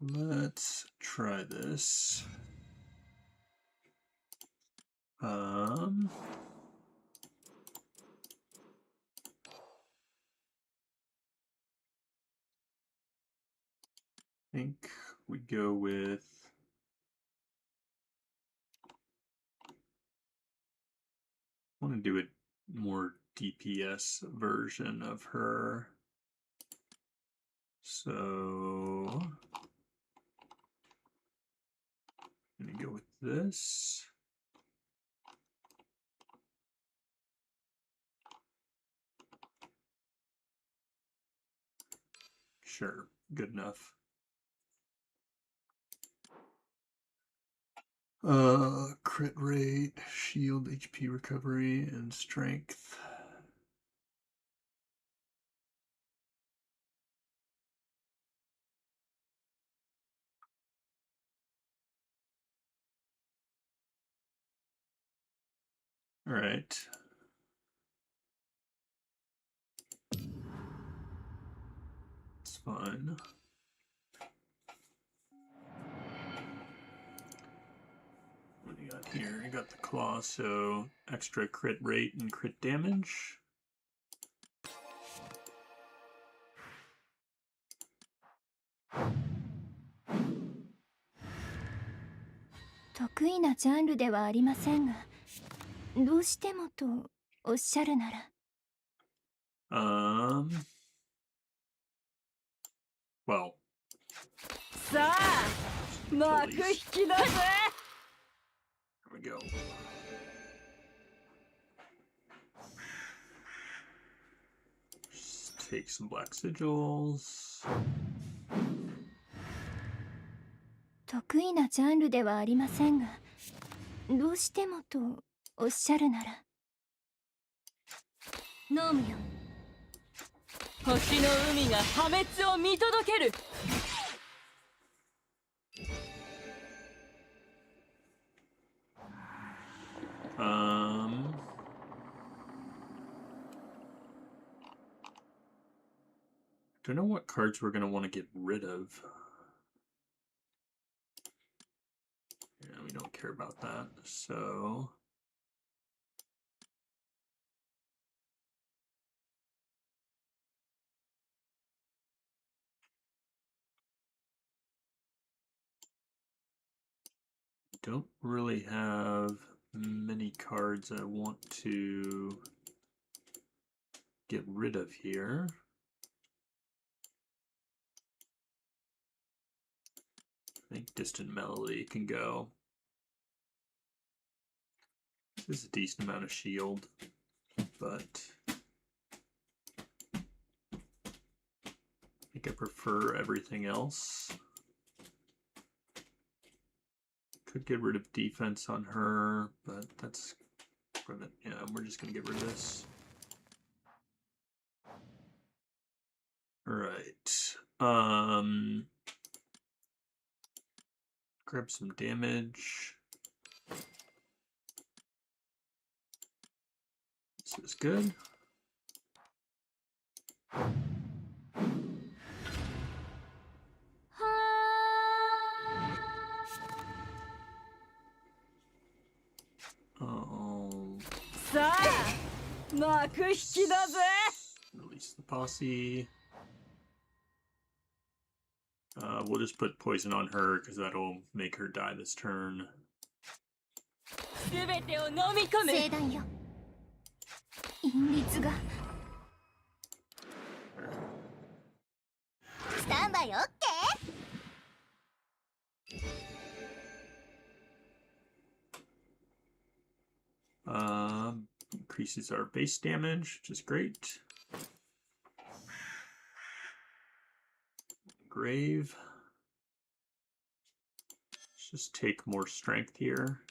Let's try this. I think we go with I want to do a more DPS version of her. So I'm gonna go with this. Sure, good enough. Crit rate, shield, HP recovery, and strength. All right. It's fine. What do you got here? You got the claw, so extra crit rate and crit damage. Well. Here we go. Just take some black sigils. 得意なジャンルではありませんが、どうしてもとおっしゃるなら。ノームよ。星の海が破滅を見届ける。Don't know what cards we're going to want to get rid of. Yeah, we don't care about that, so... Don't really have many cards I want to get rid of here. I think Distant Melody can go. This is a decent amount of shield, but I think I prefer everything else. Could get rid of defense on her, but that's yeah, we're just gonna get rid of this. All right. Grab some damage. This is good. Release the posse. We'll just put poison on her because that'll make her die this turn. Increases our base damage, which is great. Grave. Let's just take more strength here.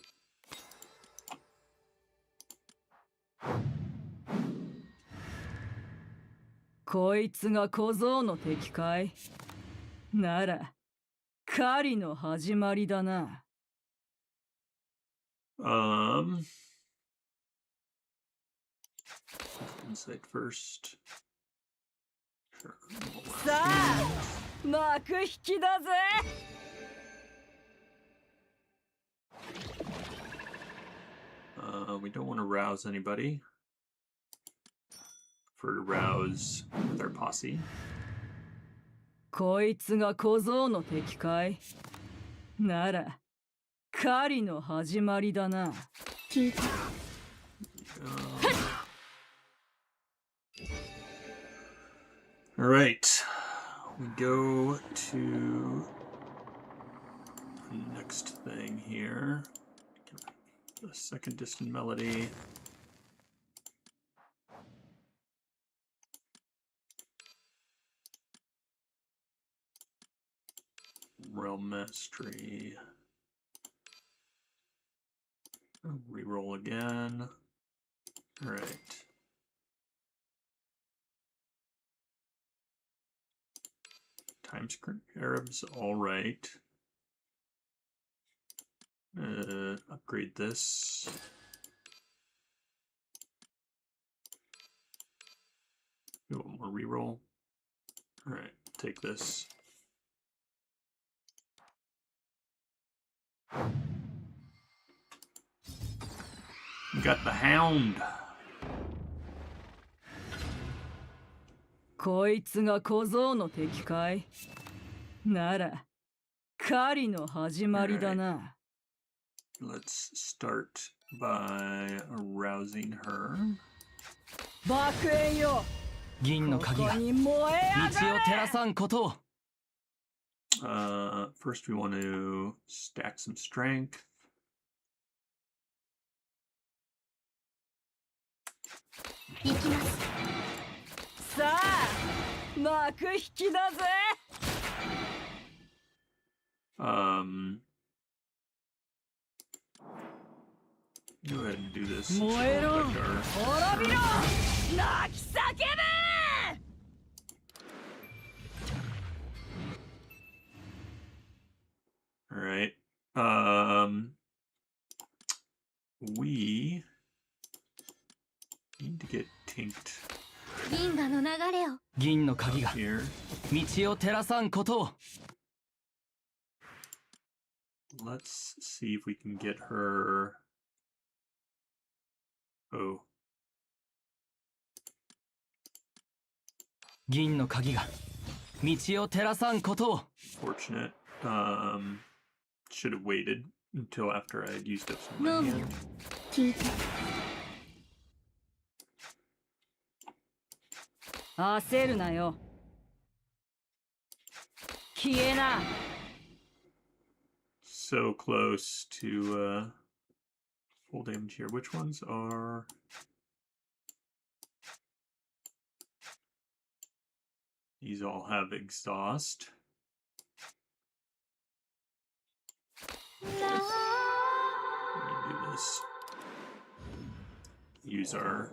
Insight first. Sure. 幕引きだぜ。We don't want to rouse anybody. Prefer to rouse with our posse. こいつが小僧の敵かい？なら狩りの始まりだな。聞いた。All right, we go to the next thing here. The second distant melody. Realm Mastery. Reroll again. All right. Time Script Arabs, all right. Upgrade this. Do one more reroll. All right, take this. We got the Hound. こいつが小僧の敵かい？なら狩りの始まりだな。Let's start by arousing her. 爆炎よ。銀の鍵が道を照らさんことを。First we want to stack some strength. 行きます。さあ、幕引きだぜ。Go ahead and do this. 燃えろ、 Like our- 滅びろ、泣き叫べ。All right. We need to get tinked 銀河の流れを。銀の鍵が here. 道を照らさんことを。 Let's see if we can get her. Oh. 銀の鍵が道を照らさんことを。 Fortunate. Should have waited until after I had used up some ノー money. マン、聞いた。焦るなよ。消えな。So close to full damage here. Which ones are? These all have exhaust. Let me do this. Use our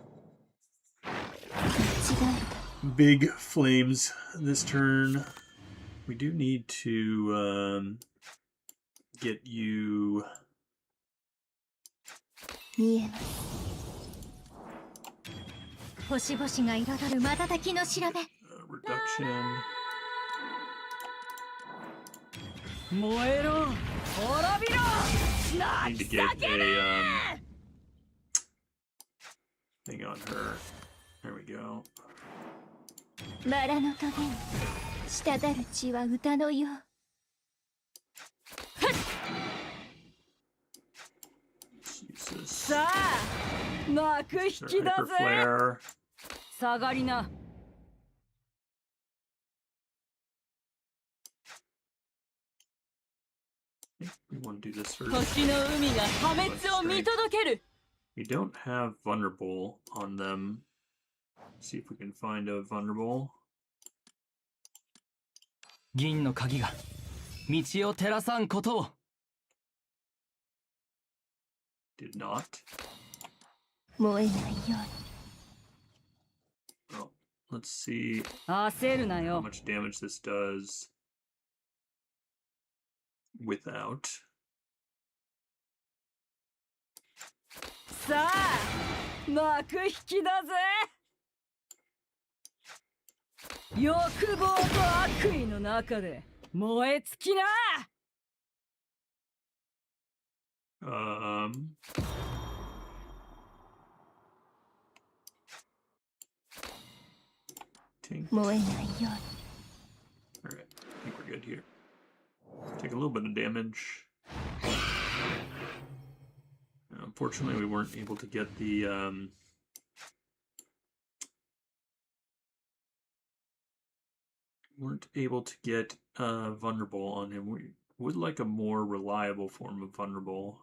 違う。 big flames this turn. We do need to get you 見えます。星々が彩る瞬きの調べ。reduction. 燃えろ、滅びろ、 Need 泣 to き get 叫べ。 a thing on her. There we go. バラのトゲン、滴る血は歌のよう。 Let's use this. さあ、幕引 Our きだ hyper ぜ。 flare. 下がりな。 We want to do this first. 星の海が破滅を見届ける。 We don't have vulnerable on them. See if we can find a vulnerable. 銀の鍵が道を照らさんことを。 Did not. 燃えないように。 Well, let's see 焦るな how よ。 much damage this does without. さあ、幕引きだぜ。欲望と悪意の中で燃え尽きな。 Tink. 燃えないように。 Alright, I think we're good here. Take a little bit of damage. Unfortunately, we weren't able to get the vulnerable on him. We would like a more reliable form of vulnerable.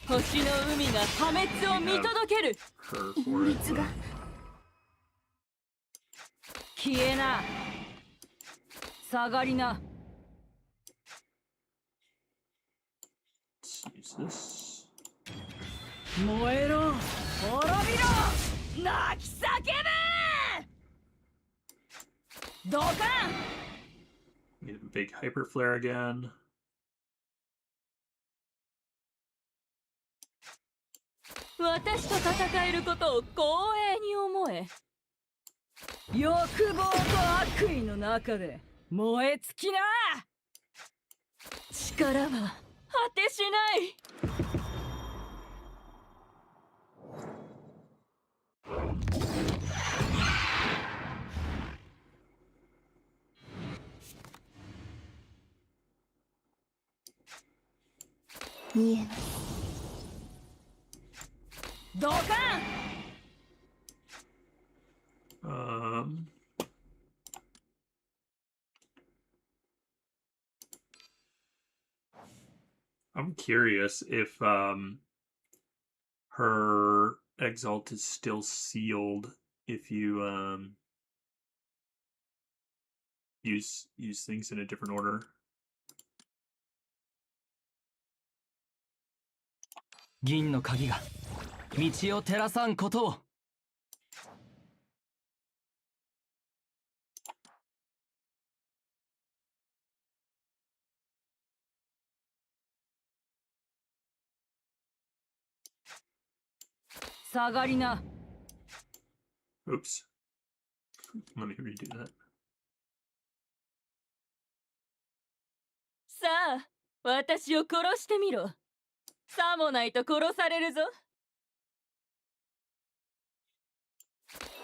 星の海が破滅を見届ける。 Her for it. 水が 消えな。下がりな。 Let's use this. 燃えろ、滅びろ、泣き叫べ。ドカン。 Get a big hyper flare again. 私と戦えることを光栄に思え。欲望と悪意の中で燃え尽きな。力は果てしない。 見えない。ドカン。 I'm curious if her exalt is still sealed if you use things in a different order. 銀の鍵が道を照らさんことを。下がりな。 Oops. Let me redo that. さあ、私を殺してみろ。さもないと殺されるぞ。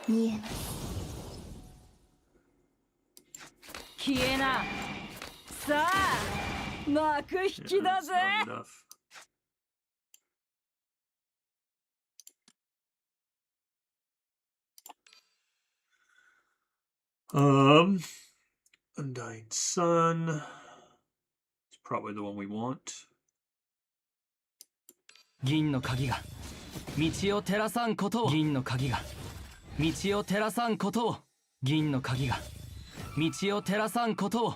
見えない。消えな。さあ、幕引 Yeah, きだ that's ぜ。 not enough. Undying Sun. It's probably the one we want. 銀の鍵が道を照らさんことを。銀の鍵が道を照らさんことを。銀の鍵が道を照らさんことを。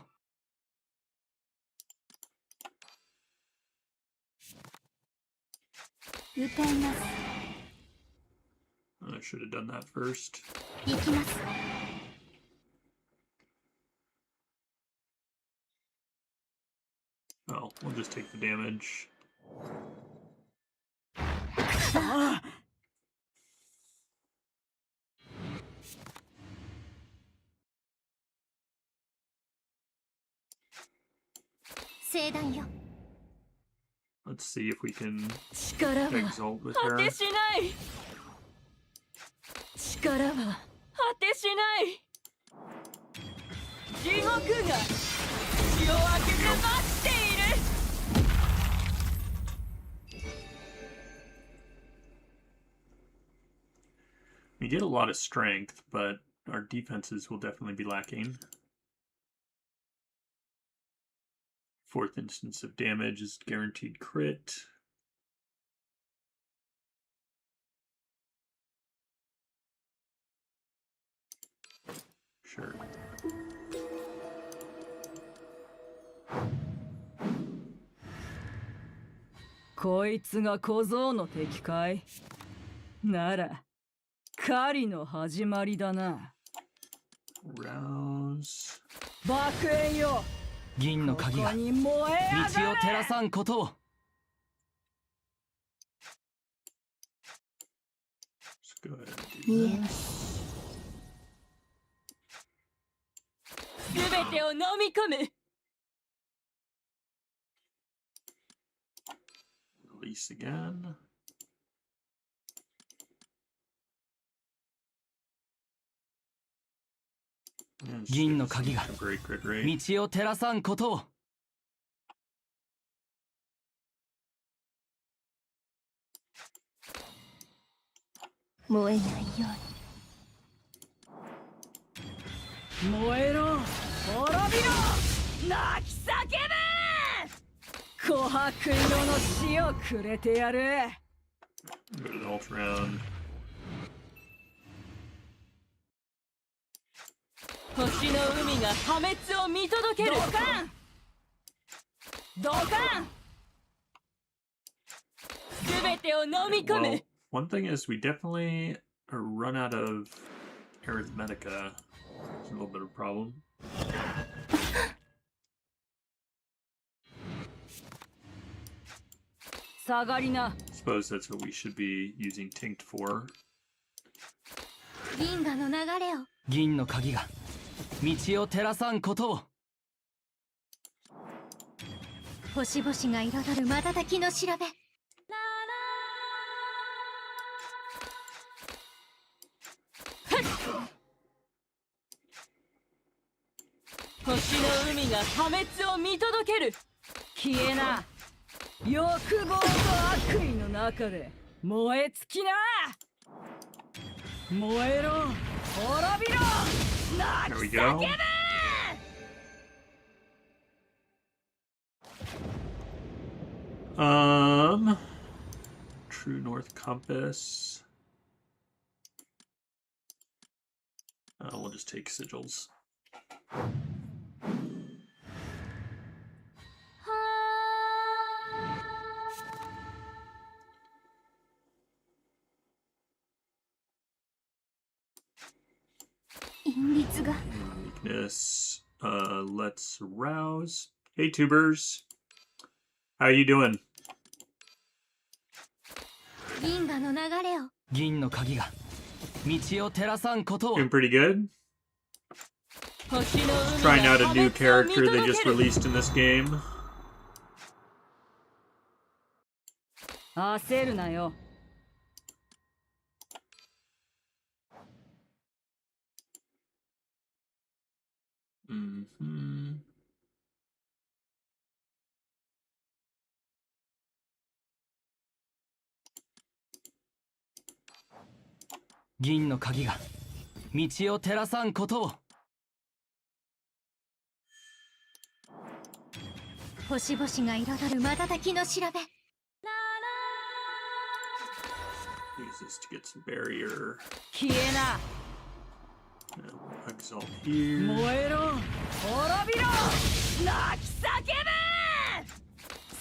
歌います。 I should have done that first. 行きます。 Oh, we'll just take the damage. 聖断よ。 Let's see if we can 力は exalt with 果 her. てしない。力は果てしない。地獄が血を分けて待っている。 We get a lot of strength, but our defenses will definitely be lacking. Fourth instance of damage is guaranteed crit. Sure. こいつが小僧の敵かい。なら狩りの始まりだな。 Rouse. 爆炎よ。銀の鍵がここに燃え道を上がれ。照らさんことを。 Let's go ahead and do 見えない。 this. べてを飲み込む。 Release again. Yeah, just 銀の some 鍵が temporary crit rate. 道を照らさんことを。燃えないよ燃えろ、滅びろ、泣き叫べ。琥珀色の死をくれてやる。 Go to the ult round. 星の海が破滅を見届ける。ドカンドカン、すべてを飲み込む。 Well, one thing is we definitely run out of arithmetica. It's a little bit of a problem. 下がりな。 Suppose that's what we should be using Tinct for. 銀河の流れを。銀の鍵が道を照らさんことを。星々が彩る瞬きの調べ。星の海が破滅を見届ける。消えな。欲望と悪意の中で燃え尽きな。燃えろ、滅びろ、泣 There we き go. 叫べ。 True North Compass. We'll just take sigils. 韻律が。 Weakness. Let's rouse. Hey, tubers. How you doing? 銀河の流れを。銀の鍵が道を照らさんことを。 Doing pretty good. 星の海 Trying が out a 破 new 滅を見 character they 届 just ける。 released in this game. 焦るなよ。 Mm-hmm. 銀の鍵が道を照らさんことを。星々が彩る瞬きの調べ。 Use this to get some barrier. 消えな。 And we'll exalt here. 燃えろ、滅びろ、泣き叫べ。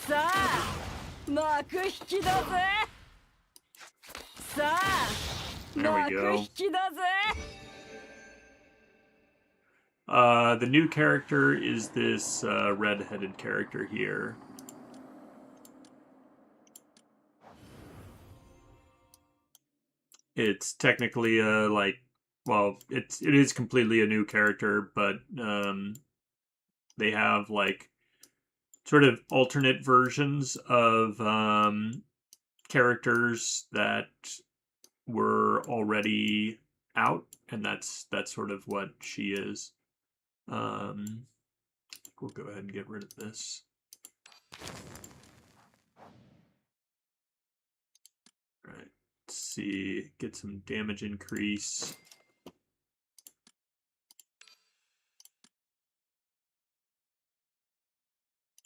さあ、幕引きだぜ。さあ、 There we 幕 go. 引きだぜ。 The new character is this red-headed character here. It's technically it is completely a new character, but they have like sort of alternate versions of characters that were already out, and that's sort of what she is. We'll go ahead and get rid of this. All right, let's see, get some damage increase.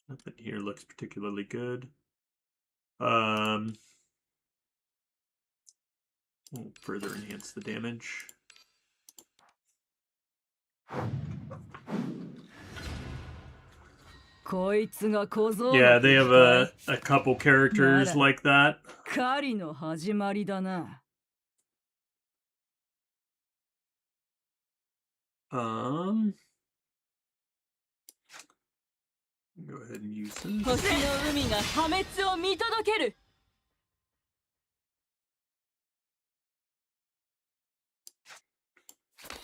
Nothing here looks particularly good. We'll further enhance the damage. Yeah, they have a couple characters like that. 狩りの始まりだな。 Go ahead and use this. 星の海が破滅を見届ける。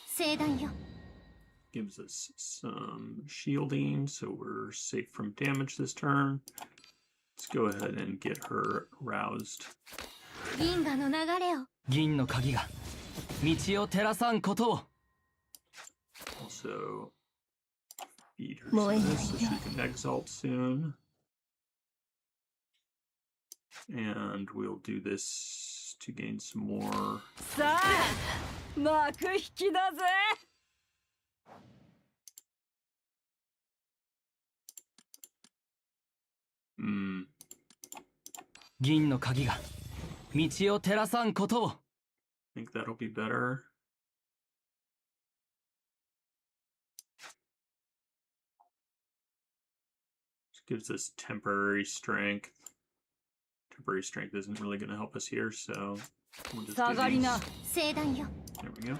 聖断よ。gives us some shielding, so we're safe from damage this turn. Let's go ahead and get her roused. 銀河の流れを銀の鍵が道を照らさんことを Also, feed her some of this so she can exalt soon. And we'll do this to gain some more. さあ幕引きだぜ。 銀の鍵が道を照らさんことを I think that'll be better. This gives us temporary strength. Temporary strength isn't really going to help us here, so we'll just do 下がり these. な。 聖断よ There we go.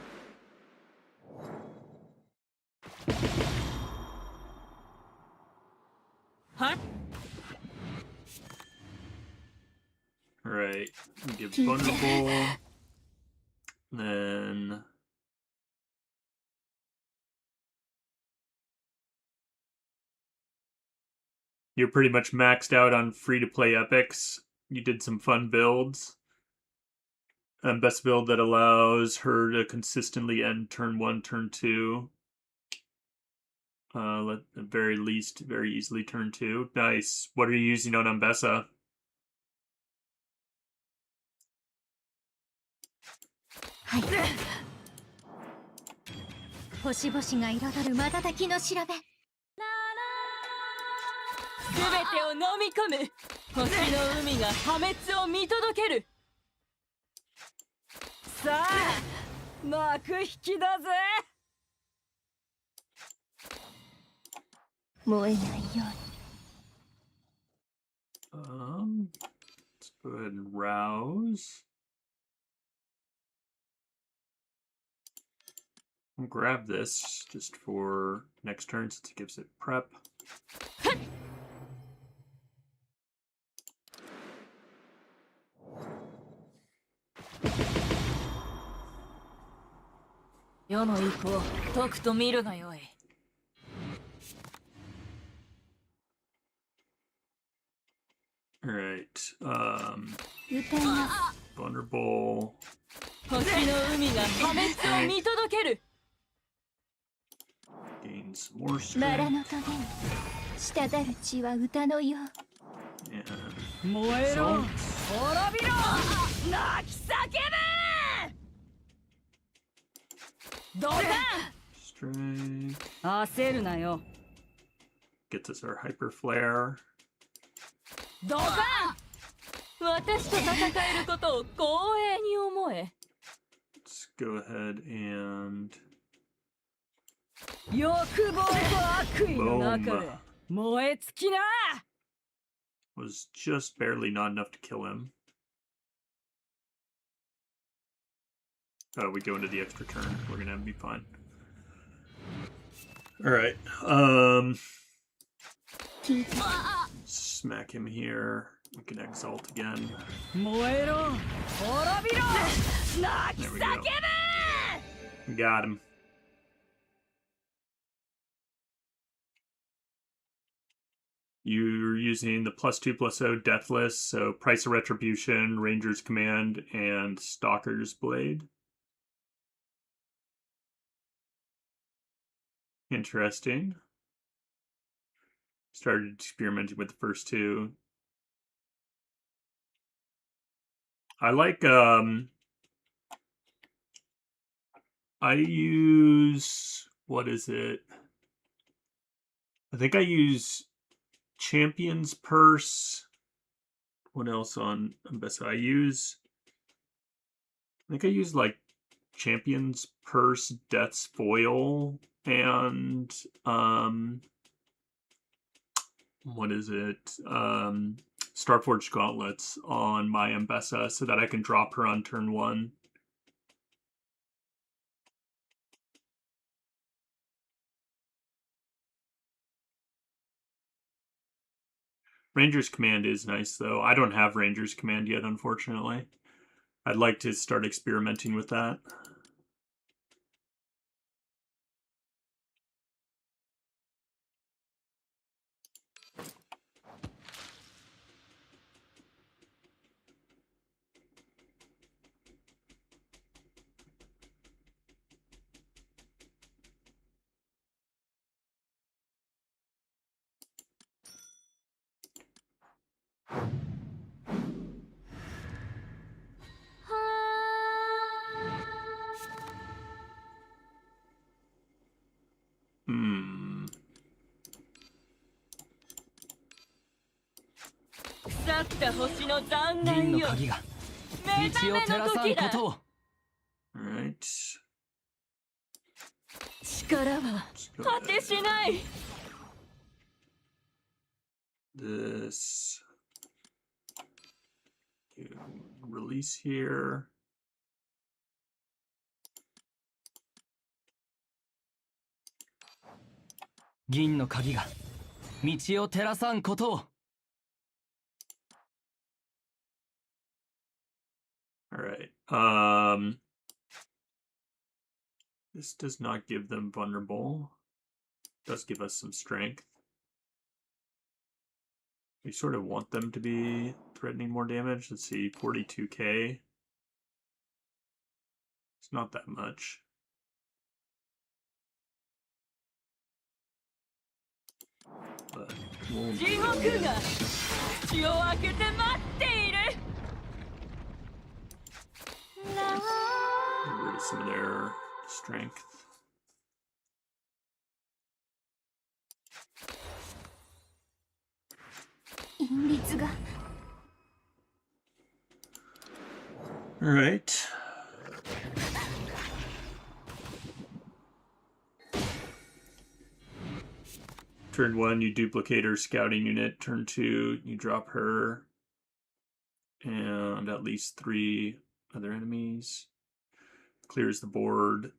Huh? Alright, we give vulnerable. Then you're pretty much maxed out on free-to-play epics. You did some fun builds. Best build that allows her to consistently end turn 1, turn 2. At the very least, very easily turn 2. Nice. What are you using on Ambessa? はい星々が彩る瞬きの調べすべてを飲み込む。星の海が破滅を見届ける。さあ幕引きだぜ。 燃えないように Let's go ahead and rouse. I'll grab this just for next turn since it gives it prep. Alright, 歌います vulnerable. 星の海が破滅を見届ける。 Gain some more バ strength. ラの棘に滴る血は歌のよう And 燃えろ salt. 滅びろ泣き叫べ。どうだ。 Strength. 焦るなよ。 Gets us our hyper flare. どうか。私と戦えることを光栄に思え。 Let's go ahead and 欲望と悪意の中で燃え尽きな。 was just barely not enough to kill him. Oh, we go into the extra turn. We're gonna be fine. Alright. 聞いて Smack him here. We can exalt again. 燃えろ滅びろ泣き There we 叫 go. べ。 Got him. You're using the +2/+0 Deathless, so Price of Retribution, Ranger's Command, and Stalker's Blade. Interesting. Started experimenting with the first two. I like, I use, what is it? I think I use Champion's Purse. What else on Ambessa? I think I use like Champion's Purse, Death's Foil, and what is it? Starforged Gauntlets on my Ambessa so that I can drop her on turn 1. Ranger's Command is nice, though. I don't have Ranger's Command yet, unfortunately. I'd like to start experimenting with that. なった星の残銀の骸よ。鍵が目覚道をめ照らさんの時だ。ことを。 Alright. 力は Let's go 果て ahead. しない。 This. Release here. 銀の鍵が道を照らさんことを。 Alright. This does not give them vulnerable. Does give us some strength. We sort of want them to be threatening more damage. Let's see, 42k. It's not that much. But we'll 地獄が口を開けて待っている。 get rid of some of their strength. 隠律が Alright. Turn 1, you duplicate her scouting unit. Turn 2, you drop her and at least 3 other enemies. Clears the board.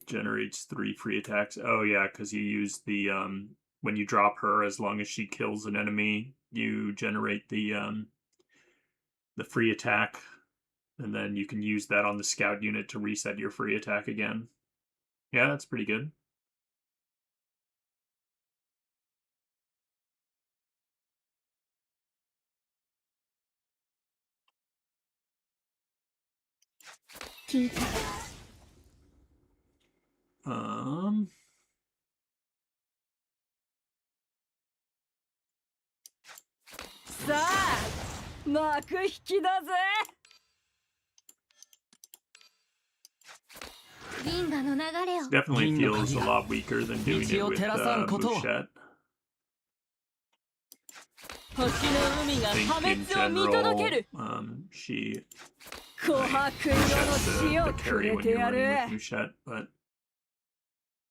Generates 3 free attacks. Oh yeah, because you use the when you drop her, as long as she kills an enemy, you generate the free attack, and then you can use that on the scout unit to reset your free attack again. Yeah, that's pretty good. Um, さあ幕引きだぜ。銀河の流れを definitely Ginno feels a Kagiga. lot weaker than doing it Michio with Terasan koto. Mushet. 星の海が I 破 think in 滅を見届け general, る。 she 琥珀色の Mushet's 血を the く carry れ when て you're や running る with。Mushet, but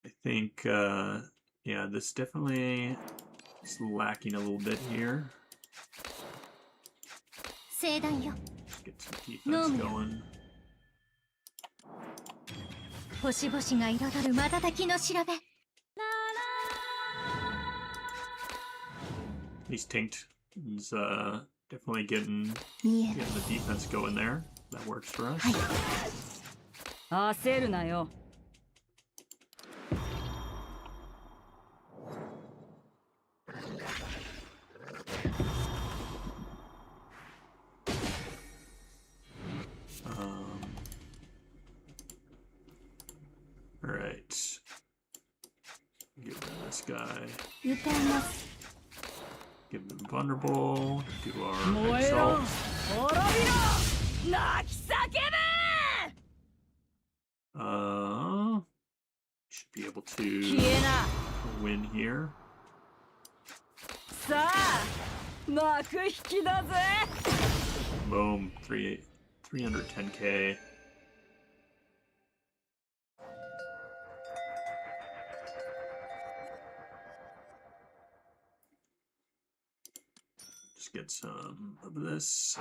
I think, yeah, this definitely is lacking a little bit here. 聖断よ Get some defense going. 星々が彩る瞬きの調べ He's Tinked is definitely getting 見える the defense going there. That works for us. 焦るなよ。 Alright. Get rid of this guy. 歌います Give them vulnerable. Do our 燃えろ exalt. 滅びろ泣き叫べ。 Should be able 消 to えな。 win here. さあ幕引きだぜ。 Boom. 310k. Just get some of this.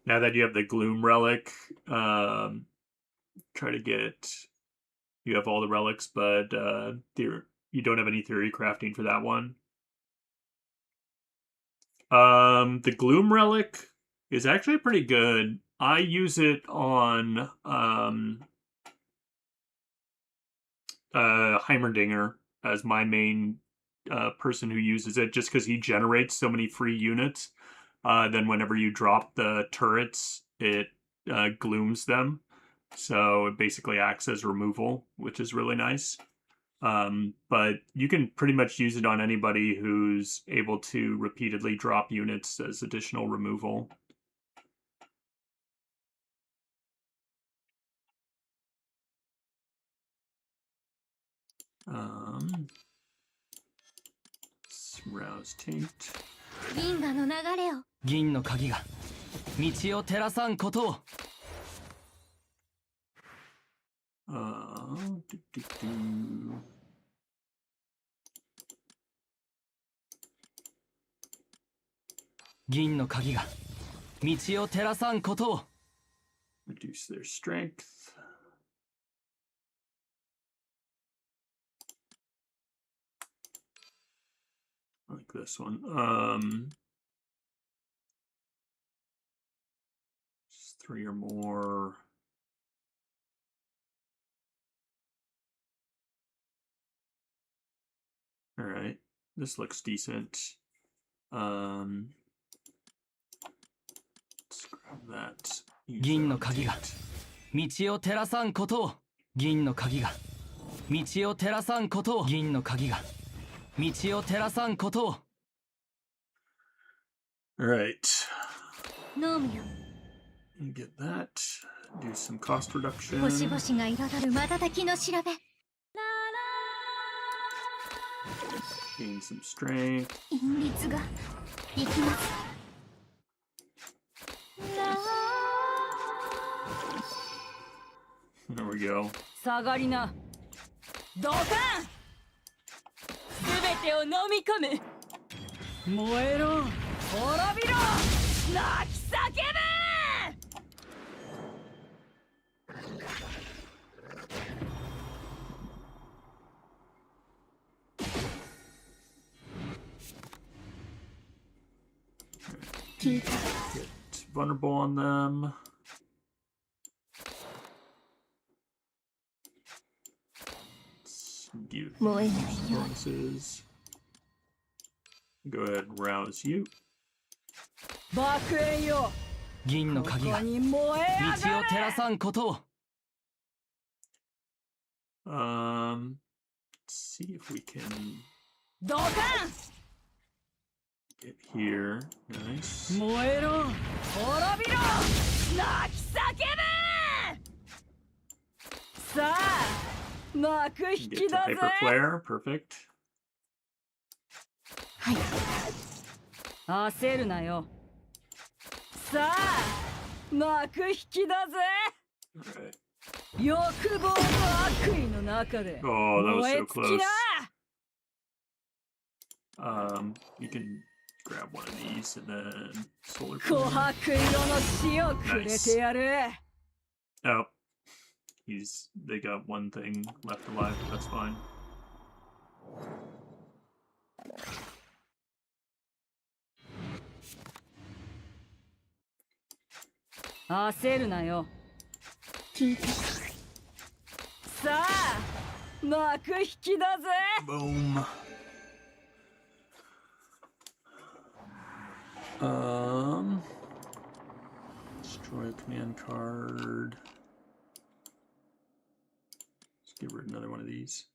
Now that you have the Gloom Relic, try to get... You have all the relics, but you don't have any theory crafting for that one. The Gloom Relic is actually pretty good. I use it on Heimerdinger as my main person who uses it, just because he generates so many free units. Then whenever you drop the turrets, it glooms them. So it basically acts as removal, which is really nice. But you can pretty much use it on anybody who's able to repeatedly drop units as additional removal. Rouse taint. 銀河の流れを銀の鍵が道を照らさんことを。Do, do, do. 銀の鍵が道を照らさんことを。 Reduce their strength. I like this one. Just 3 or more. All right, this looks decent. Let's grab that. 銀の鍵が道を照らさんことを。銀の鍵が道を照らさんことを。銀の鍵が道を照らさんことを。 All right, ノームよ get that. Do some cost 星 reduction. 々が彩る瞬きの調べ Gain some strength. 韻律がいきます There we go. 下がりな。ドカン。すべてを飲み込む。燃えろ。滅びろ。泣き叫べ。聞いた Get vulnerable on them. Let's give 燃えないよ bonuses. Go ahead and rouse you. 爆炎よ。銀のこ鍵が道をこに燃え上がれ。照らさんことを。 Let's see if we can ドカン。 get here. Nice. 燃えろ。滅びろ。泣き叫べ。さあ、幕引 Get き to だぜ。 hyper flare. Perfect. はい焦るなよ。さあ、幕引きだぜ。 All right. 欲望と悪意の中で Oh, that was 燃え so 尽き close. な。 You can grab one of these and then solar 琥 flare. 珀色の死をくれてやる。 Oh, they got one thing left alive, but that's fine. 焦るなよ。聞いたさあ、幕引きだぜ。 Boom. Destroy a command card. Let's get rid of another one of these.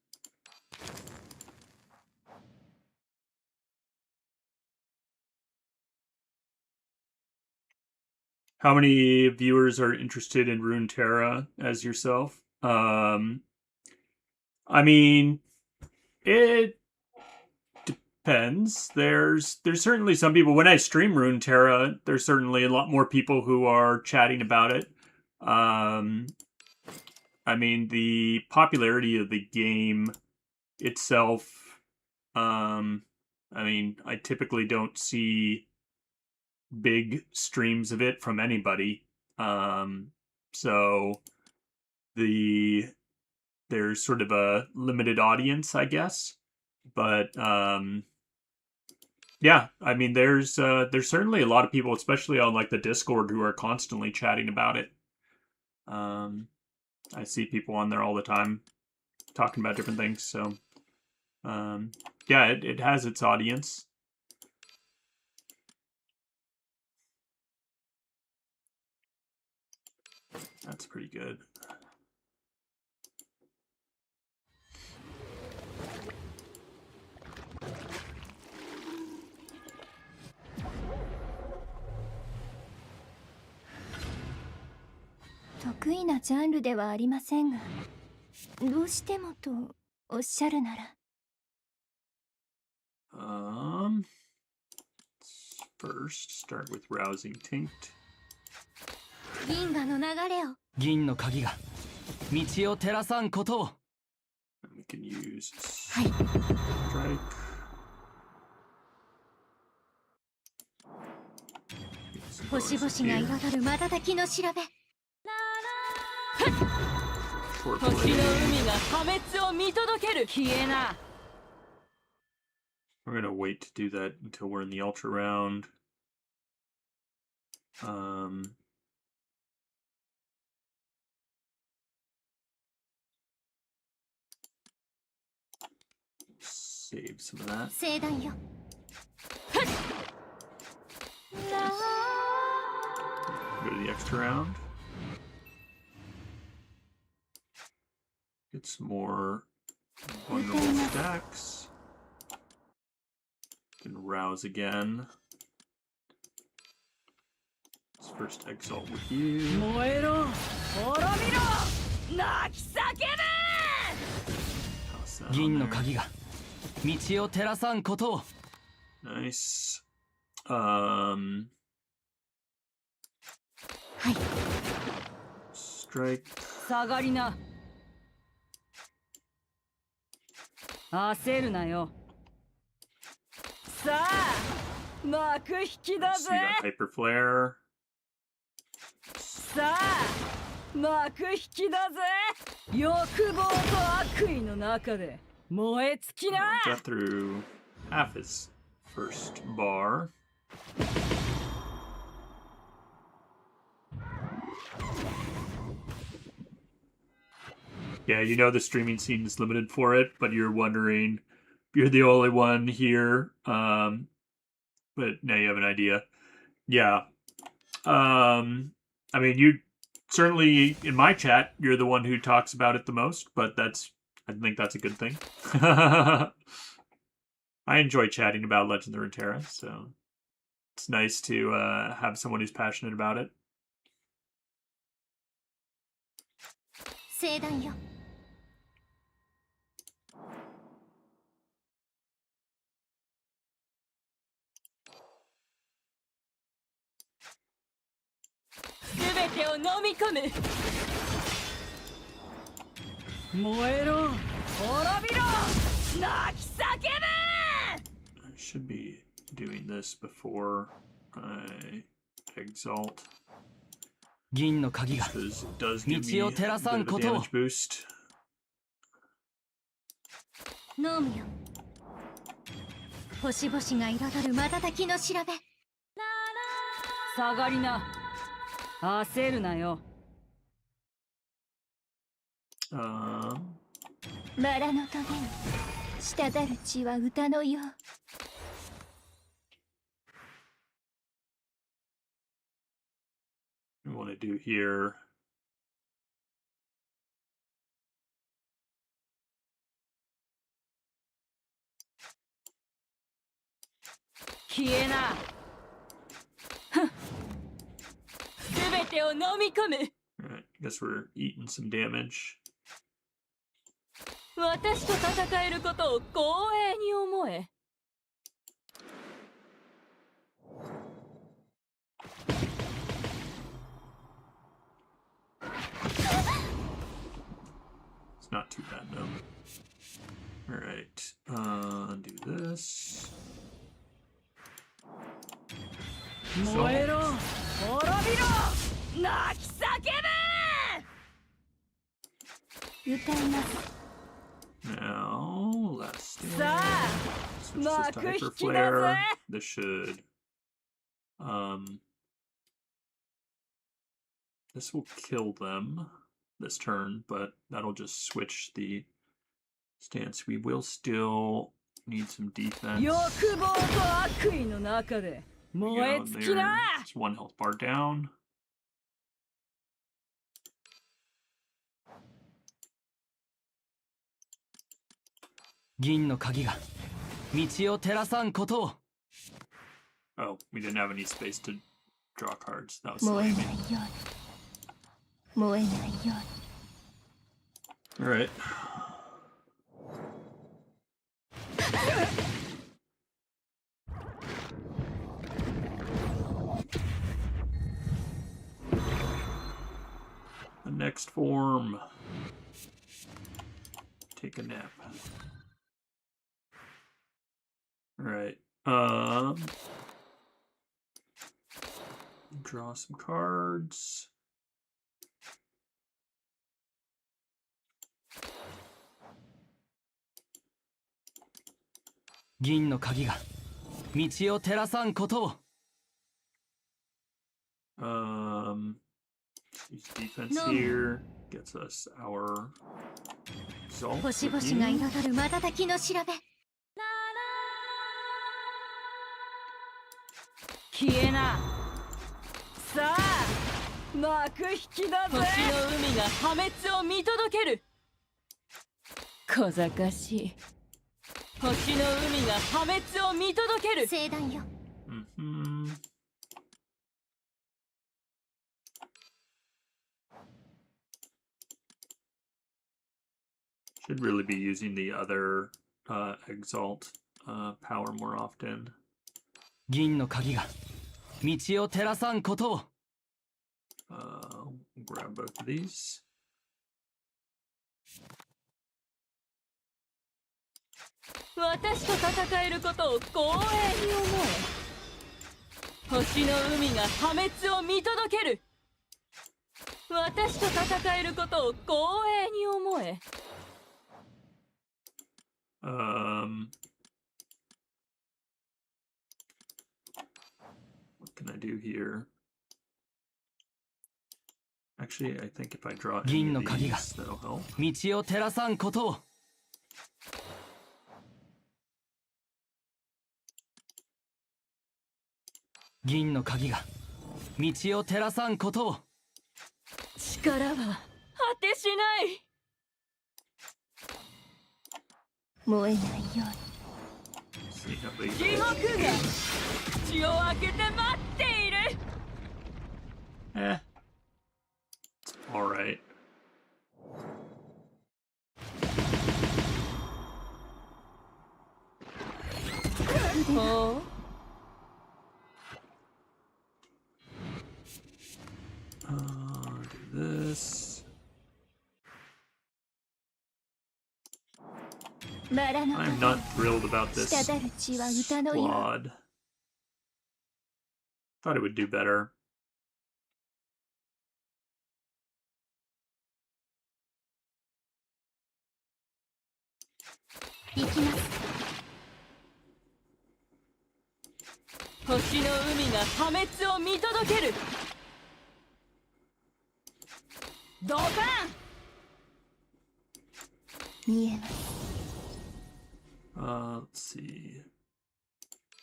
How many viewers are interested in Runeterra as yourself? I mean, it depends. There's certainly some people. When I stream Runeterra, there's certainly a lot more people who are chatting about it. I mean, the popularity of the game itself. I mean, I typically don't see big streams of it from anybody. So there's sort of a limited audience, I guess. But yeah, I mean, there's certainly a lot of people, especially on like the Discord, who are constantly chatting about it. I see people on there all the time talking about different things. So yeah, it has its audience. That's pretty good.得意なジャンルではありませんがどうしてもとおっしゃるなら。 First, start with rousing Tinct. 銀河の流れを。銀の鍵が道を照らさんことを。 And we can use はい。 strike. Get some 星 bonuses 々が here. 彩る瞬きの調べ。 Short 星の blade. 海が破滅を見届ける。消えな。 We're gonna wait to do that until we're in the ultra round. Save some of that. 聖断よ。 Go to the extra round. Get some more vulnerable stacks. Can rouse again. Let's first exalt with you. 燃えろ滅びろ泣き叫べ。 Toss that 銀 on の there. 鍵が道を照らさんことを。 Nice. はい。 Strike. 下がりな。焦るなよ。さあ幕引きだ Let's ぜ。 see that hyper flare. さあ幕引きだぜ。欲望と悪意の中で燃え尽きな。 Got through half his first bar. Yeah, you know the streaming scene is limited for it, but you're wondering, you're the only one here. But now you have an idea. Yeah. I mean, you certainly in my chat, you're the one who talks about it the most, but I think that's a good thing. I enjoy chatting about Legends of Runeterra, so it's nice to have someone who's passionate about it. 聖断よ。 すべてを飲み込む。燃えろ滅びろ泣き叫べ。 I should be doing this before I exalt, 銀の鍵が because it does give me 道 a を照らさ bit ん of a ことを。 damage boost. ノームよ。星々が彩る瞬きの調べ。 下がりな。焦るなよ。 Um, バラの棘に滴る血は歌のよう。 we want to do here. 消えな。すべてを飲み込む。 Alright, I guess we're eating some damage. 私と戦えることを光栄に思え。 It's not too bad, no. Alright, do this. 燃えろ滅びろ泣き叫べ。 歌います。 Now, last stand. さあ Switch this to 幕 hyper 引きだ flare. ぜ。 This should, this will kill them this turn, but that'll just switch the stance. We will still need some defense. 欲望と悪意の中で There we 燃え go, 尽きな。 It's one health bar down. 銀の鍵が道を照らさんことを。 Oh, we didn't have any space to draw cards. That was 燃え silly ない of me. ように。燃えないように。 Alright. next form. Take a nap. Alright. Draw some cards.銀の鍵が道を照らさんことを。Defense here gets us our result. 星々が彩る瞬きの調べ。消えな。さあ幕引きだぜ。星の海が破滅を見届ける。小賢しい。星の海が破滅を見届ける。聖断よ。Should really be using the other exalt power more often. 銀の鍵が道を照らさんことを。Grab both of these. 私と戦えることを光栄に思え。星の海が破滅を見届ける。私と戦えることを光栄に思え。What can I do here? Actually, I think if I draw 銀 any の of 鍵が these, that'll help. 道を照らさんことを。銀の鍵が道を照らさんことを。力は果てしない。燃えないように。See how they 地獄が口を開けて待っている。It's alright. Oh. Do this. バラの I'm not thrilled about this 滴る血は歌のよう。 squad. Thought it would do better. 行きます。星の海が破滅を見届ける。ドカン。見えます。Let's see.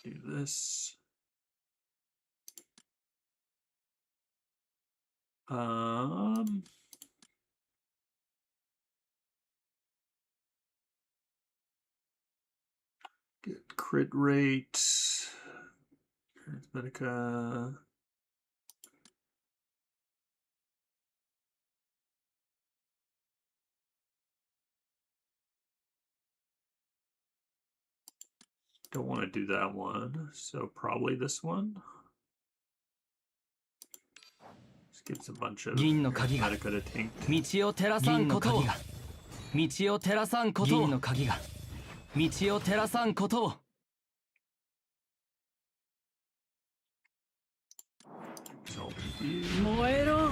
Do this. Get crit rate. Arithmetica. Don't want to do that one, so probably this one. This gives a bunch of 銀の鍵が Arithmetica to tank. 道を照らさんことを。道を照らさんことを。銀の鍵が道を照らさんことを。燃えろ、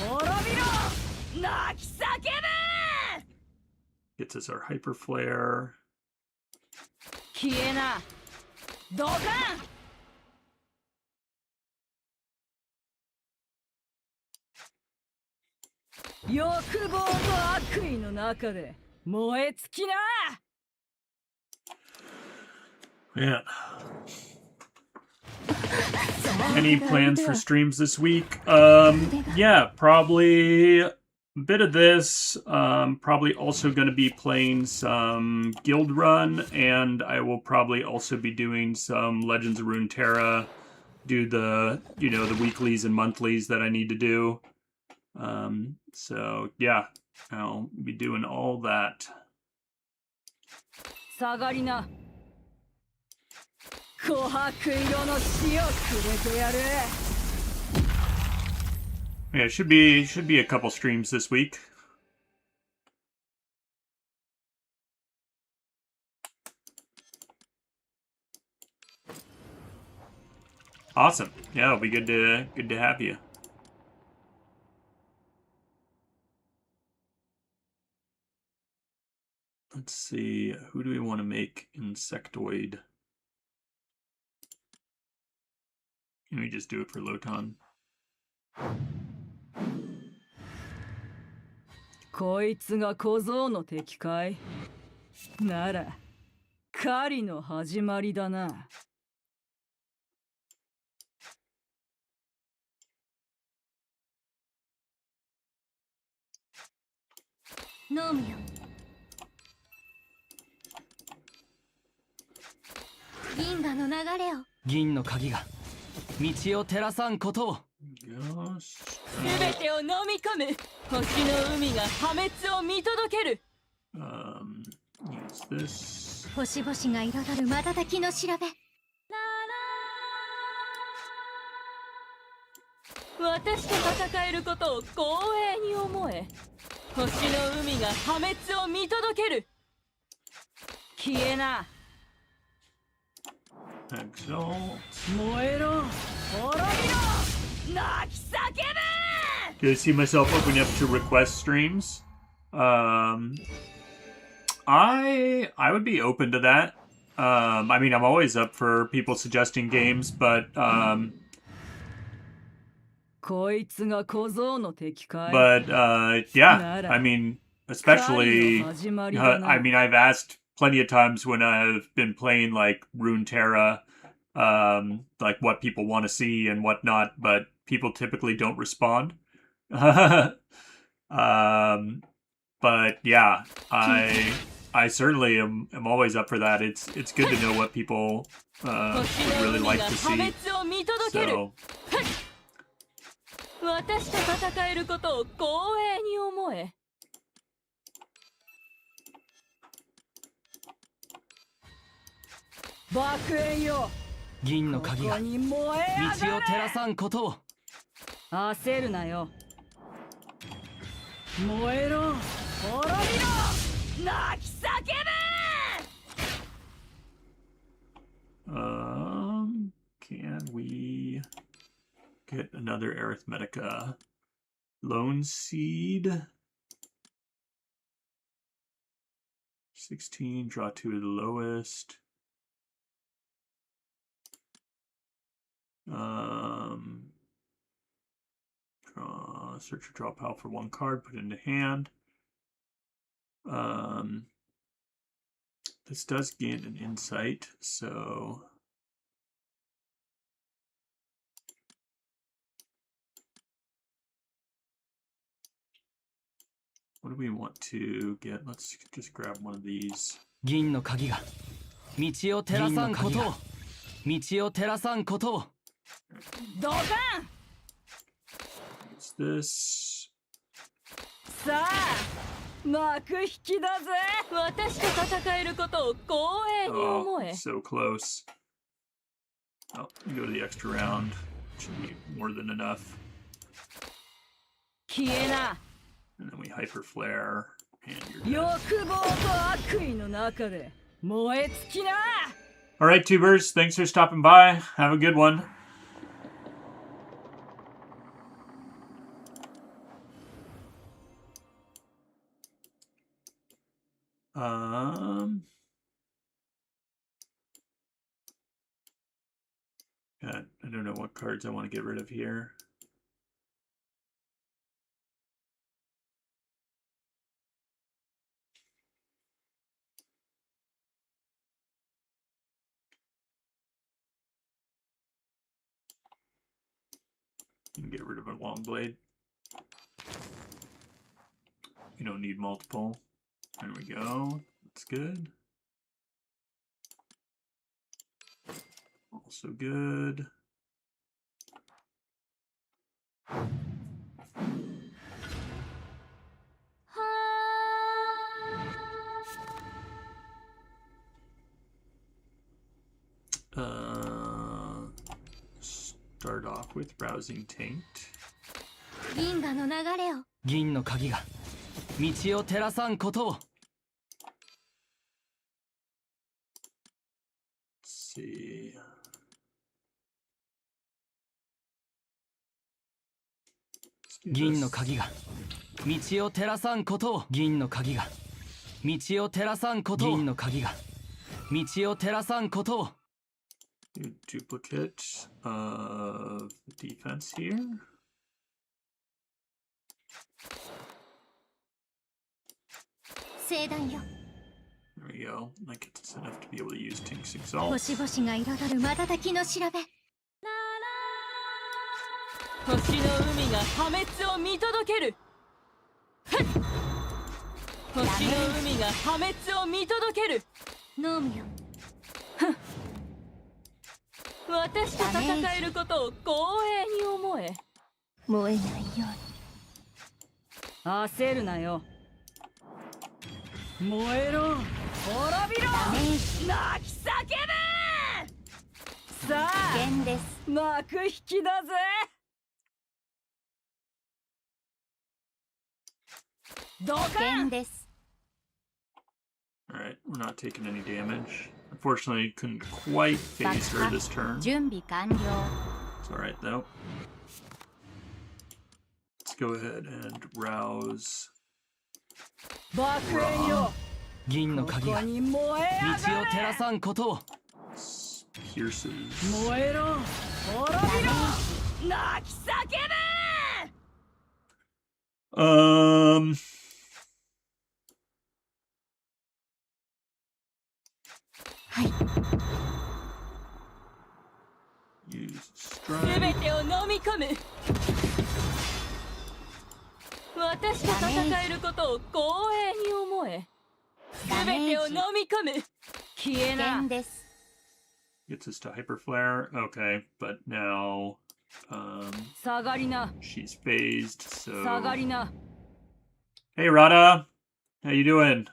滅びろ、泣き叫べ。 Gets us our hyper flare. 消えな。ドカン。欲望と悪意の中で燃え尽きな。 Man. Any plans for streams this week? Yeah, probably a bit of this. Probably also going to be playing some Guild Run, and I will probably also be doing some Legends of Runeterra. Do the, the weeklies and monthlies that I need to do. So yeah, I'll be doing all that. 下がりな。琥珀色の死をくれてやる。Yeah, should be a couple streams this week. Awesome. Yeah, it'll be good to have you. Let's see, who do we want to make insectoid? Can we just do it for Lotan? こいつが小僧の敵かい？なら狩りの始まりだな。飲むよ。銀河の流れを。銀の鍵が道を照らさんことを。よし。すべてを飲み込む。星の海が破滅を見届ける。Use this. 星々が彩る瞬きの調べ。私と戦えることを光栄に思え。星の海が破滅を見届ける。消えな。Exalt. 燃えろ。滅びろ。泣き叫べ。 Do I see myself opening up to request streams? I would be open to that. I mean, I'm always up for people suggesting games, but yeah, I mean, especially, I mean, I've asked plenty of times when I've been playing like Runeterra, like what people want to see and whatnot, but people typically don't respond. But yeah, I certainly am always up for that. It's good to know what people would really like to see. So 私と戦えることを光栄に思え。爆炎よ。銀の鍵が道を照らさんことを。焦るなよ。燃えろ。滅びろ。泣き叫べ。Can we get another Arithmetica? Lone Seed. 16, draw 2 of the lowest. Search or draw pile for one card, put it into hand. This does gain an insight, so what do we want to get? Let's just grab one of these. 銀の鍵が道を照らさんことを。道を照らさんことを。ドカン。 What's this? さあ、幕引きだぜ。私と戦えることを光栄に思え。 So close. Oh, we go to the extra round. Should be more than enough. 消えな。 And then we hyper flare. And you're dead. 欲望と悪意の中で燃え尽きな。 All right, tubers. Thanks for stopping by. Have a good one. I don't know what cards I want to get rid of here. You can get rid of a long blade. You don't need multiple. There we go. That's good. Also good. Start off with Rousing Taint. 銀河の流れを銀の鍵が道を照らさんことを。 Let's see. Let's do 銀 this. の鍵が道を照らさんことを。銀の鍵が道を照らさんことを。銀の鍵が道を照らさんことを。 Do duplicate of the defense here. 聖断よ There we go. Like it's enough to be able to use Tink's Exalt. 星々が彩る瞬きの調べ星の海が破滅を見届ける。ふっ星の海が破滅を見届ける。ノームよ私と戦えることを光栄に思え。燃えないよ焦るなよ。燃えろ、滅びろ、泣き叫べ。さあ、うに危険です幕引きだぜ。ド危カン。険です Alright, we're not taking any damage. Unfortunately, couldn't quite phase her this turn. 準備完了 It's alright though. Let's go ahead and rouse. 爆炎よ、銀のこ鍵が道こに燃えを上が照られ。さんことを。 Pierces. 燃えろ、滅びろ、泣き叫べ。 はい Use す strike. べてを飲み込む。私と戦えることを光栄に思え。すべてを飲み込む。消え危な険。です Gets us to hyper flare. Okay, but now 下がりな、 she's phased. 下が So りな。 hey, Rada, how you doing?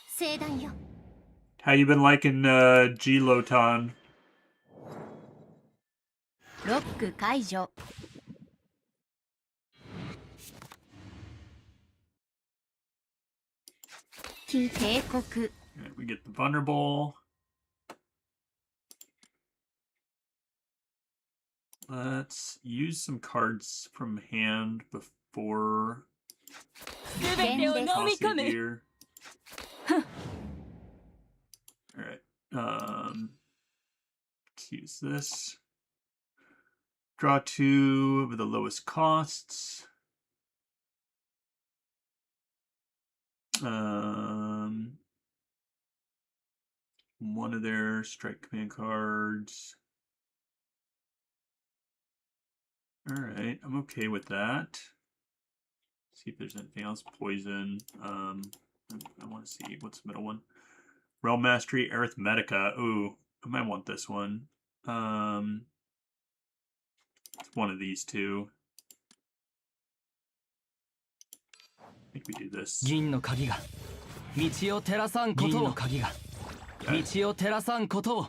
聖断よ How you been liking GLotan? ロック解除 帝国 Alright, we get the vulnerable. Let's use some cards from hand before すべてを飲み tossing 込む。 here. Alright. Let's use this. Draw two with the lowest costs. One of their strike command cards. Alright, I'm okay with that. See if there's anything else. Poison. I want to see what's the middle one. Realm Mastery, Arithmetica. Ooh, I might want this one. It's one of these two. I think we do this. 銀の鍵が道を照らさんことを。銀の鍵が道を照らさんことを。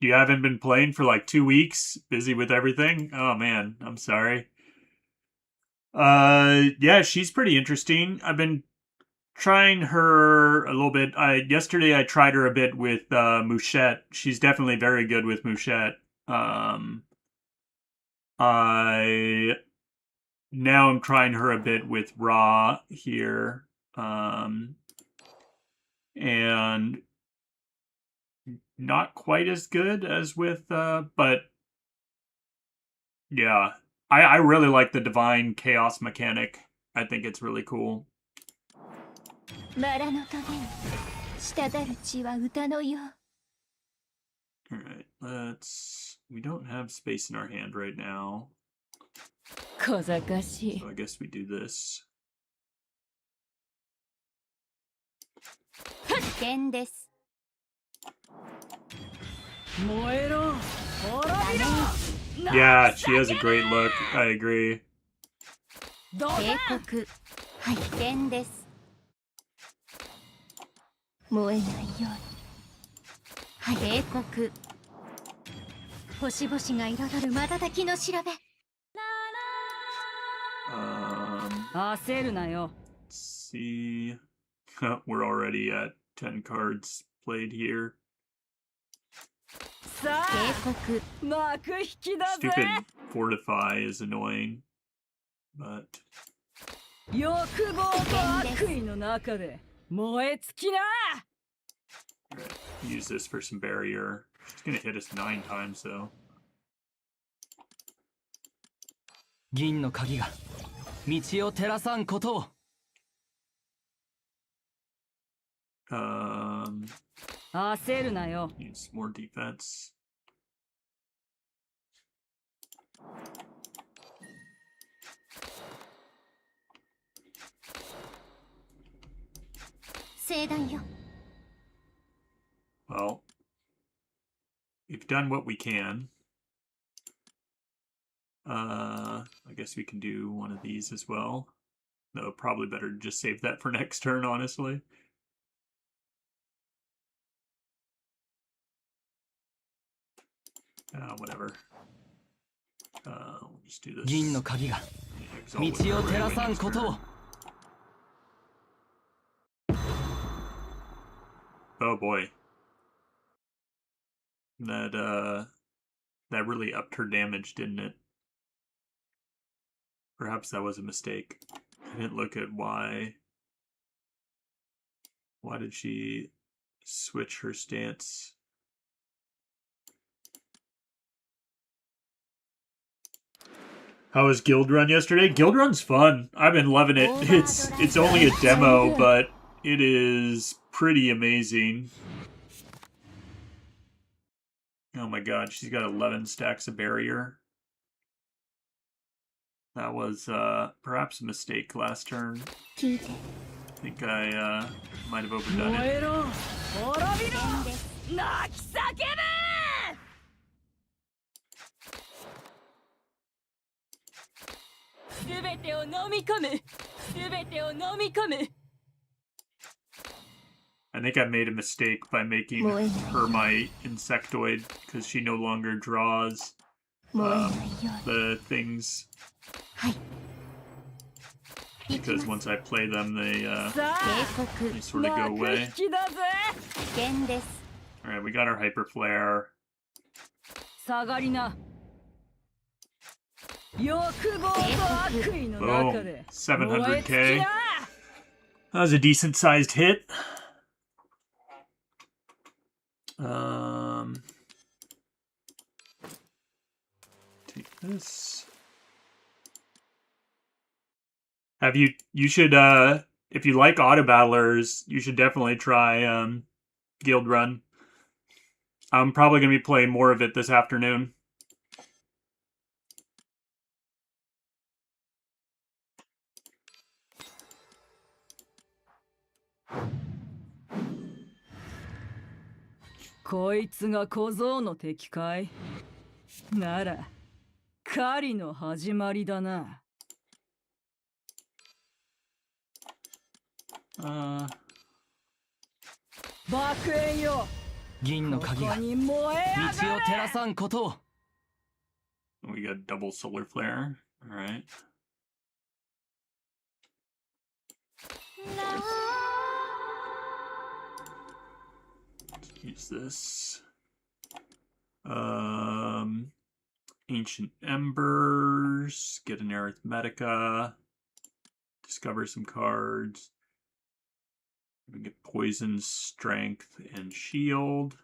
You haven't been playing for like 2 weeks? Busy with everything? Oh man, I'm sorry. Yeah, she's pretty interesting. I've been trying her a little bit. Yesterday I tried her a bit with Mouchette. She's definitely very good with Mouchette. Now I'm trying her a bit with Ra here. And not quite as good as with but yeah. I really like the Divine Chaos mechanic. I think it's really cool. バラの棘に滴る血は歌のよ Alright, we don't have space in our hand right now. 小賢しい。 So I guess we do this. 危険です 燃えろ、滅びろ。 Yeah, she has a great look. I agree. ドカン。帝国はい危険です燃えないようにはい帝国星々が彩る瞬きの調べ焦るなよ。 Let's see. We're already at 10 cards played here. さあ警告。幕引きだぜ。 Stupid fortify is annoying, but 欲望と悪意の中で燃え尽きな。 use this for some barrier. She's gonna hit us 9 times though. 銀の鍵が道を照らさんことを。焦るなよ。 Needs more defense. 聖断よ。 Well, we've done what we can. I guess we can do one of these as well. No, probably better to just save that for next turn, honestly. Whatever. We'll just do this. 銀の鍵が Exalt 道 with を照ら Railway さん next ことを。 turn. Oh boy. That really upped her damage, didn't it? Perhaps that was a mistake. I didn't look at why. Why did she switch her stance? How was Guild Run yesterday? Guild Run's fun. I've been loving it. It's only a demo, but it is pretty amazing. Oh my god, she's got 11 stacks of barrier. That was perhaps a mistake last turn. 聞いて。 I think I might have overdone 燃 it. えろ滅びろ危険です。泣き叫べ。すべてを飲み込む。すべてを飲み込む。 I think I made a mistake by making her my insectoid because she no longer draws 燃えないように。 the things はい。行き because ます。 once I play them they さあ 警告。 they sort of go 幕 away. 引きだぜ。危険です。 All right, we got our hyper flare. 下がりな。欲望と悪意の中で Boom. 燃え尽き 700k. な。 That was a decent sized hit. Take this. You should if you like auto battlers, you should definitely try Guild Run. I'm probably gonna be playing more of it this afternoon.「こいつが小僧の敵かい？なら狩りの始まりだな。 爆炎よ。 銀のこ鍵がこに燃え道を上が照らさんことを。 We got double solar flare. All right. Let's use this. Ancient Embers. Get an Arithmetica. Discover some cards. We get Poison, Strength, and Shield.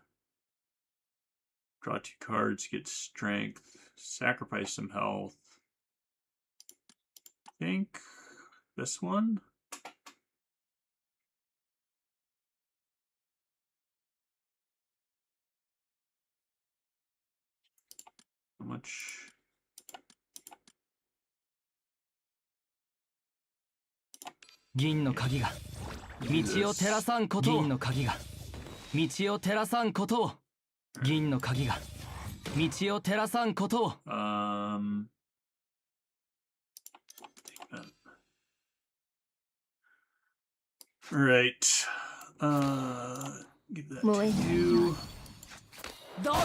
Draw 2 cards, get Strength. Sacrifice some health. I think this one. How much?「銀の鍵が道を照らさんことを。銀の鍵が道を照らさんことを。銀の鍵が道を照らさんことを。 Take that. All right. Give that to you. ドカン。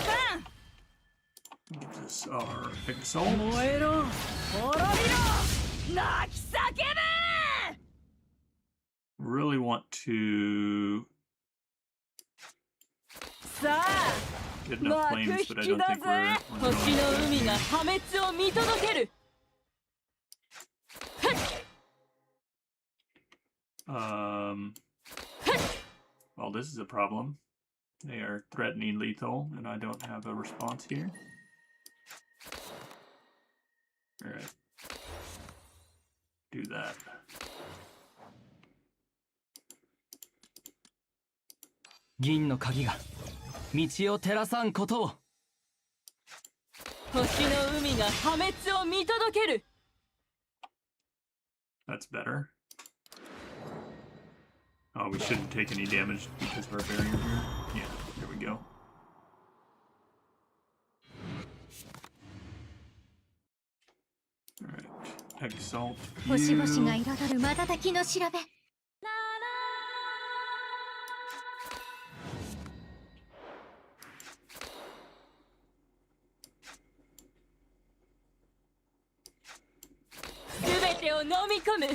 Give this our Exalt. 燃えろ滅びろ泣 want to さあ get enough 幕 flames, 引 but I き don't だ think ぜ we're 星 going の to. 海が破滅を見届ける Well, this is a problem. They are threatening lethal, and I don't have a response here. Alright. Do that. 銀の鍵が道を照らさんことを。星の海が破滅を見届ける That's better. Oh, we shouldn't take any damage because of our barrier here. Yeah, there we go. Alright. Exalt 星々が you. 彩る瞬きの調べ。すべてを飲み込む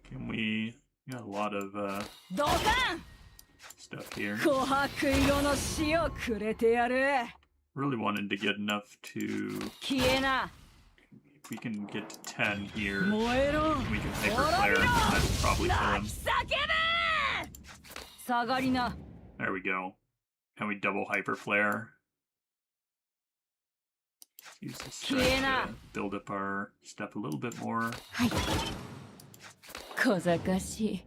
Can we... Got a lot of ドカン stuff here. 琥珀色の塩くれてやる Really wanted to get enough to... 消えな If we can get to 10 here, 燃えろ we can hyper flare. That'll probably kill 泣 him. き叫べ下がりな There we go. And we double hyper flare. Use this strike to build up our step a little bit more. はい。小賢しい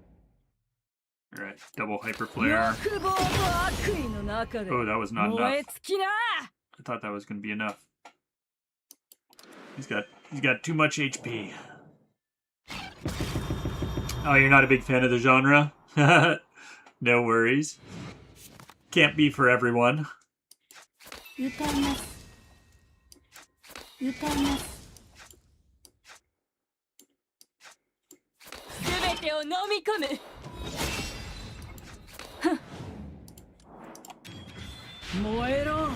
Alright, double hyper flare. 欲望と悪意の中で Oh, that was not 燃え enough. 尽きな I thought that was going to be enough. He's got too much HP. Oh, you're not a big fan of the genre? No worries. Can't be for everyone. 歌います。歌います。すべてを飲み込む燃えろ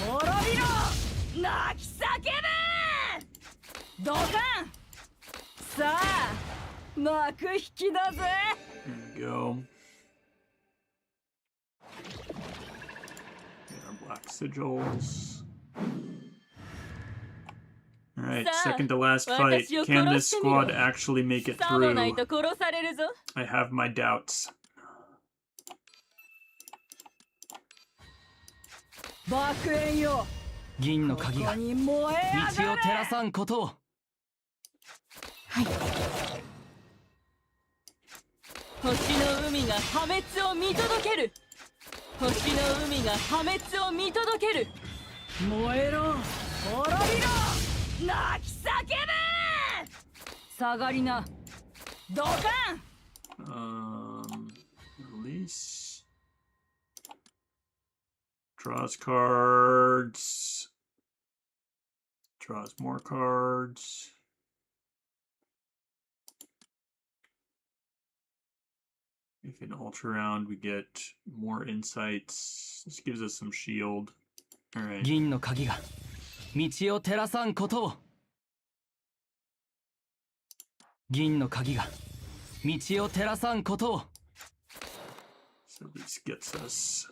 滅びろ泣き叫べドカンさあ幕引きだぜ There we go. Get our black sigils. Alright, second to last fight. Can this squad actually make it さもない through? と殺されるぞ I have my doubts. 爆炎よ銀の鍵がここに燃え道を上がれ照らさんことを。はい。星の海が破滅を見届ける星の海が破滅を見届ける燃えろ滅びろ泣き叫べ下がりなドカン Release. Draws cards. Draws more cards. If in ultra round we get more insights, this gives us some shield. Alright. 銀の鍵が道を照らさんことを。銀の鍵が道を照らさんことを。 So this gets us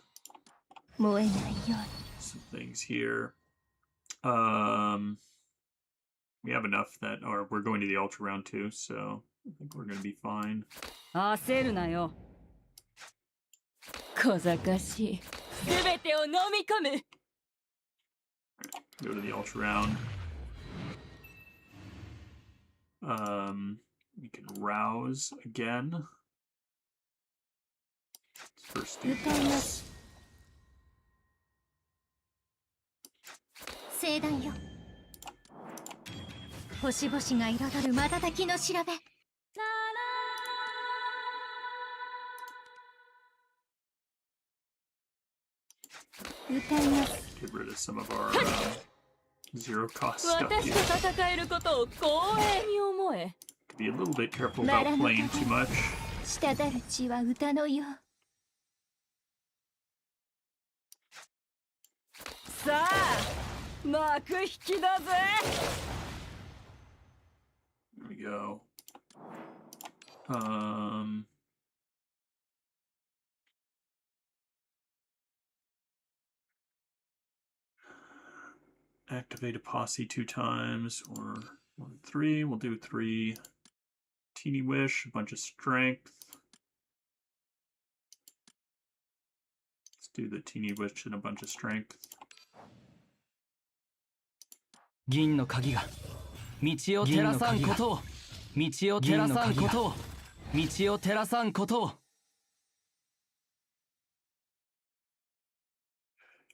燃えないように。 some things here. We have enough that, or we're going to the ultra round too, so I think we're gonna be fine. 焦るなよ小賢しいすべてを飲み込む Go to the ultra round. We can rouse again. Let's first do 歌いま this. す。聖断よ。星々が彩る瞬きの調べ。歌います。 Get rid of some of our zero cost stuff 私 here. と戦えることを光栄に思え Be a little bit careful about playing too much. 滴る血は歌のよう。さあ幕引きだぜ There we go. Activate a posse 2 times, or 1, 3. We'll do 3. Teeny Wish, a bunch of strength. Let's do the Teeny Wish and a bunch of strength. 銀の鍵が道を照らさんことを道を照らさんことを道を照らさんことを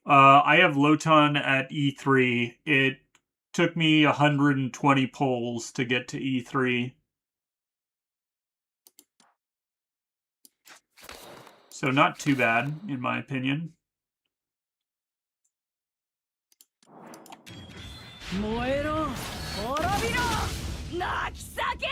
I have Lotan at E3. It took me 120 pulls to get to E3. So not too bad, in my opinion. 燃えろ滅びろ泣き叫べ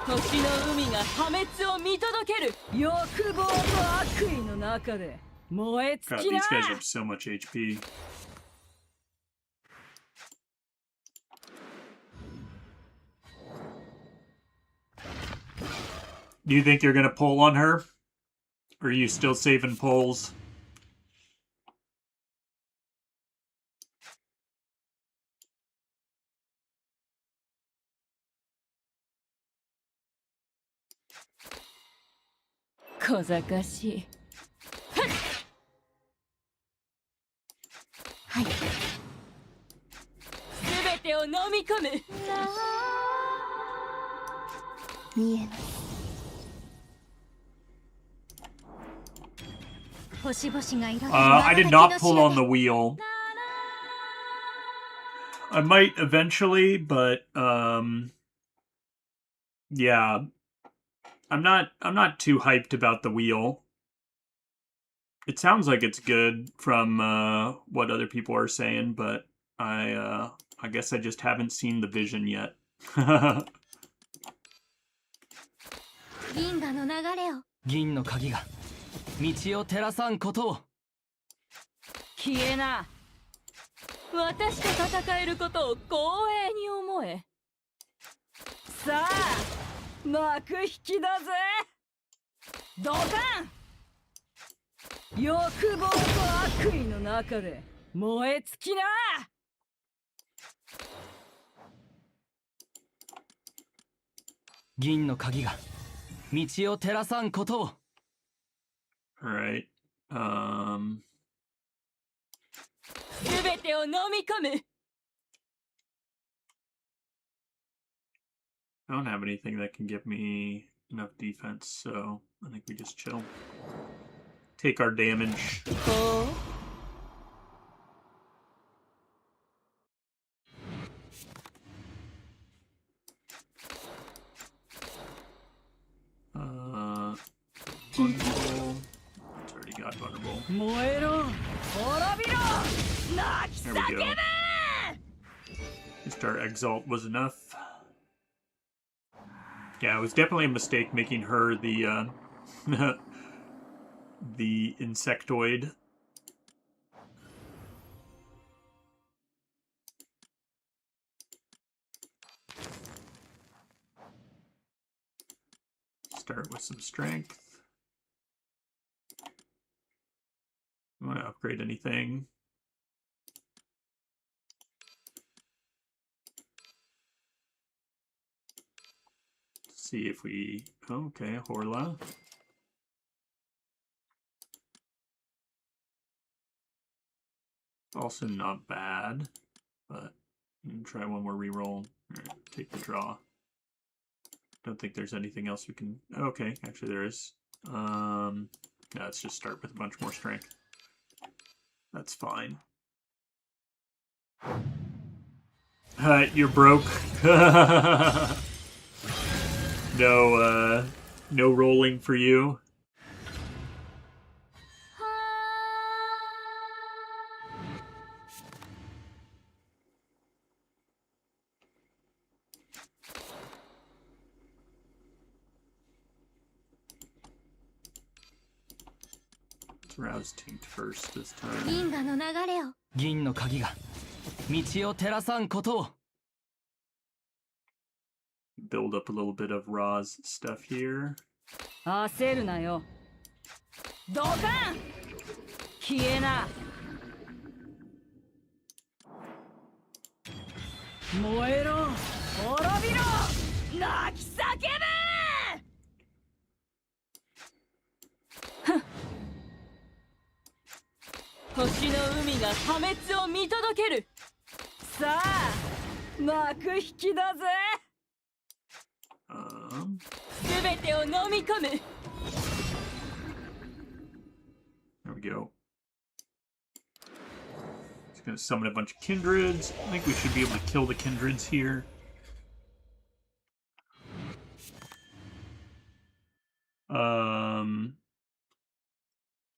時の海が破滅を見届ける欲望と悪意の中で燃え God, 尽きな these guys have so much HP. Do you think you're gonna pull on her? Or are you still saving pulls? Ko zakashi. はい。すべてを飲み込む見えます。星々が彩る I did not pull on the wheel. I might eventually, but yeah. I'm not too hyped about the wheel. It sounds like it's good from what other people are saying, but I guess I just haven't seen the vision yet. 銀河の流れを銀の鍵が道を照らさんことを 消えな私と戦えることを光栄に思えさあ幕引きだぜドカン欲望と悪意の中で燃え尽きな銀の鍵が道を照らさんことを Alright. すべてを飲み込む I don't have anything that can give me enough defense, so I think we just chill. Take our damage. ほう Vulnerable. It's already got vulnerable. 燃えろ滅びろ泣き There we 叫 go. べ Just our exalt was enough. Yeah, it was definitely a mistake making her the the insectoid. Start with some strength. You want to upgrade anything? See if we... Okay, Horla. Also not bad, but try one more reroll. Alright, take the draw. Don't think there's anything else we can... Okay, actually there is. No, let's just start with a bunch more strength. That's fine. You're broke. No rolling for you. Rouse Tinkt first this time. 銀河の流れを銀の鍵が道を照らさんことを。 Build up a little bit of Ra's stuff here. 焦るなよ。ドカン消えな。燃えろ滅びろ泣き叫べ。星の海が破滅を見届ける。さあ幕引きだぜ。すべてを飲み込む。 There we go. It's gonna summon a bunch of kindreds. I think we should be able to kill the kindreds here.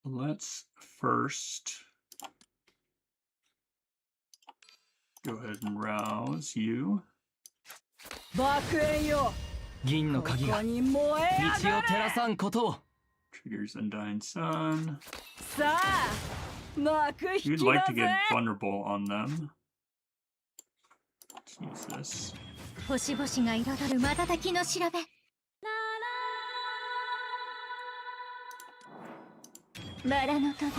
Let's first go ahead and rouse you. 爆炎よ。銀の鍵が道を照らさんことを。 Triggers Undying Sun. さあ幕引 You'd き like だ to ぜ。 get vulnerable on them. Let's use this. 星々が彩る瞬きの調べバラのトゲ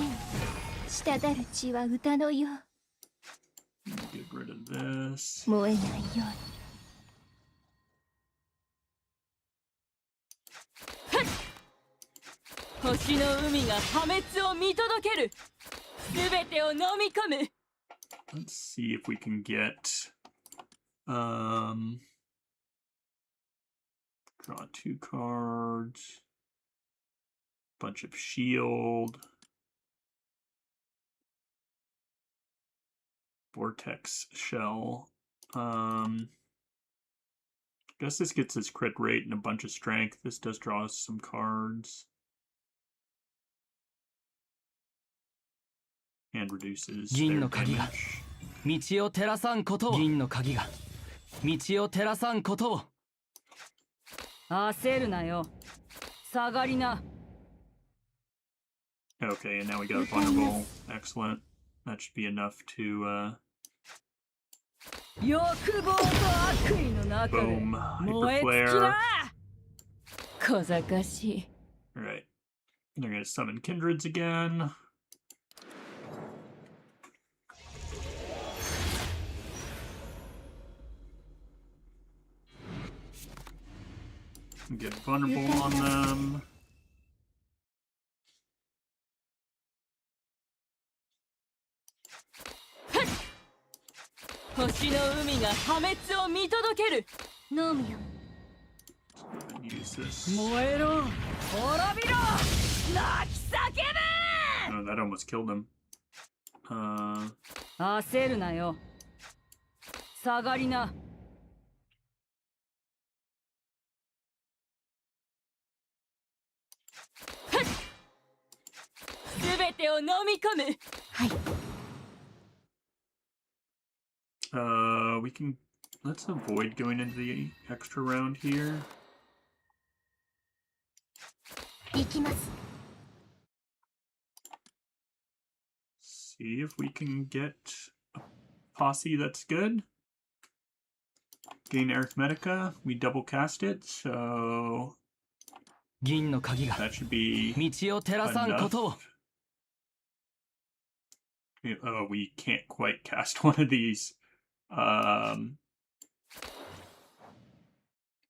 滴る血は歌のよう Get rid of this. 燃えないように星の海が破滅を見届ける。すべてを飲み込む。 Let's see if we can get draw 2 cards. Bunch of shield. Vortex shell. Guess this gets his crit rate and a bunch of strength. This does draw us some cards. And reduces 銀 their の鍵が damage. 道を照らさんことを。銀の鍵が道を照らさんことを。焦るなよ。下がりな。 Okay, and now we got vulnerable. Excellent. That should be enough to 欲望と悪意の中で boom. 燃え Hyper 尽き flare. な。小賢しい。 Alright. They're gonna summon kindreds again. Get vulnerable on them. 星の海が破滅を見届ける。飲むよ And use this. 燃えろ滅びろ泣き叫べ。 Oh, that almost killed him. 焦るなよ。下がりな。すべてを飲み込む。はい We can. Let's avoid going into the extra round here. 行きます See if we can get a posse that's good. Gain Arithmetica. We double cast it, so 銀の鍵が that should be 道を照らさんことを。 enough. Oh, we can't quite cast one of these.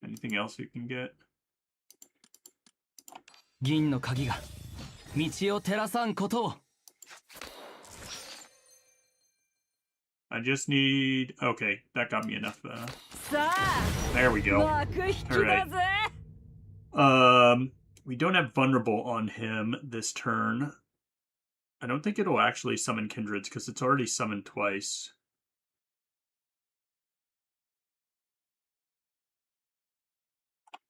Anything else we can get? 銀の鍵が道を照らさんことを。 I just need. Okay, that got me enough. さあ There we go. 幕引きだぜ。 We don't have vulnerable on him this turn. I don't think it'll actually summon kindreds because it's already summoned twice.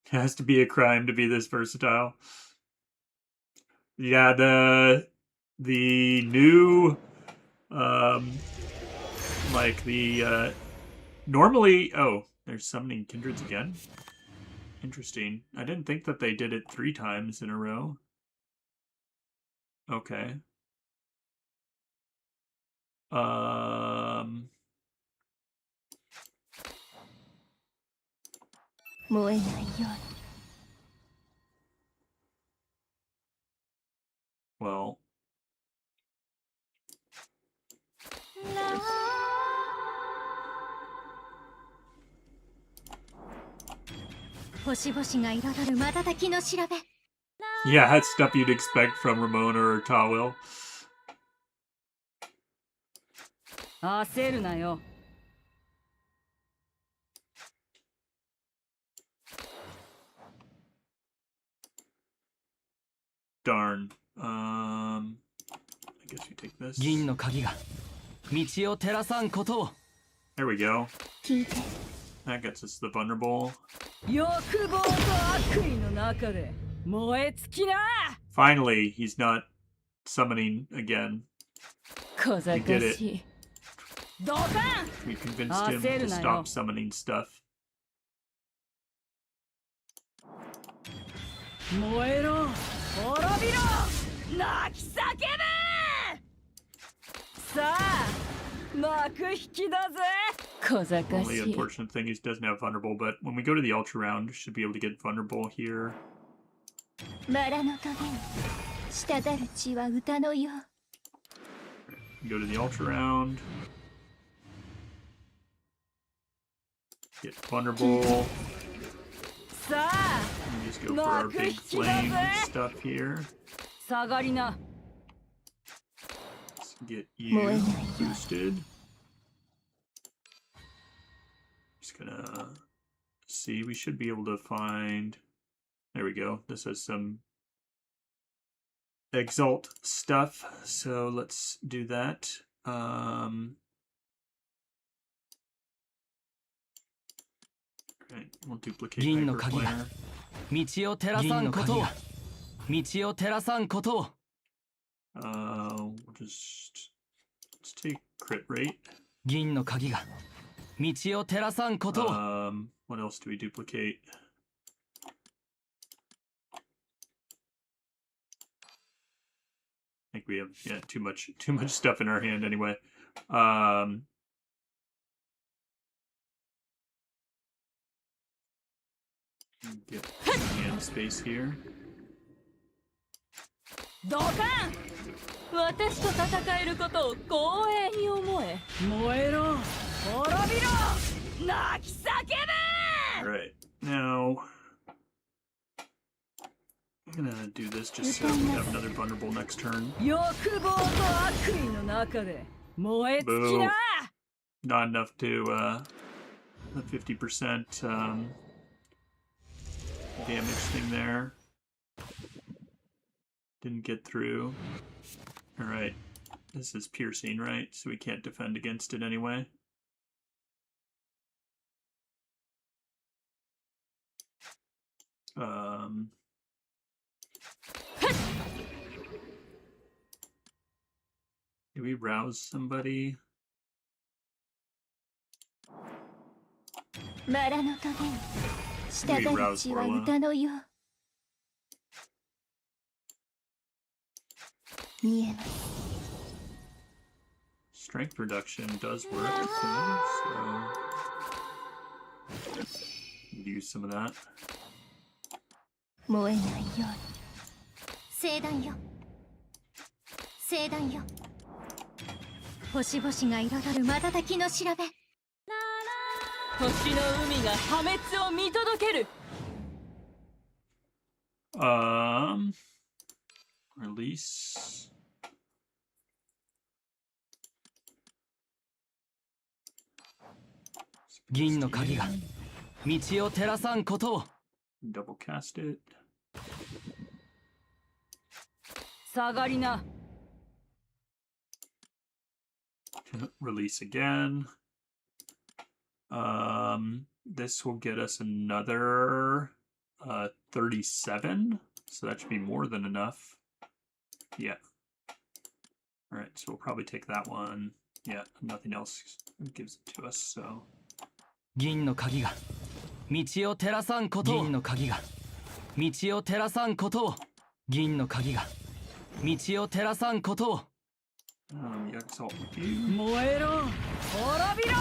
It has to be a crime to be this versatile. Yeah, the new like the normally they're summoning kindreds again. Interesting. I didn't think that they did it 3 times in a row. Okay. 燃えないように。 Well, 星々が彩る瞬きの調べ。 yeah, that's stuff you'd expect from Ramona or Tawil. 焦るなよ。 Darn. I guess you take this. 銀の鍵が道を照らさんことを。 There we go. 聞いて。 That gets us the vulnerable. 欲望と悪意の中で燃え尽きな。 Finally, he's not summoning again. 小賢しい。ドカン。 We convinced him to stop summoning stuff. 燃えろ、滅びろ、泣き叫べ。さあ、幕引きだぜ。小賢 Only しい。 unfortunate thing is he doesn't have vulnerable, but when we go to the ultra round, should be able to get vulnerable here. バラの棘に滴る血は歌のよう。 Go to the ultra round. Get vulnerable. さあ、 And just go for our big flame stuff here. 下がりな。 Let's get you boosted. Just gonna see. We should be able to find. There we go. This has some exalt stuff. So let's do that. Okay, we'll duplicate 銀の鍵が hyperplanar. 道を照らさんことを。道を照らさんことを。 We'll just let's take crit rate. 銀の鍵が道を照らさんことを。 What else do we duplicate? I think we have too much stuff in our hand anyway. Get hand space here. ドカン。私と戦えることを光栄に思え。燃えろ、滅びろ、泣き叫べ。 All right, now I'm gonna do this just so we have another vulnerable next turn. 欲望と悪意の中で燃え尽きな。 Not enough to the 50% damage thing there. Didn't get through. All right, this is piercing, right? So we can't defend against it anyway. Do we rouse somebody? バラの棘に滴る血は歌のよう。見えます。 Strength reduction does work, okay, so use some of that. 燃えないように。聖断よ。聖断よ。星々が彩る瞬きの調べ。 星の海が破滅を見届ける。 Release.「銀の鍵が道を照らさんことを。 Double cast it. 下がりな。 Release again. This will get us another 37. So that should be more than enough. Yeah. All right, so we'll probably take that one. Yeah, nothing else gives it to us, so. 銀の鍵が道を照らさんことを。銀の鍵が道を照らさんことを。銀の鍵が道を照らさんことを。Exalt with you. 燃えろ滅びろ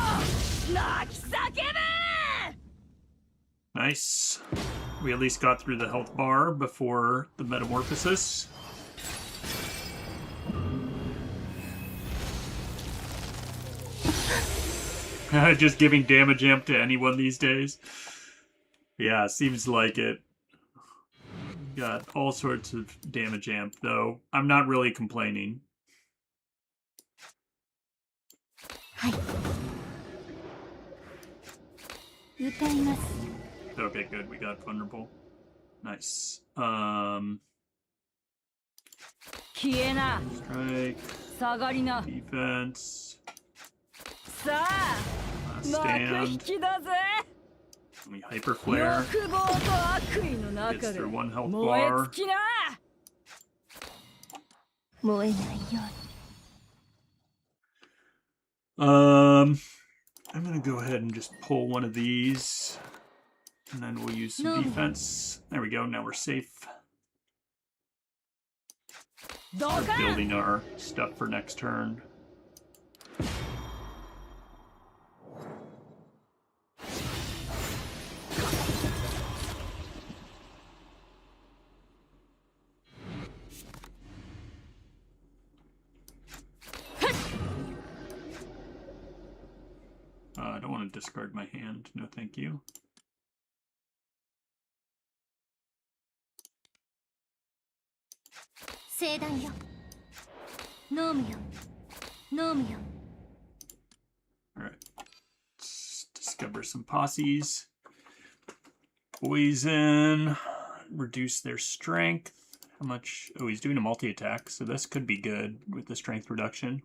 泣き叫べ Nice. We at least got through the health bar before the metamorphosis. Just giving damage amp to anyone these days. Yeah, seems like it. Got all sorts of damage amp, though. I'm not really complaining. はい歌います Okay, good. We got vulnerable. Nice. 消えな Strike, 下がりな defense, さあ last 幕 stand. 引きだぜ Let me hyper flare. 欲望と悪意の Gets 中で through one health 燃え bar. 尽きな燃えないように I'm gonna go ahead and just pull one of these. And then we'll use some No. defense. There we go, now we're safe. ド Start カン building our stuff for next turn. I don't want to discard my hand. No, thank you. 聖断よノームよノームよ Alright. Let's discover some posses. Poison. Reduce their strength. How much? Oh, he's doing a multi-attack, so this could be good with the strength reduction.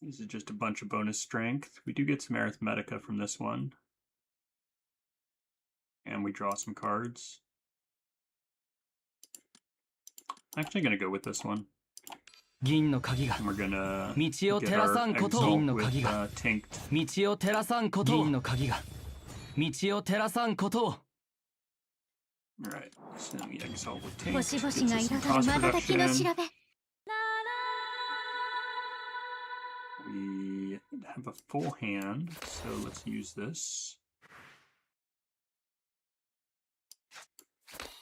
This is just a bunch of bonus strength. We do get some arithmetica from this one. And we draw some cards. I'm actually going to go with this one. 銀の鍵が And we're going to 道を get 照ら our さんことを exalt 銀の with 鍵が tanked. 道を照らさんことを銀の鍵が道を照らさんことを Alright, so then we exalt with tanked. 星 Gets 々が us some 彩る cost 瞬きの reduction. 調べ We have a full hand, so let's use this.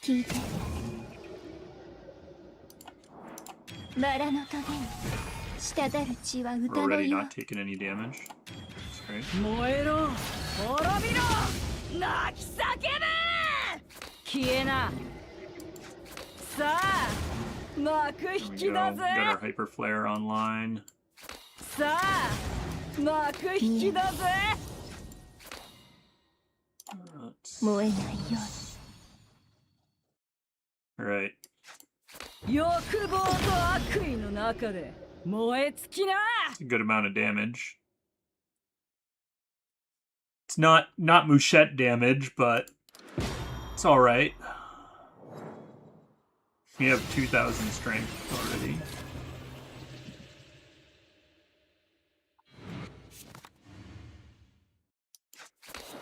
聞いてバラの棘に滴る血は We're 歌の already よ not taking any damage. That's great. 燃えろ滅びろ泣き叫べ消えなさあ幕 There 引 we き go. だ Got ぜ our hyper flare online. さあ幕引きだぜ Let's... 燃えないように Alright. 欲望と悪意の中で燃え尽きな It's a good amount of damage. It's not Mouchette damage, but it's alright. We have 2,000 strength already.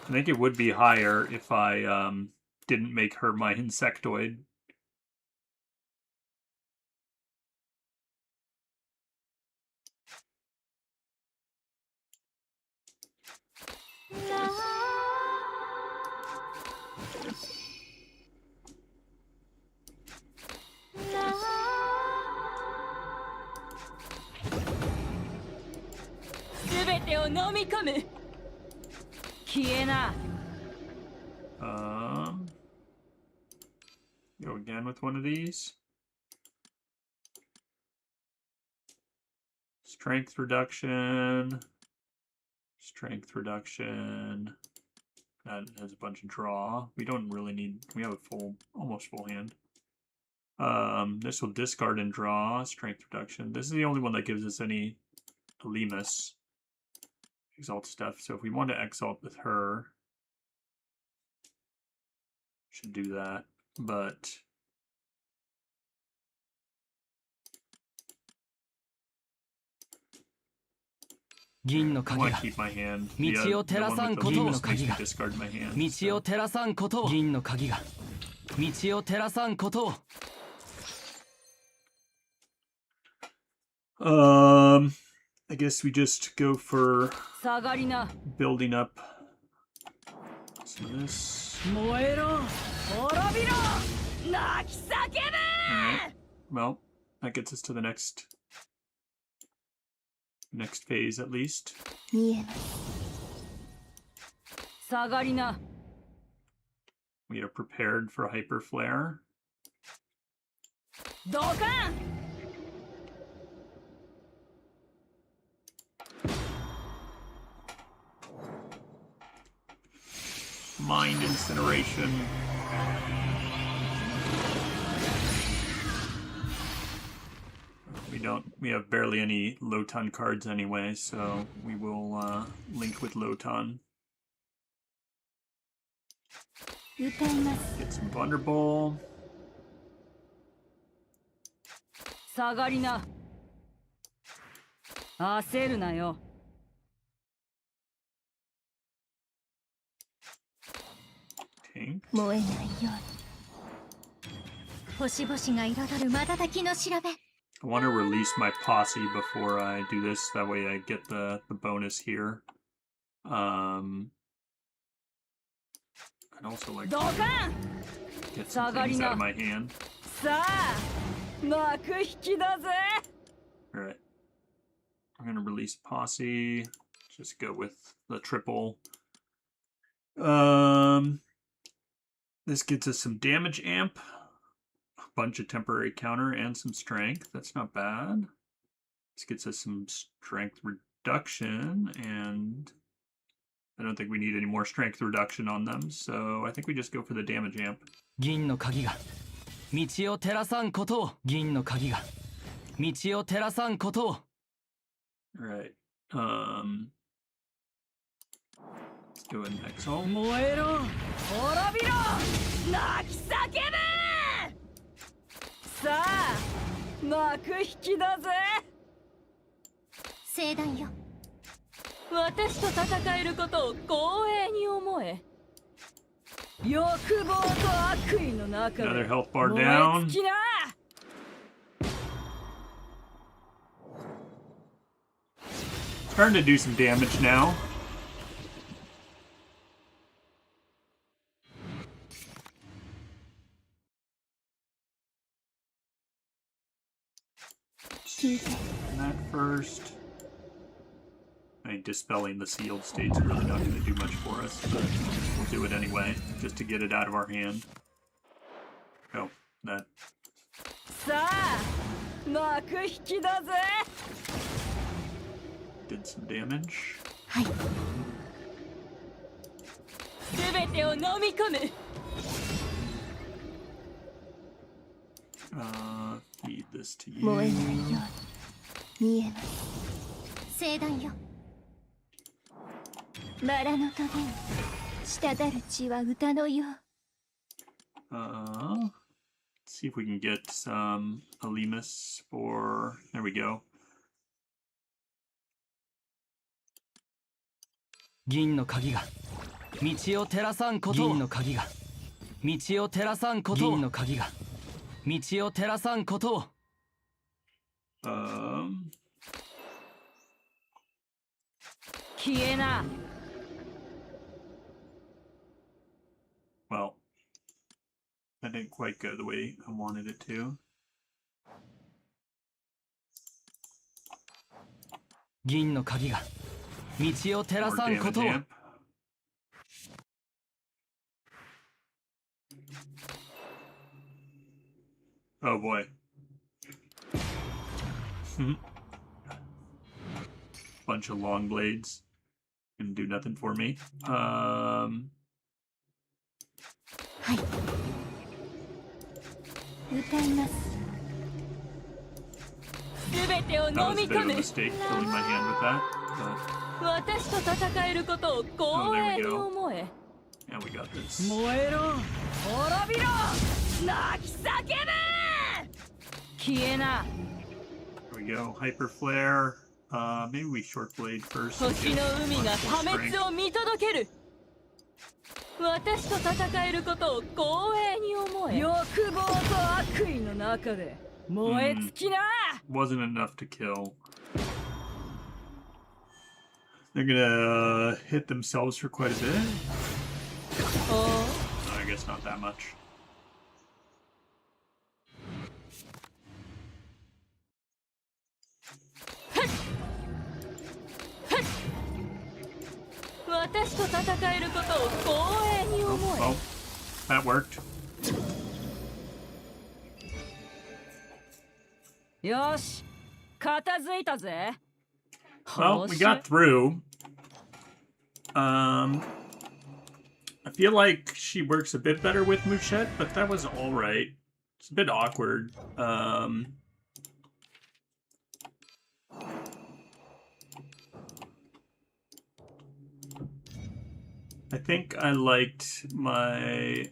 I think it would be higher if I didn't make her my insectoid. La 全てを飲み込む消えな Go again with one of these. Strength reduction. Strength reduction. That has a bunch of draw. We don't really need... We have a full... Almost full hand. This will discard and draw. Strength reduction. This is the only one that gives us any Lemus exalt stuff. So if we want to exalt with her... Should do that. But... 銀の I 鍵 want が to keep my hand. 道を照らさんことを makes me discard my hand. 道を照らさんことを銀の鍵が道を照らさんことを I guess we just go for 下がりな building up some of this. 燃えろ滅びろ泣き叫べ Alright. Well, that gets us to the next phase at least. 見えます下がりな We are prepared for hyper flare. ドカン Mind incineration. We have barely any GLotan cards anyway, so we will link with GLotan. 歌います Get some Vulnerable. 下がりな焦るなよ Tank. 燃えないように星々が彩る瞬きの調べ I want to release my posse before I do this. That way I get the bonus here. I'd also like ド to カン get some things out of my hand. さあ幕引きだぜ Alright. I'm going to release posse. Just go with the triple. This gets us some damage amp. A bunch of temporary counter and some strength. That's not bad. This gets us some strength reduction, and I don't think we need any more strength reduction on them, so I think we just go for the damage amp. 銀の鍵が道を照らさんことを銀の鍵が道を照らさんことを Alright. Let's go ahead and exile. 燃えろ滅びろ泣き叫べさあ幕引きだぜ聖断よ私と戦えることを光栄に思え欲望と悪意の中で Another health bar 燃え down. 尽きな Starting to do some damage now. That first. I mean, dispelling the sealed state's really not going to do much for us, but we'll do it anyway, just to get it out of our hand. Oh, that. さあ幕引きだぜ Did some damage. はい全てを飲み込む Feed this to 燃え you. ないように見えます聖断よバラのトゲに滴る血は歌のよう Let's see if we can get some Alimus for. There we go. 銀の鍵が道を照らさんことを銀の鍵が道を照らさんことを銀の鍵が道を照らさんことを 消えな Well, that didn't quite go the way I wanted it to. 銀の鍵が道を照ら More さんこ damage とを amp. Oh boy. Bunch of long blades. Gonna do nothing for me. はい歌います全てを That 飲 was a み bit of 込 a む mistake filling my hand with that. But 私と戦えることを光栄に思え yeah, we got this. 燃えろ滅びろ泣き叫べ消えな There we go. Hyper flare. Maybe we short blade first. 星の海が破滅を見届ける。私と戦えることを光栄に思え。欲望と悪意の中で燃え尽きな。Wasn't enough to kill. They're gonna hit themselves for quite a bit. Oh. I guess not that much. Oh, that worked. よし、片付いたぜ。 Well, we got through. I feel like she works a bit better with Mouchette, but that was all right. It's a bit awkward. I think I liked my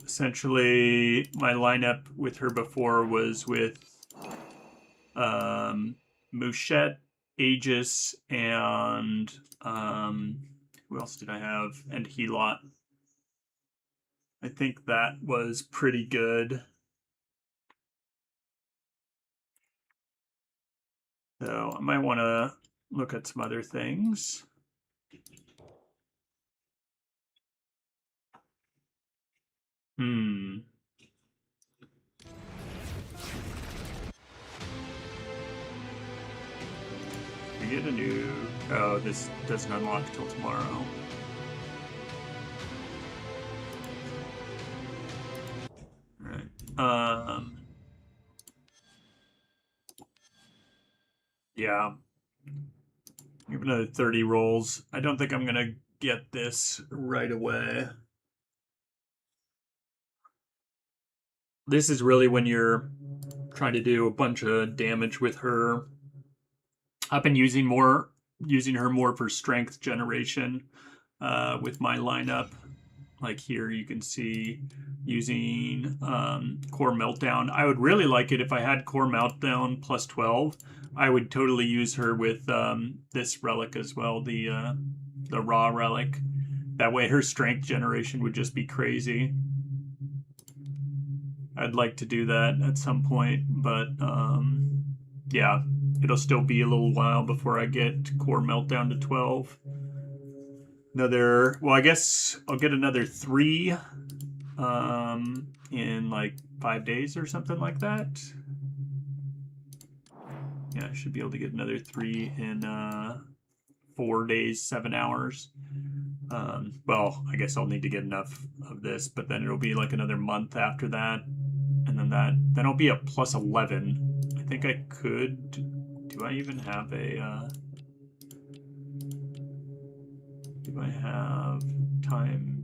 essentially my lineup with her before was with Mouchette, Aegis, and who else did I have? And Helot. I think that was pretty good. So I might want to look at some other things. We get a new... Oh, this doesn't unlock till tomorrow. Alright. Yeah. Give another 30 rolls. I don't think I'm gonna get this right away. This is really when you're trying to do a bunch of damage with her. I've been using her more for strength generation with my lineup. Like here you can see using Core Meltdown. I would really like it if I had Core Meltdown plus 12. I would totally use her with this relic as well, the raw relic. That way her strength generation would just be crazy. I'd like to do that at some point, but yeah, it'll still be a little while before I get Core Meltdown to 12. Well, I guess I'll get another 3 in like 5 days or something like that. Yeah, I should be able to get another 3 in 4 days, 7 hours. Well, I guess I'll need to get enough of this, but then it'll be like another month after that. And then I'll be at plus 11. I think I could... Do I even have a... Do I have time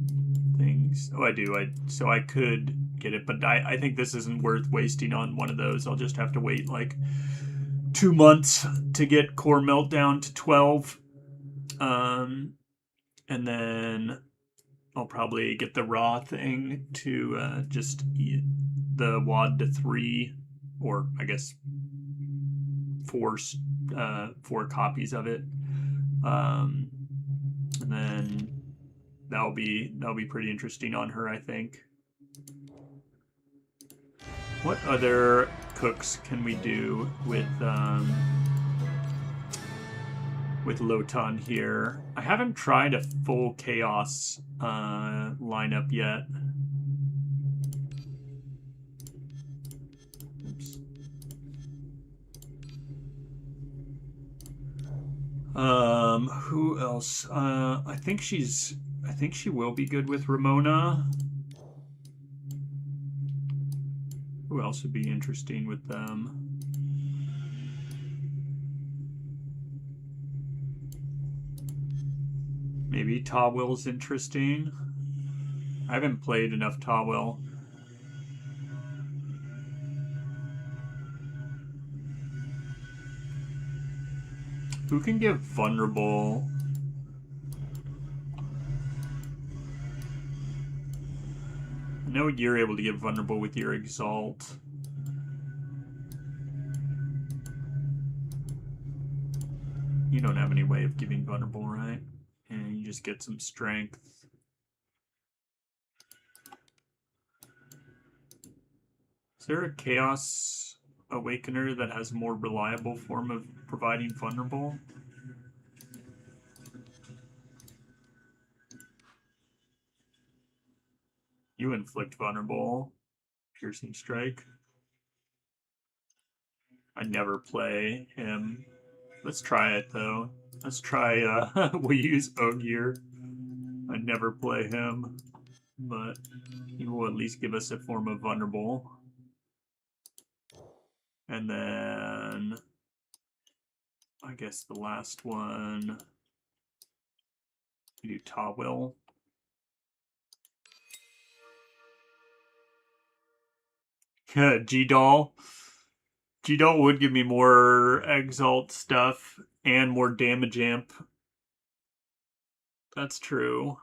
things? Oh, I do. So I could get it, but I think this isn't worth wasting on one of those. I'll just have to wait like 2 months to get Core Meltdown to 12. And then I'll probably get the raw thing to just the WAD to 3, or I guess 4 copies of it. And then that'll be pretty interesting on her, I think. What other cooks can we do with GLotan here? I haven't tried a full chaos lineup yet. Oops. Who else? I think she will be good with Ramona. Who else would be interesting with them? Maybe Tawwill's interesting. I haven't played enough Tawwill. Who can give vulnerable? I know you're able to get vulnerable with your Exalt. You don't have any way of giving vulnerable, right? And you just get some strength. Is there a Chaos Awakener that has a more reliable form of providing vulnerable? You inflict vulnerable. Piercing strike. I never play him. Let's try it though. Let's try we use Ogier. I never play him, but he will at least give us a form of vulnerable. And then I guess the last one we do Tawil. G-Doll. G-Doll would give me more Exalt stuff and more damage amp. That's true.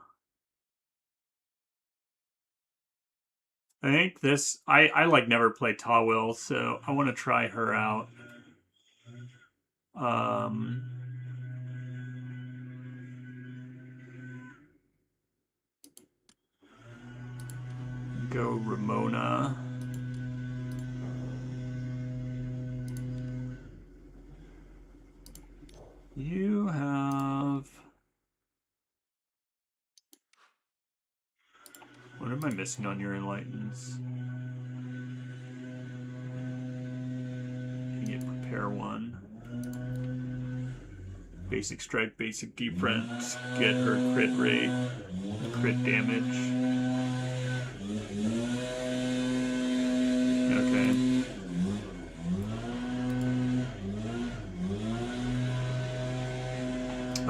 I think this... I like never play Tawil, so I want to try her out. Go Ramona. You have... What am I missing on your Enlightens? You get Prepare 1. Basic Strike, Basic Defense. Get her crit rate, crit damage. Okay.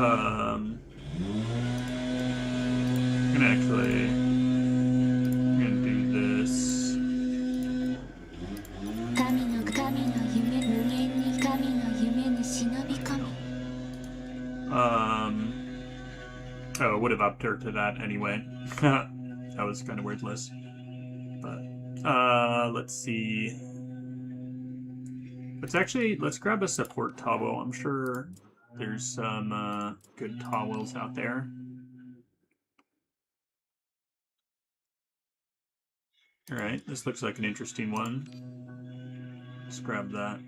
I'm gonna do this. Oh, I would have upped her to that anyway. That was kind of wordless. But, let's see. Let's grab a support towel. I'm sure there's some good towels out there. Alright, this looks like an interesting one. Let's grab that.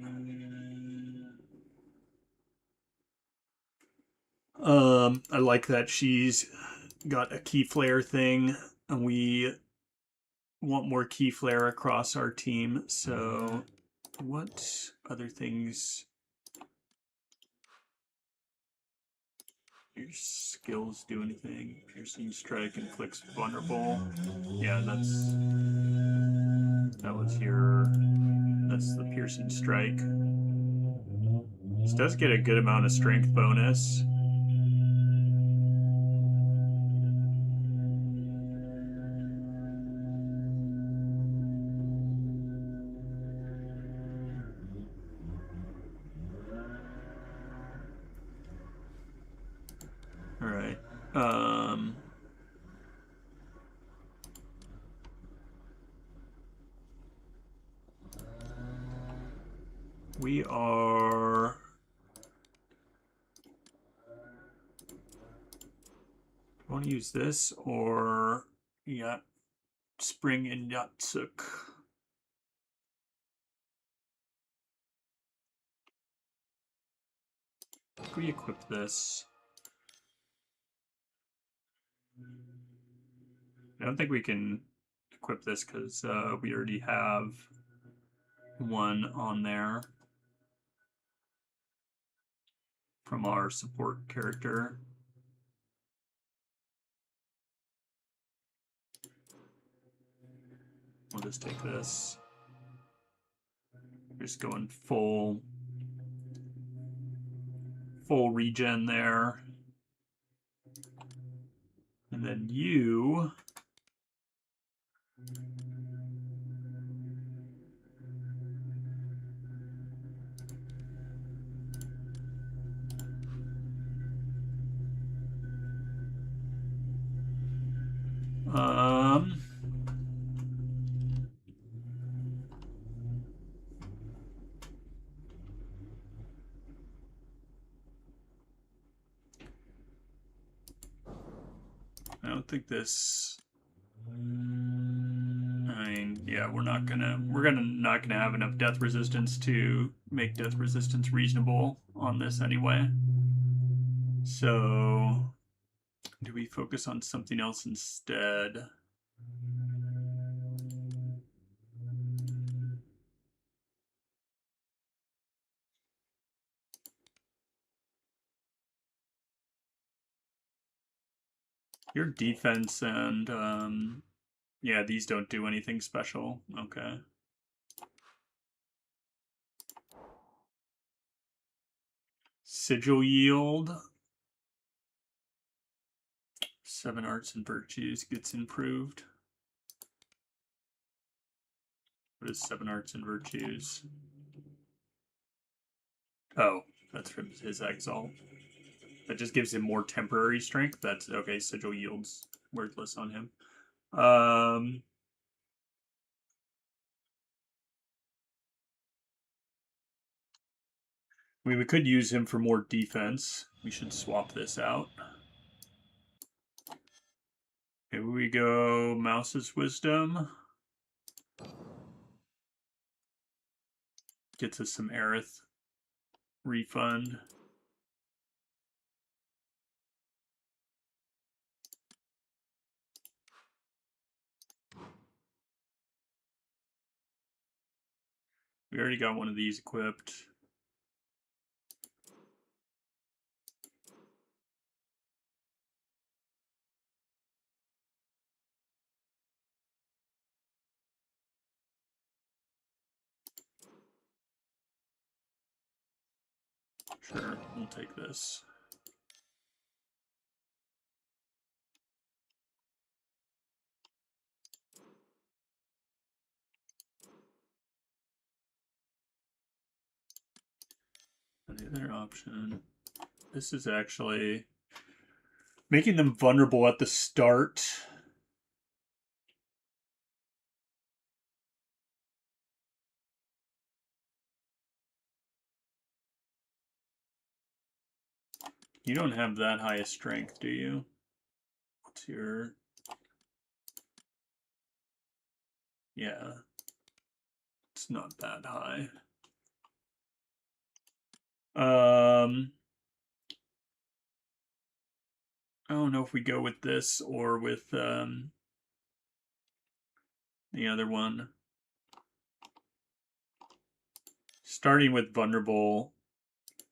I like that she's got a key flare thing, and we want more key flare across our team, so what other things? Your skills do anything? Piercing strike inflicts vulnerable. Yeah, that was that's the piercing strike. This does get a good amount of strength bonus. All right. We are... Want to use this, or yeah, Spring and Yatsuk. If we equip this, I don't think we can equip this because we already have one on there from our support character. We'll just take this. Just going full regen there. And then you... don't think this. I mean, yeah, we're not gonna have enough death resistance to make death resistance reasonable on this anyway. So, do we focus on something else instead? Your defense and yeah, these don't do anything special. Okay. Sigil yield. 7 arts and virtues gets improved. What is 7 arts and virtues? Oh, that's from his exalt. That just gives him more temporary strength. That's okay. Sigil yields worthless on him. I mean, we could use him for more defense. We should swap this out. Here we go. Mouse's wisdom gets us some Aerith refund. We already got one of these equipped. Sure, we'll take this. The other option. This is actually making them vulnerable at the start. You don't have that high a strength, do you? What's your... Yeah. It's not that high. I don't know if we go with this or with the other one. Starting with vulnerable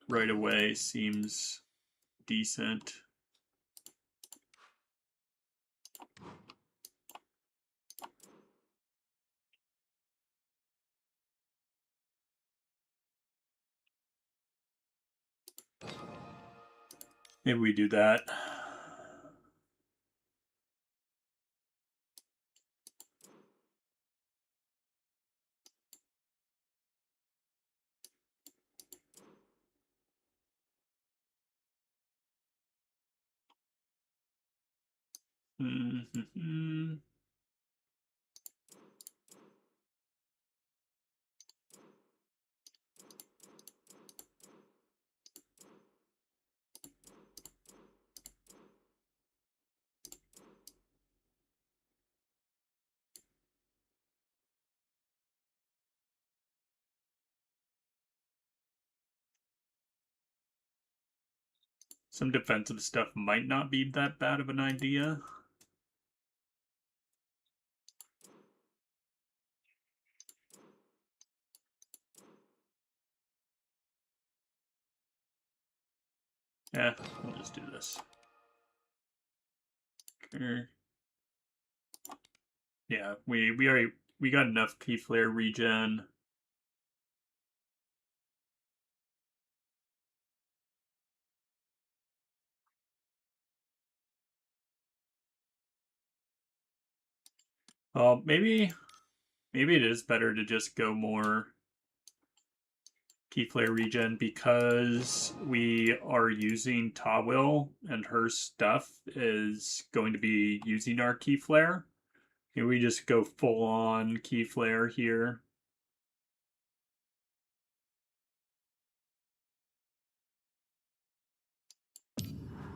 right away seems decent. Maybe we do that. Mm-hmm. Some defensive stuff might not be that bad of an idea. Yeah, we'll just do this. Okay. Yeah, we got enough key flare regen. Maybe it is better to just go more key flare regen because we are using Tawil and her stuff is going to be using our key flare. Can we just go full on key flare here?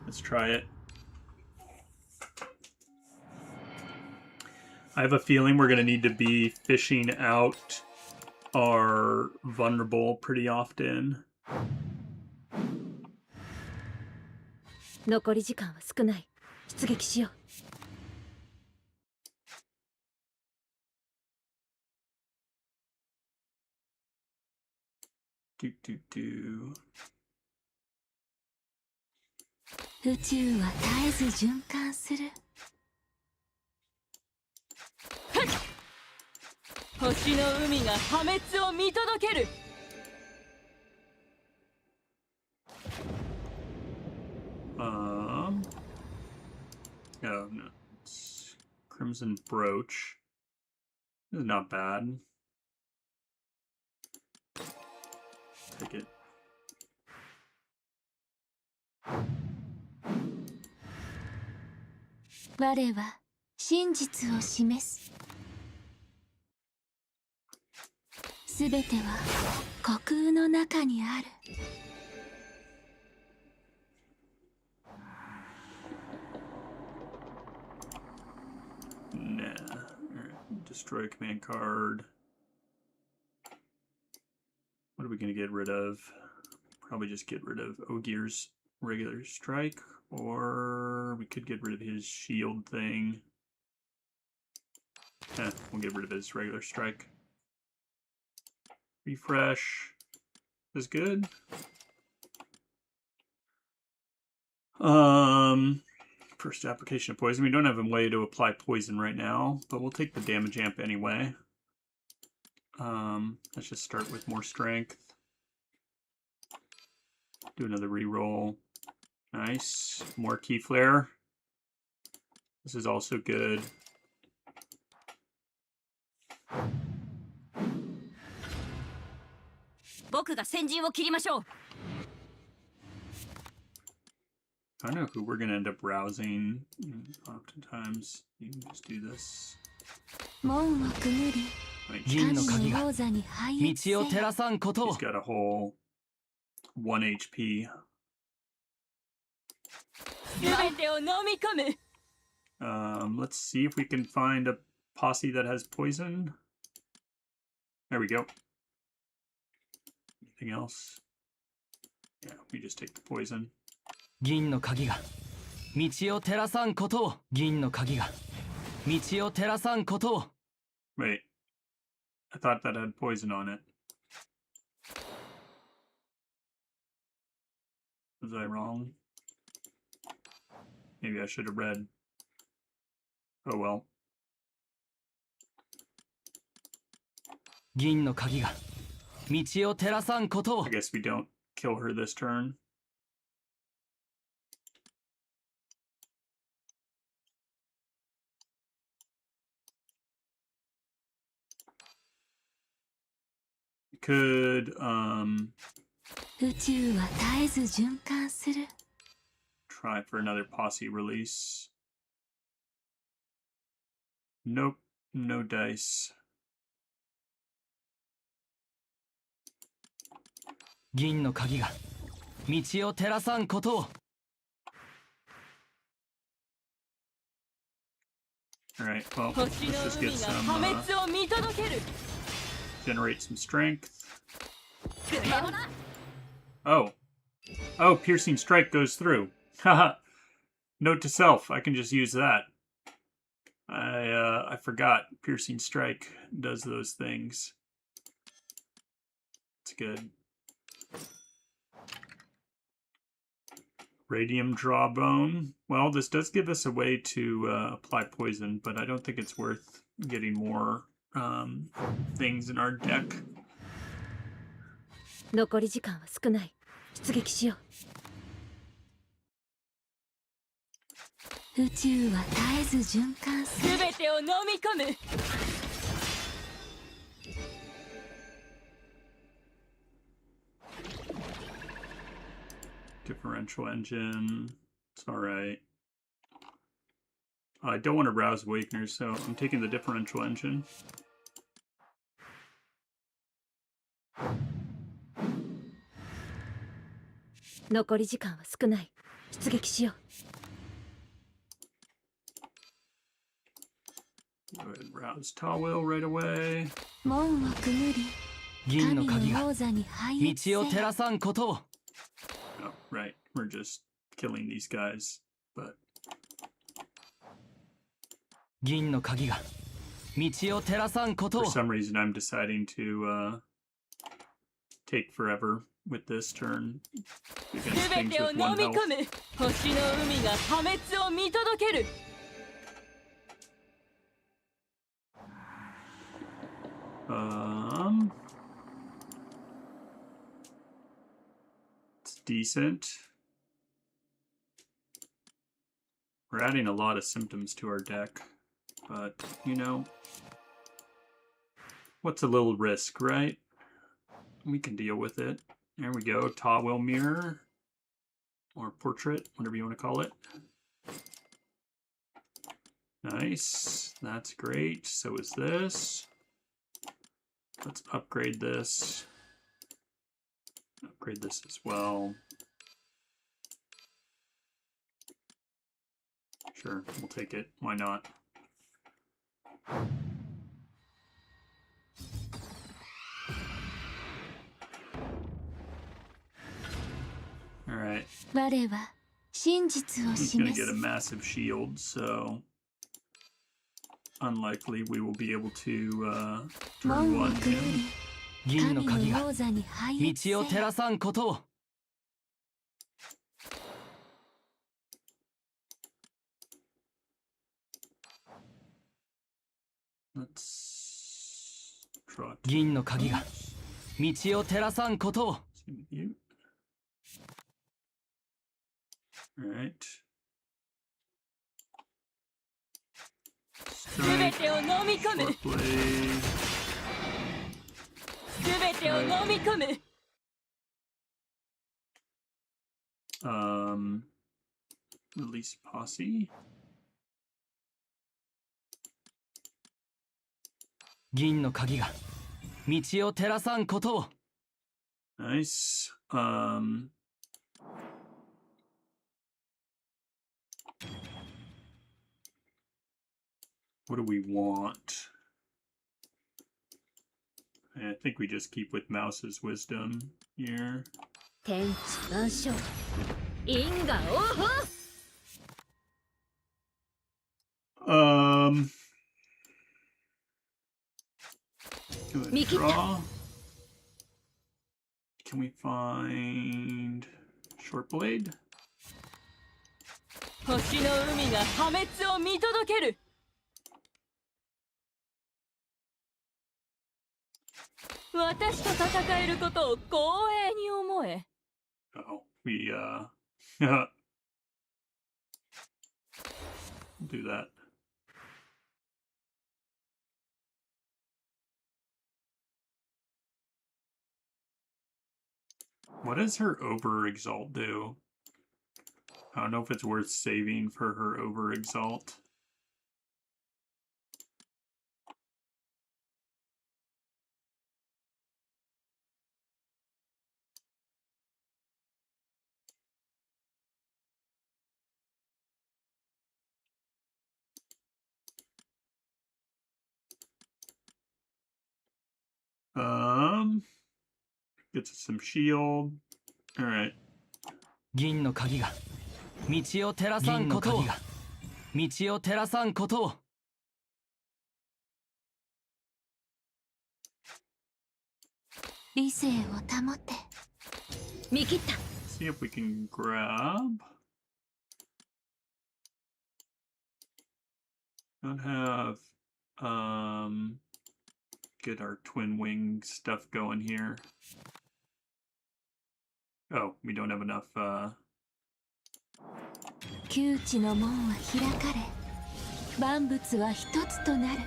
Let's try it. I have a feeling we're going to need to be fishing out our vulnerable pretty often. 残り時間は少ない。出撃しよう。宇宙は絶えず循環する。星の海が破滅を見届ける。Oh no, it's Crimson Brooch. This is not bad. Take it. 我は真実を示す。すべては虚空の中にある。Nah. Alright. Destroy command card. What are we going to get rid of? Probably just get rid of Ogier's regular strike. Or we could get rid of his shield thing. We'll get rid of his regular strike. Refresh is good. First application of poison. We don't have a way to apply poison right now, but we'll take the damage amp anyway. Let's just start with more strength. Do another reroll. Nice. More key flare. This is also good. I don't know who we're gonna end up rousing. Oftentimes, you can just do this. 門をくぐり、銀の神鍵がの王座に拝謁せ道をよ。照らさんことを He's got a whole 1 HP. すべてを飲み込む。Let's see if we can find a posse that has poison. There we go. Anything else? Yeah, we just take the poison. 銀の鍵が道を照らさんことを銀の鍵が道を照らさんことを Wait. I thought that had poison on it. Was I wrong? Maybe I should have read. Oh well. 銀の鍵が道を照らさんことを I guess we don't kill her this turn. We could 宇宙は絶えず循環する。 try for another posse release. Nope, no dice. 銀の鍵が道を照らさんことを Alright, well, 星 let's の just get 海が some, 破滅を見届ける。 generate some strength. Oh. Oh, piercing strike goes through. Haha. Note to self, I can just use that. I forgot piercing strike does those things. It's good. Radium Drawbone. Well, this does give us a way to apply poison, but I don't think it's worth getting more things in our deck. 残り時間は少ない。出撃しよう。宇宙は絶えず循環する。すべてを飲み込む。 Differential engine. It's alright. I don't want to rouse Awakeners, so I'm taking the differential engine.「残り時間は少ない。出撃しよう。」 Go ahead and Browse Tawil right away. 門をくぐり銀の鍵が神の王座に拝謁せ道をよ照らさんことを。 Oh, right. We're just killing these guys. But 銀の鍵が道を照らさんこと for を。 some reason, I'm deciding to take forever with this turn against 全 things てを with 飲 one み health. 込む。星の海が破滅を見届ける。 It's decent. We're adding a lot of symptoms to our deck, but you know, what's a little risk, right? We can deal with it. There we go. Tawil Mirror or Portrait, whatever you want to call it. Nice. That's great. So is this. Let's upgrade this. Upgrade this as well. Sure, we'll take it. Why not? Alright. 我は真実を He's gonna 示 get a す massive shield, so unlikely we will be able to turn 門を one くぐ him. り銀の鍵が神の王座に拝謁せ道をよ照らさんことを。 Let's draw 銀の鍵が道を照らさんことを。 Same with you. Alright. 全てを飲み込む。 Short blade. 全てを飲み込む。 Release Posse. 銀の鍵が道を照らさんことを。 Nice. What do we want? I think we just keep with Mouse's wisdom here. 天地万象因果応報 Go ahead and Mikita. draw. Can we find Short Blade? 星の海が破滅を見届ける。私と戦えることを光栄に思え。 Oh, we we'll do that. What does her over exalt do? I don't know if it's worth saving for her over exalt. Gets us some shield. All right. 銀の鍵が道を照らさんことを。道を照らさんことを。 理性を保って見切った See if we can grab. Don't have get our twin wing stuff going here. Oh, we don't have enough 窮地の門は開かれ万物は一つとなる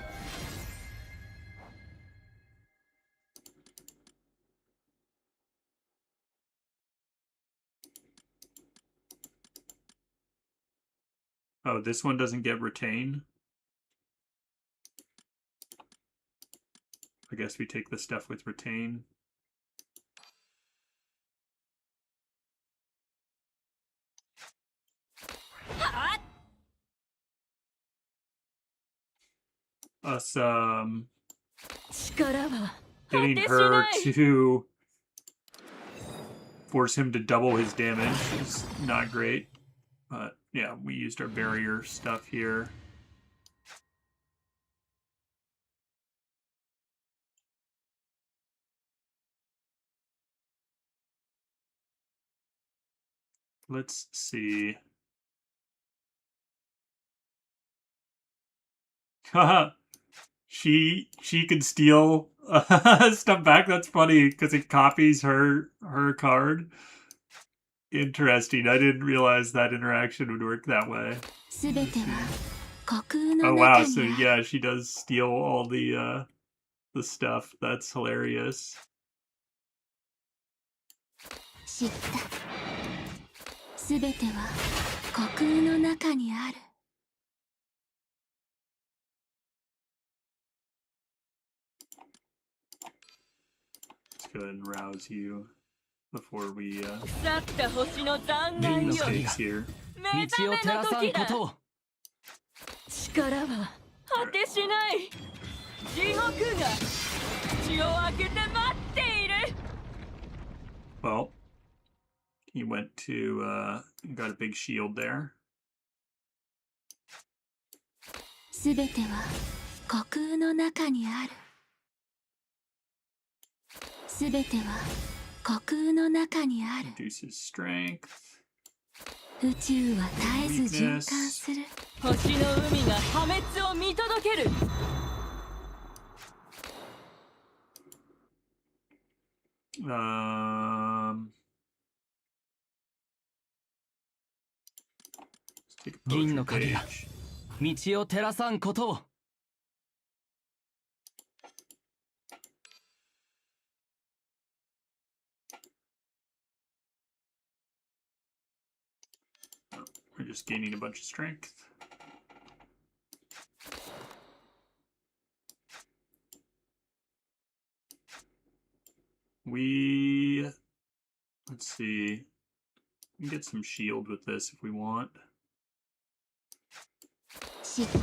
Oh, this one doesn't get retain. I guess we take the stuff with retain. us 力は getting 果てし her ない to force him to double his damage is not great. But yeah, we used our barrier stuff here. Let's see. Haha. she can steal stuff back. That's funny because it copies her card. Interesting. I didn't realize that interaction would work that way. すべては虚空の Oh wow, 中 so にある yeah, she does steal all the stuff. That's hilarious. 知ったすべては虚空の中にある Let's go ahead and rouse you before we 腐った星の残銀の骸よ 鍵 mistakes here. 目覚道をめ照らさんの時だことを力は果てしない地獄が口を開けて待っている Well, he went to got a big shield there. すべては虚空の中にあるすべては虚空の中にある Reduces strength. 宇宙は絶えず循環する星の海が破滅を見届ける Let's take a 銀 poetry の鍵が page. 道を照らさんことを We're just gaining a bunch of strength. Let's see. We can get some shield with this if we want. 知った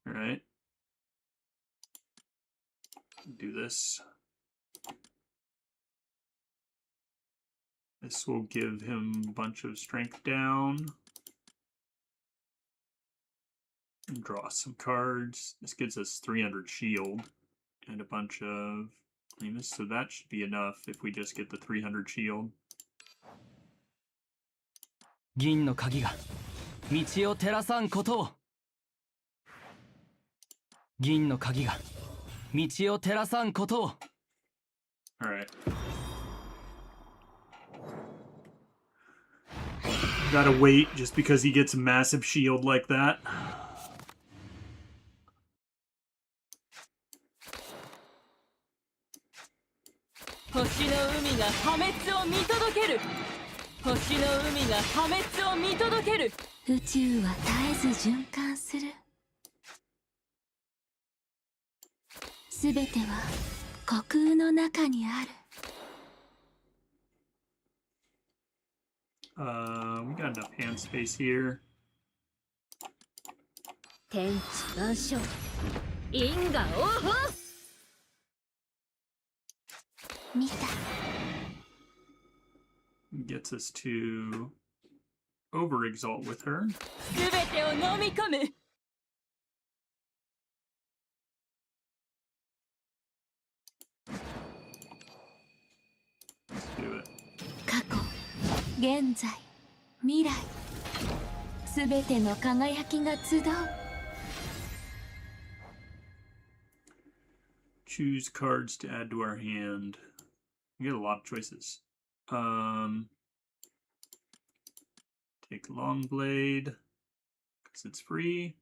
All right. Do this. This will give him a bunch of strength down. And draw some cards. This gives us 300 shield and a bunch of Morimens, so that should be enough if we just get the 300 shield. 銀の鍵が道を照らさんことを銀の鍵が道を照らさんことを All right. Gotta wait just because he gets a massive shield like that. 星の海が破滅を見届ける星の海が破滅を見届ける宇宙は絶えず循環するすべては虚空の中にある We got enough hand space here. 天地万象因果応報見た Gets us to overexalt with her. すべてを飲み込む Let's do it. 過去現在未来すべての輝きが集う Choose cards to add to our hand. We get a lot of choices. Take Long Blade because it's free.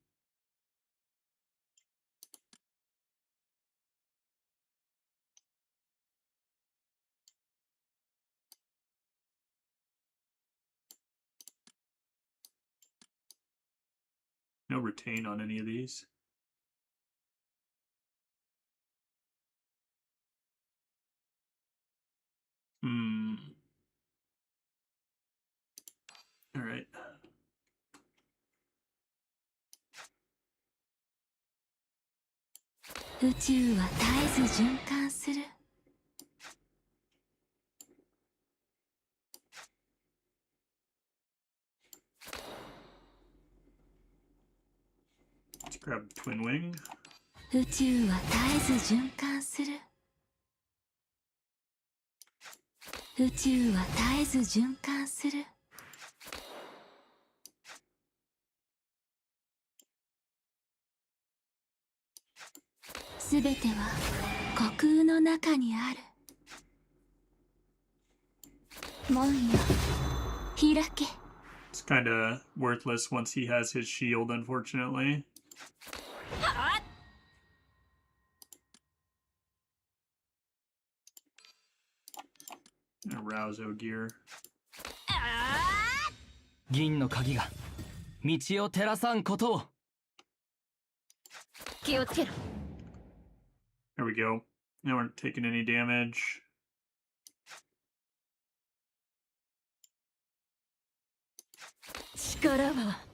No retain on any of these. All right. 宇宙は絶えず循環する。 Let's grab the twin wing. 宇宙は絶えず循環する。宇宙は絶えず循環する。すべては虚空の中にある。門よ、開け。 It's kind of worthless once he has his shield, unfortunately. Arouso gear. 銀の鍵が道を照らさんことを。気をつけろ。 There we go. Now we're not taking any damage. 力は果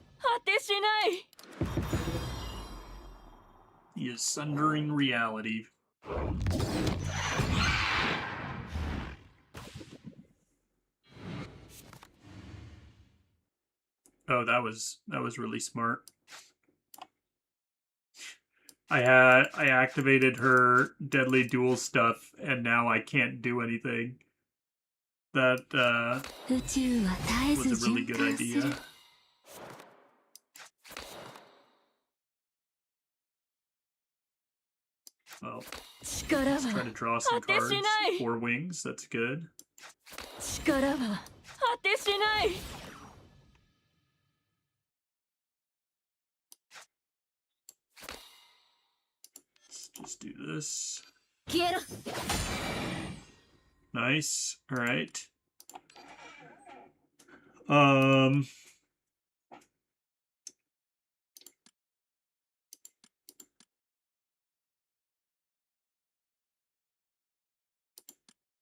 てしない。 He is sundering reality. Oh, that was really smart. I activated her deadly duel stuff, and now I can't do anything. That 宇宙は絶え was ず a really 循 good 環する。 idea. Well, 力 let's try は to draw some 果てし cards. ない。 4 wings, that's good. 力は果てしない。 Let's just do this. 消えろ。 Nice. All right.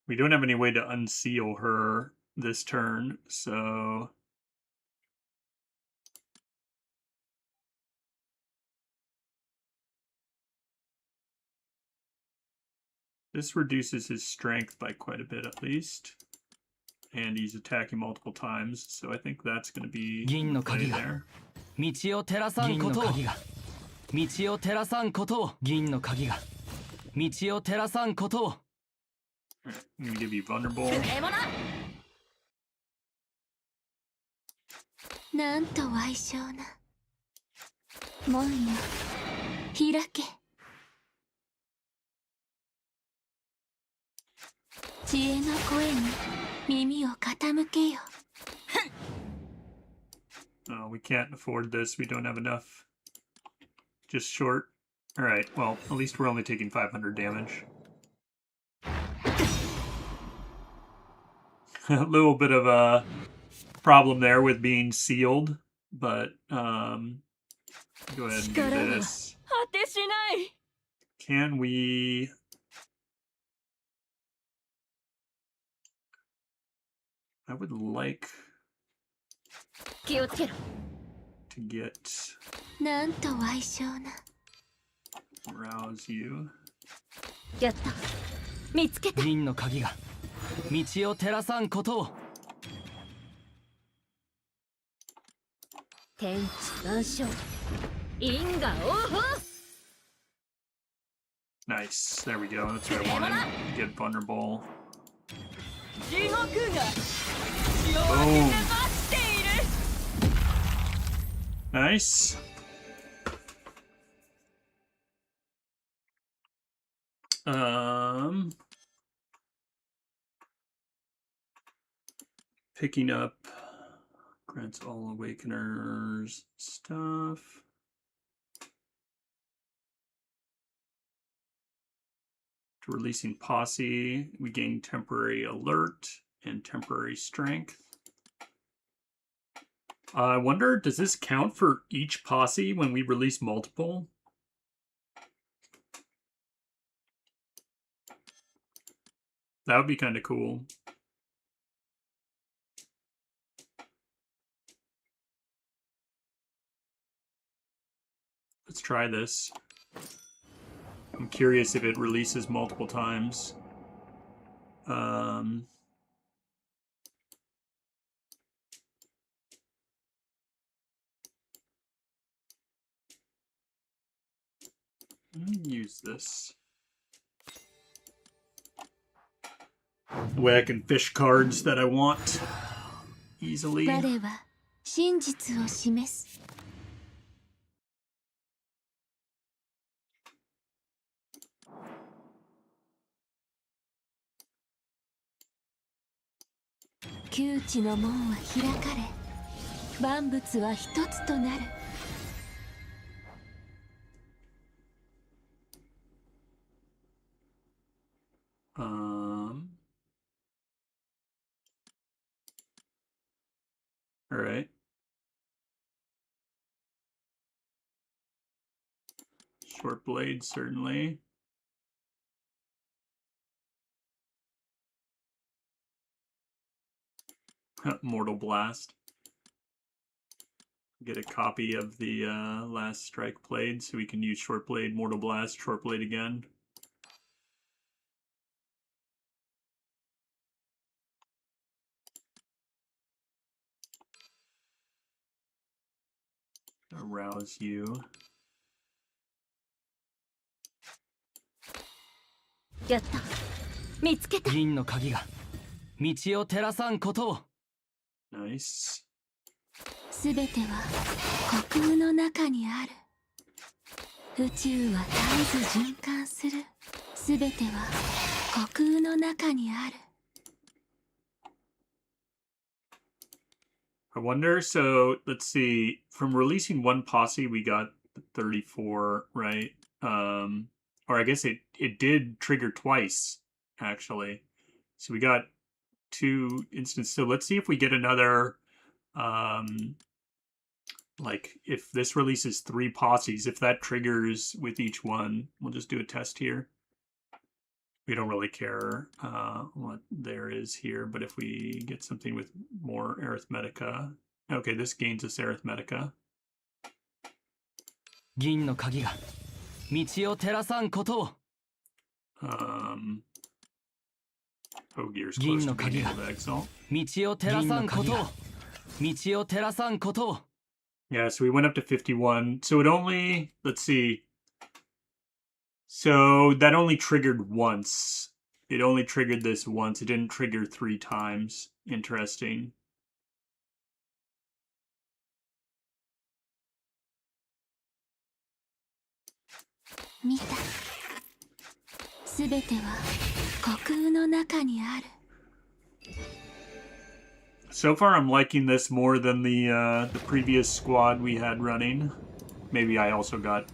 We don't have any way to unseal her this turn, so this reduces his strength by quite a bit at least. And he's attacking multiple times, so I think that's going to be 銀の play 鍵が there. 道を照らさんことを。道を照らさんことを。銀の鍵が道を照らさんことを。 Alright, I'm going to give you vulnerable. なんと矮小な。門よ、開け。知恵の声に耳を傾けよ。 We can't afford this. We don't have enough. Just short. Alright, well, at least we're only taking 500 damage. A little bit of a problem there with being sealed, but go ahead and do 力は this. 果てしない。 Can we... I would like 気をつけろ。 to get なんと矮小な。 rouse you. やった。見つけた。銀の鍵が道を照らさんことを。天地万象。因果応報。 Nice. There we go. That's what I wanted. Get vulnerable. 地獄が夜明けで待っている。 Nice. Picking up grants all awakeners stuff. To releasing posse, we gain temporary alert and temporary strength. I wonder, does this count for each posse when we release multiple? That would be kind of cool. Let's try this. I'm curious if it releases multiple times. Use this. The way I can fish cards that I want easily. 我は真実を示す。窮地の門は開かれ、万物は一つとなる。All right. Short blade, certainly. Mortal Blast. Get a copy of the last strike blade so we can use short blade, Mortal Blast, short blade again. Arouse you. やった。見つけた。銀の鍵が道を照らさんことを。Nice. すべては虚空の中にある。宇宙は絶えず循環する。すべては虚空の中にある。I wonder, so let's see, from releasing one posse, we got 34, right? Or I guess it did trigger twice, actually. So we got 2 instances. So let's see if we get another, like if this releases 3 posses, if that triggers with each one. We'll just do a test here. We don't really care what there is here, but if we get something with more arithmetica. Okay, this gains us arithmetica. 銀の鍵が道を照らさんことを。Ogier's 銀 close の to being 鍵が able to exalt. 道を照らさんことを。道を照らさんことを。 Yeah, so we went up to 51. So it only, let's see. So that only triggered once. It only triggered this once. It didn't trigger 3 times. Interesting. 見た。すべては虚空の中にある。So far, I'm liking this more than the previous squad we had running. Maybe I also got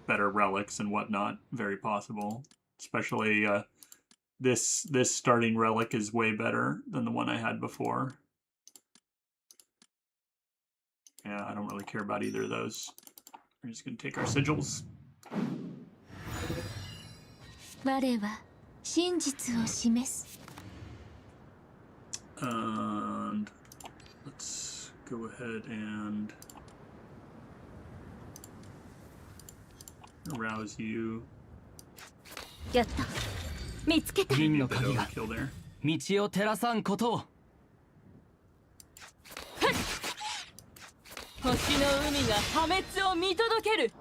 better relics and whatnot. Very possible. Especially this starting relic is way better than the one I had before. Yeah, I don't really care about either of those. We're just gonna take our sigils. 我は真実を示す。 And let's go ahead and arouse you. やった。見つけた。 銀 Maybe a の bit 鍵が overkill there. 道を照らさんことを。星の海が破滅を見届ける。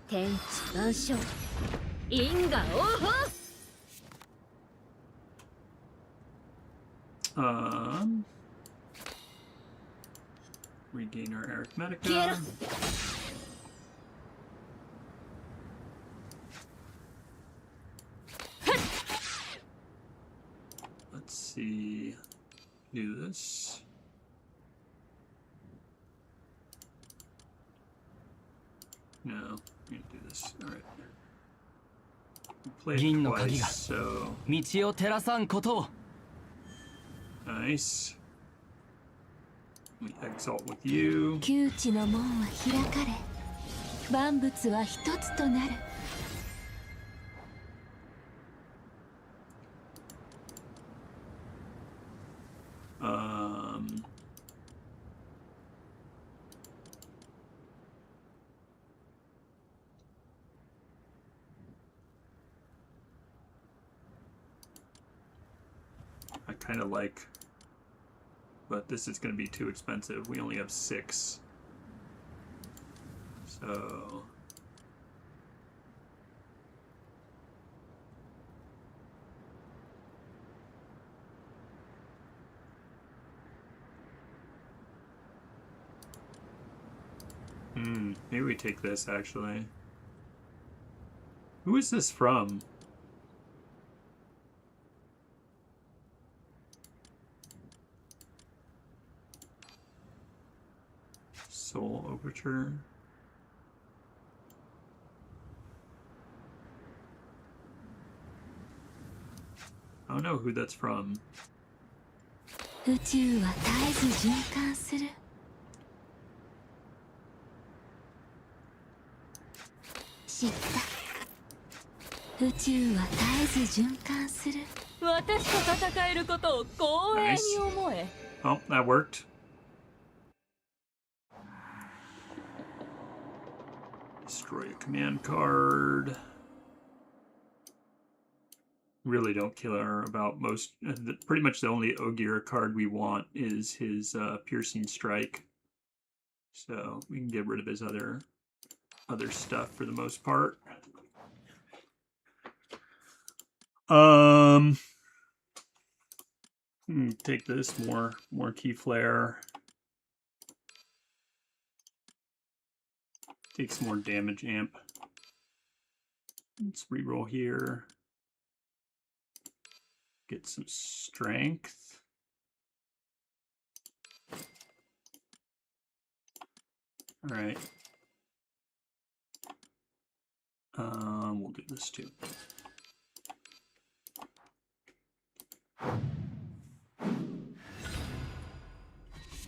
天地万象、因果応報。Regain our 消えろ。 arithmetica. Let's see. Do this. No, I'm gonna do this. All right. We played 銀の鍵 twice, が so 道を照らさんことを。 nice. We exalt with you. 窮地の門は開かれ、万物は一つとなる。kind of like. But this is going to be too expensive. We only have 6. So... maybe we take this, actually. Who is this from? Soul Overture. I don't know who that's from. 宇宙は絶えず循環する。知った。宇宙は絶えず循環する。私と戦えることを光栄に思え。Oh, that worked. Destroy a command card. Really don't care about most. Pretty much the only Ogier card we want is his Piercing Strike. So we can get rid of his other stuff for the most part. Take this more Key Flare. Take some more damage amp. Let's reroll here. Get some strength. All right. We'll do this too.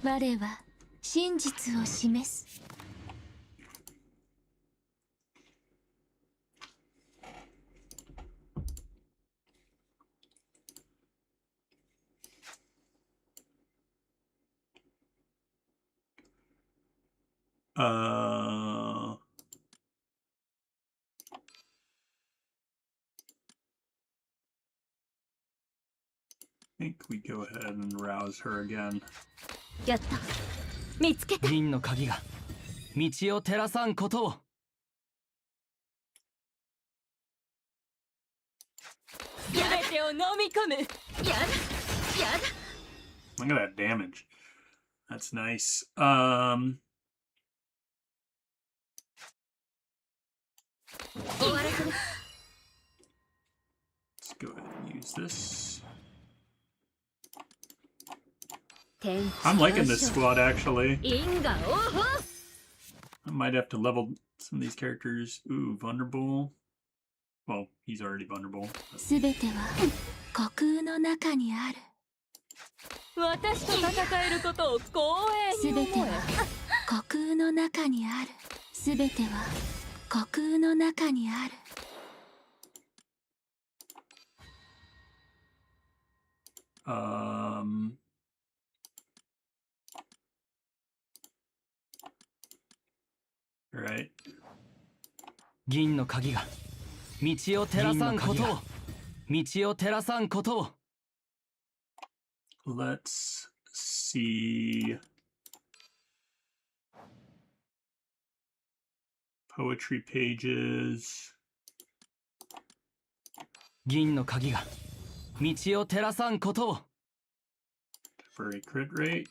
我は真実を示す。I think we go ahead and rouse her again. やった。見つけた。銀の鍵が道を照らさんことを。全てを飲み込む。やだ。やだ。 Look at that damage. That's nice. Let's go ahead and use this. I'm liking this squad, actually. I might have to level some of these characters. Ooh, vulnerable. Well, he's already vulnerable. すべては虚空の中にある。私と戦えることを光栄に思え。すべては虚空の中にある。すべては虚空の中にある。Right. 銀の鍵が道を照らさんことを。道を照らさんことを。Let's see. Poetry pages. 銀の鍵が道を照らさんことを。For a crit rate.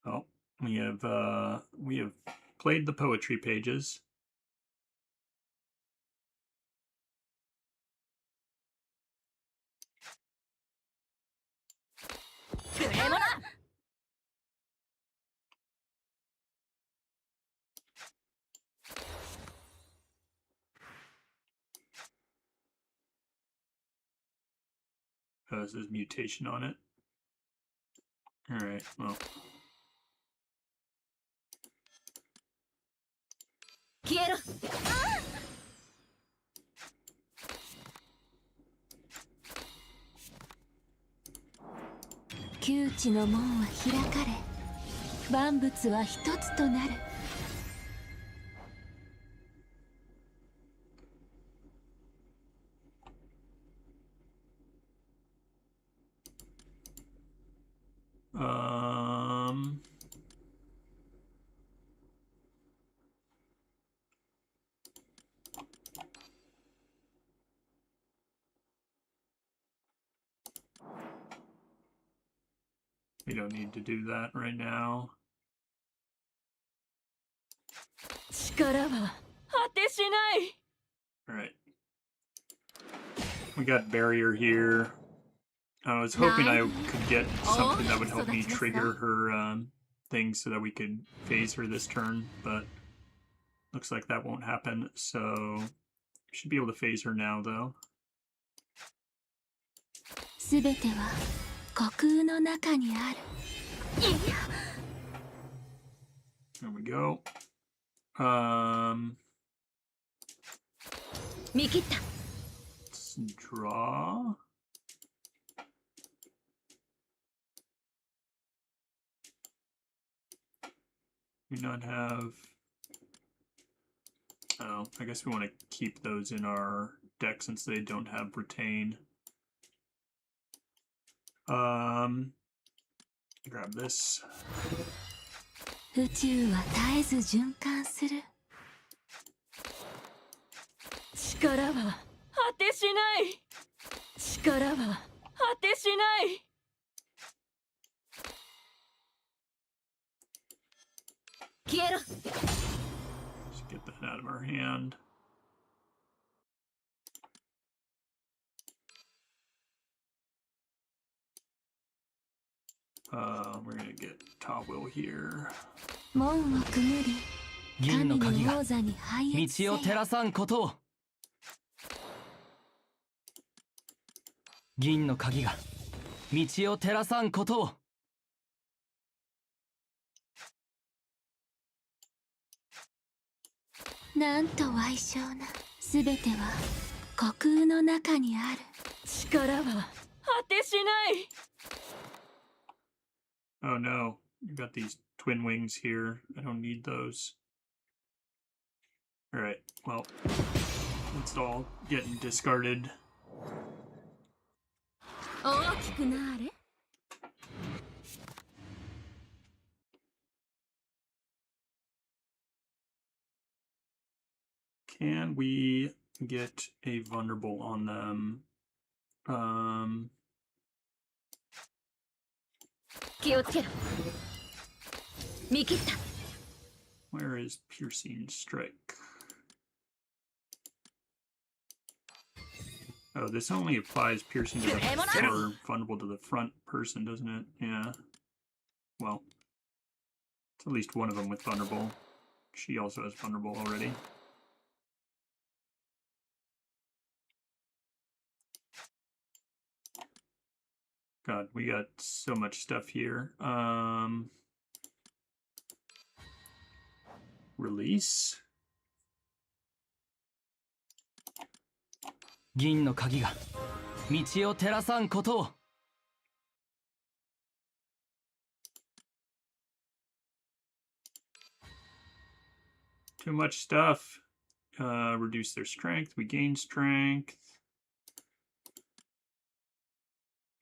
Oh, we have played the poetry pages. This is mutation on it. All right, well. 消えろ。窮地の門は開かれ、万物は一つとなる。Um, we don't need to do that right now. 力は果てしない。 All right. We got barrier here. I was hoping I could get something that would help me trigger her thing so that we could phase her this turn, but looks like that won't happen, so should be able to phase her now though. すべては虚空の中にある。 There we go. 見切った。 Let's draw. We not have. Oh, I guess we want to keep those in our deck since they don't have retain. Grab this. 宇宙は絶えず循環する。 力は果てしない。力は果てしない。 消えろ。 Just get that out of our hand. We're gonna get Tawil here. 門をくぐり、銀の鍵が神の王座に拝謁せよ。道を照らさんことを。銀の鍵が道を照らさんことを。なんと矮小な。すべては虚空の中にある。力は果てしない。 Oh no, you got these twin wings here. I don't need those. Alright, well, it's all getting discarded. 大きくなれ。 Can we get a vulnerable on them? 気をつけろ。見切った。 Where is Piercing Strike? Oh, this only applies piercing to the or vulnerable to the front person, doesn't it? Yeah. Well, it's at least one of them with vulnerable. She also has vulnerable already. God, we got so much stuff here. Release. 銀の鍵が道を照らさんことを。 Too much stuff. Reduce their strength. We gain strength.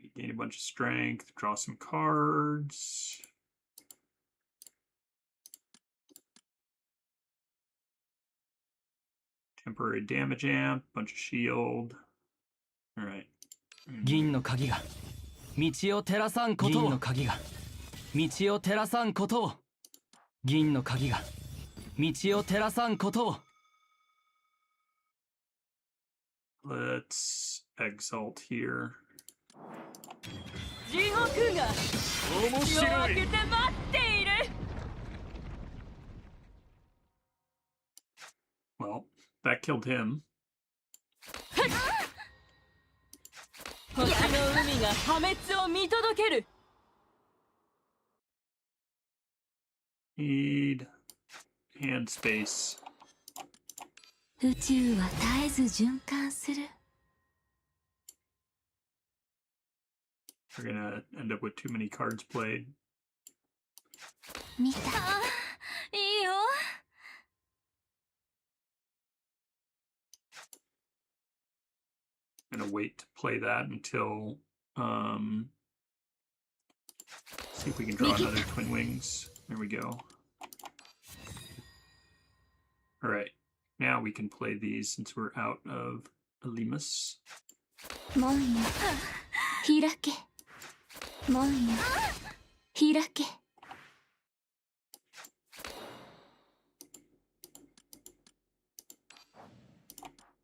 We gain a bunch of strength. Draw some cards. Temporary damage amp. Bunch of shield. All right. 銀の鍵が道を照らさんことを。銀の鍵が道を照らさんことを。銀の鍵が道を照らさんことを。 Let's exalt here. 地獄が口を開けて待っている。 Well, that killed him. 星の海が破滅を見届ける。 Need hand space. 宇宙は絶えず循環する。 We're gonna end up with too many cards played. 見た。いいよ。 Gonna wait to play that until See if we can draw another Twin Wings. There we go. Alright, now we can play these since we're out of Elimus. 門よ開け門よ開け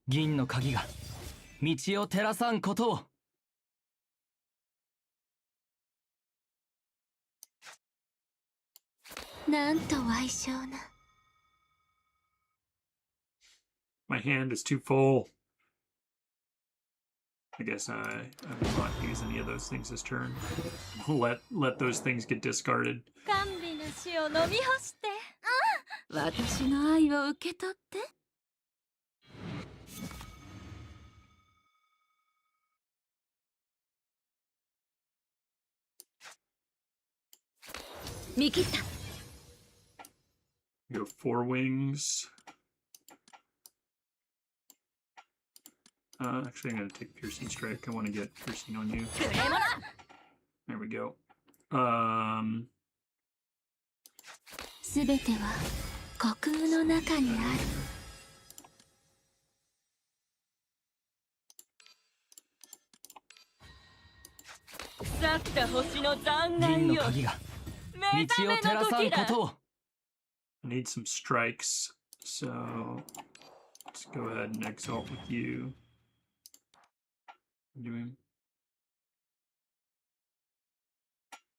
銀の鍵が道を照らさんことを。なんと矮小な My hand is too full. I guess I will not use any of those things this turn. Let those things get discarded. 甘美な死を飲み干して私の愛を受け取って見切った We go 4 wings. Actually, I'm going to take Piercing Strike. I want to get Piercing on you. There we go. すべては虚空の中にある腐った星の残銀骸よの鍵が目覚め道を照らさんの時だことを。 I need some strikes, so let's go ahead and exalt with you. Doing.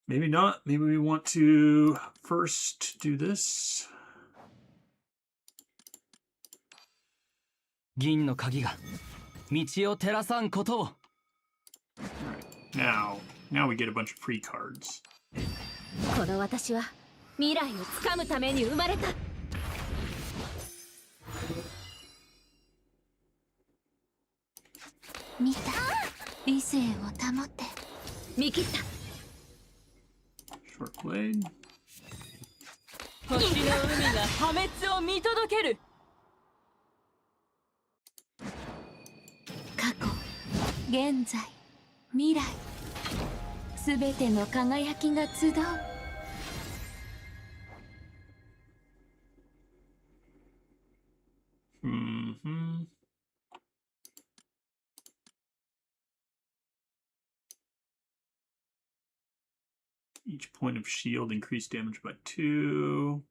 Maybe not. Maybe we want to first do this. 銀の鍵が道を照らさんことを。 Alright, now we get a bunch of free cards. この私は未来をつかむために生まれた見た理性を保って見切った Short blade. 星の海が破滅を見届ける過去現在未来すべての輝きが集う Mm-hmm. Each point of shield increased damage by 2. Do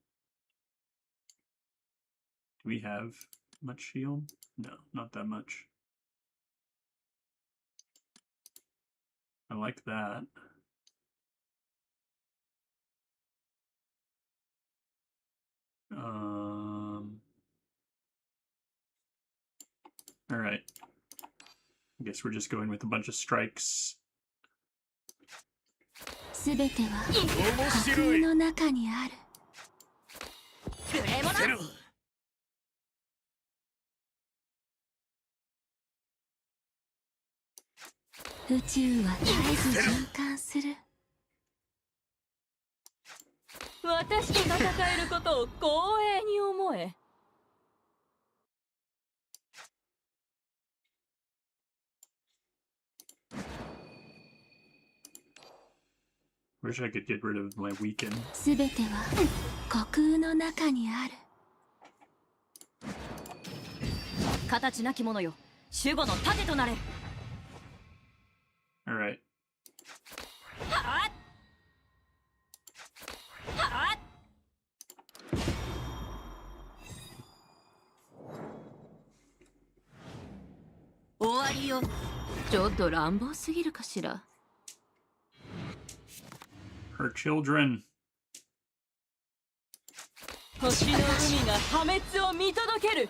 we have much shield? No, not that much. I like that. All right. I guess we're just going with a bunch of strikes. すべては虚空の中にあるグレモノ宇宙は絶えず循環する 私と戦えることを光栄に思え Wish I could get rid of my weaken. すべては虚空の中にある 形なき者よ守護の盾となれ All right. はっはっ終わりよちょっと乱暴すぎるかしら Her children. 星の海が破滅を見届ける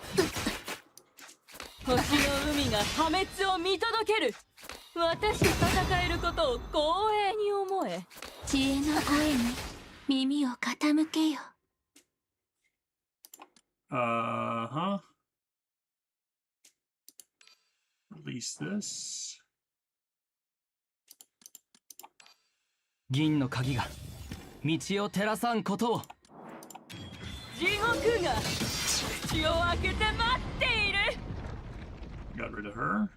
星の海が破滅を見届ける私と戦えることを光栄に思え知恵の声に耳を傾けよ Uh-huh. Release this. 銀の鍵が道を照らさんことを。地獄が口を開けて待っている Got rid of her.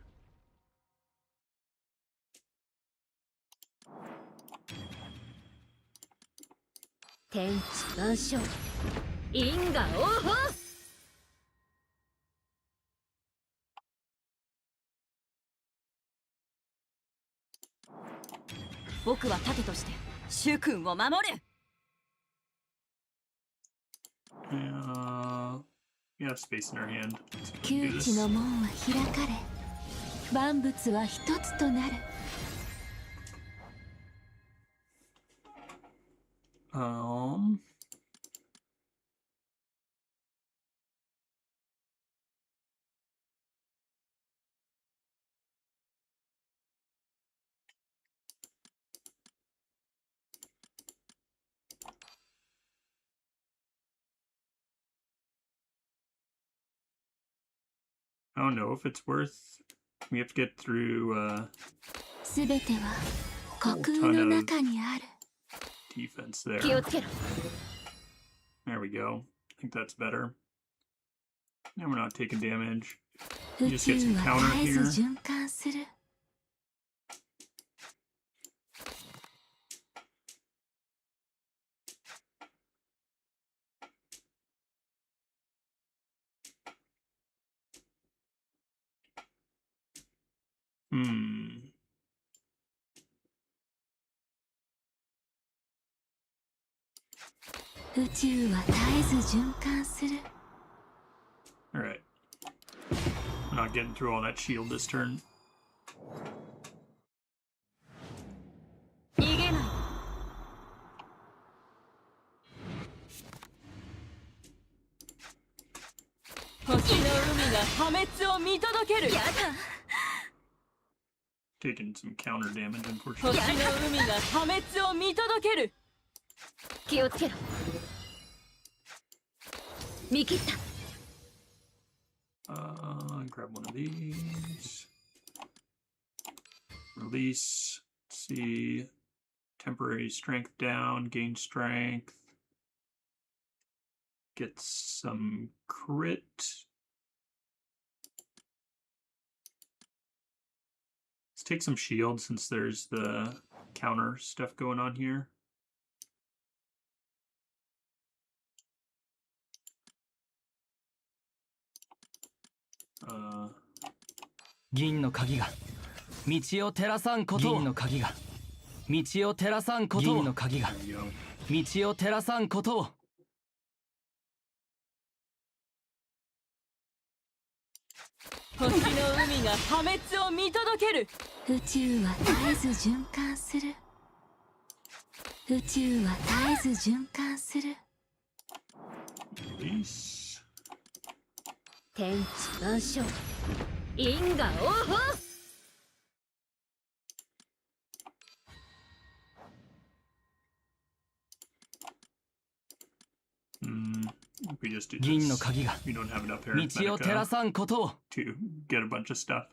天地万象因果応報。僕は盾として主君を守る。 We have space in our hand. 窮地の門は開かれ、万物は一つとなる。I don't know if it's worth. We have to get through すべては虚空の中にある。 defense there. 気をつけろ。 There we go. I think that's better. Now we're not taking damage. 宇 You just get 宙 some は counter 絶え here. ず循環する。 Hmm. 宇宙は絶えず循環する。 All right. I'm not getting through all that shield this turn. 逃げない。 星の海が破滅を見届ける。やだ。 Taking some counter damage, 星 unfortunately. の海が破滅を見届ける。 気をつけろ。見切った。 Grab one of these. Release. Let's see. Temporary strength down. Gain strength. Get some crit. Let's take some shield since there's the counter stuff going on here. Uh, 銀の鍵が道を照らさんことを銀の鍵が道を照らさんことを銀の鍵が there we go. 道を照らさんことを 星の海が破滅を見届ける。 宇宙は絶えず循環する。宇宙は絶えず循環する。 Release. 天地万象因果応報。 We just do 銀の this. 鍵が We don't have enough 道を照ら arithmetic さんことを to get a bunch of stuff.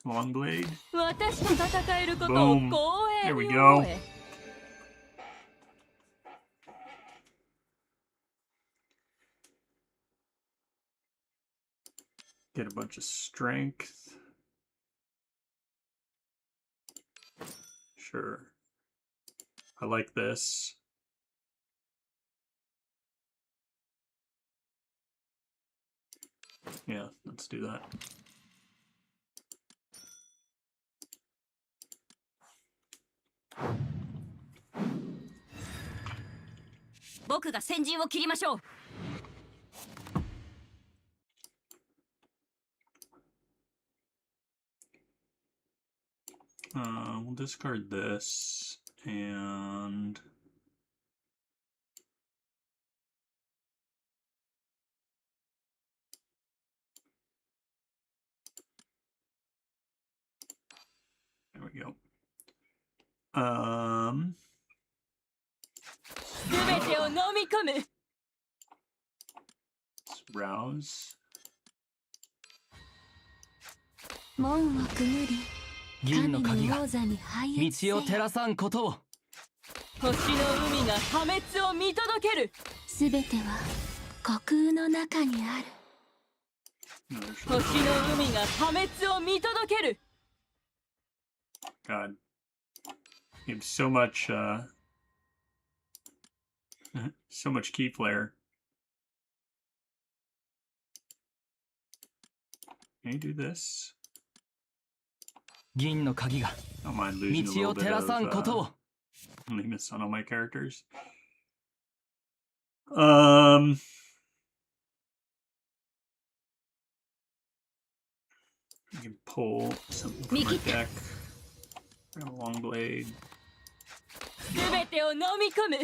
Long blade. 私と戦えることを Boom. 光 There 栄 we に go. 思え。 Get a bunch of strength. Sure. I like this. Yeah, let's do that. 僕が先陣を切りましょう。 We'll discard this and there we go. すべてを飲み込む。 let's rouse. 門をくぐり、銀の鍵が神の王座に拝謁せよ。道を照らさんことを星の海が破滅を見届ける。すべては虚空の中にある。 Another 星 short の海が破滅を見届ける。 God. You have so much so much key flare. Can you do this? 銀の鍵が I don't mind losing a 道 little を bit 照ら of さんことを Morimens on all my characters. I can pull something from my deck. Got a long blade. 全てを飲み込む。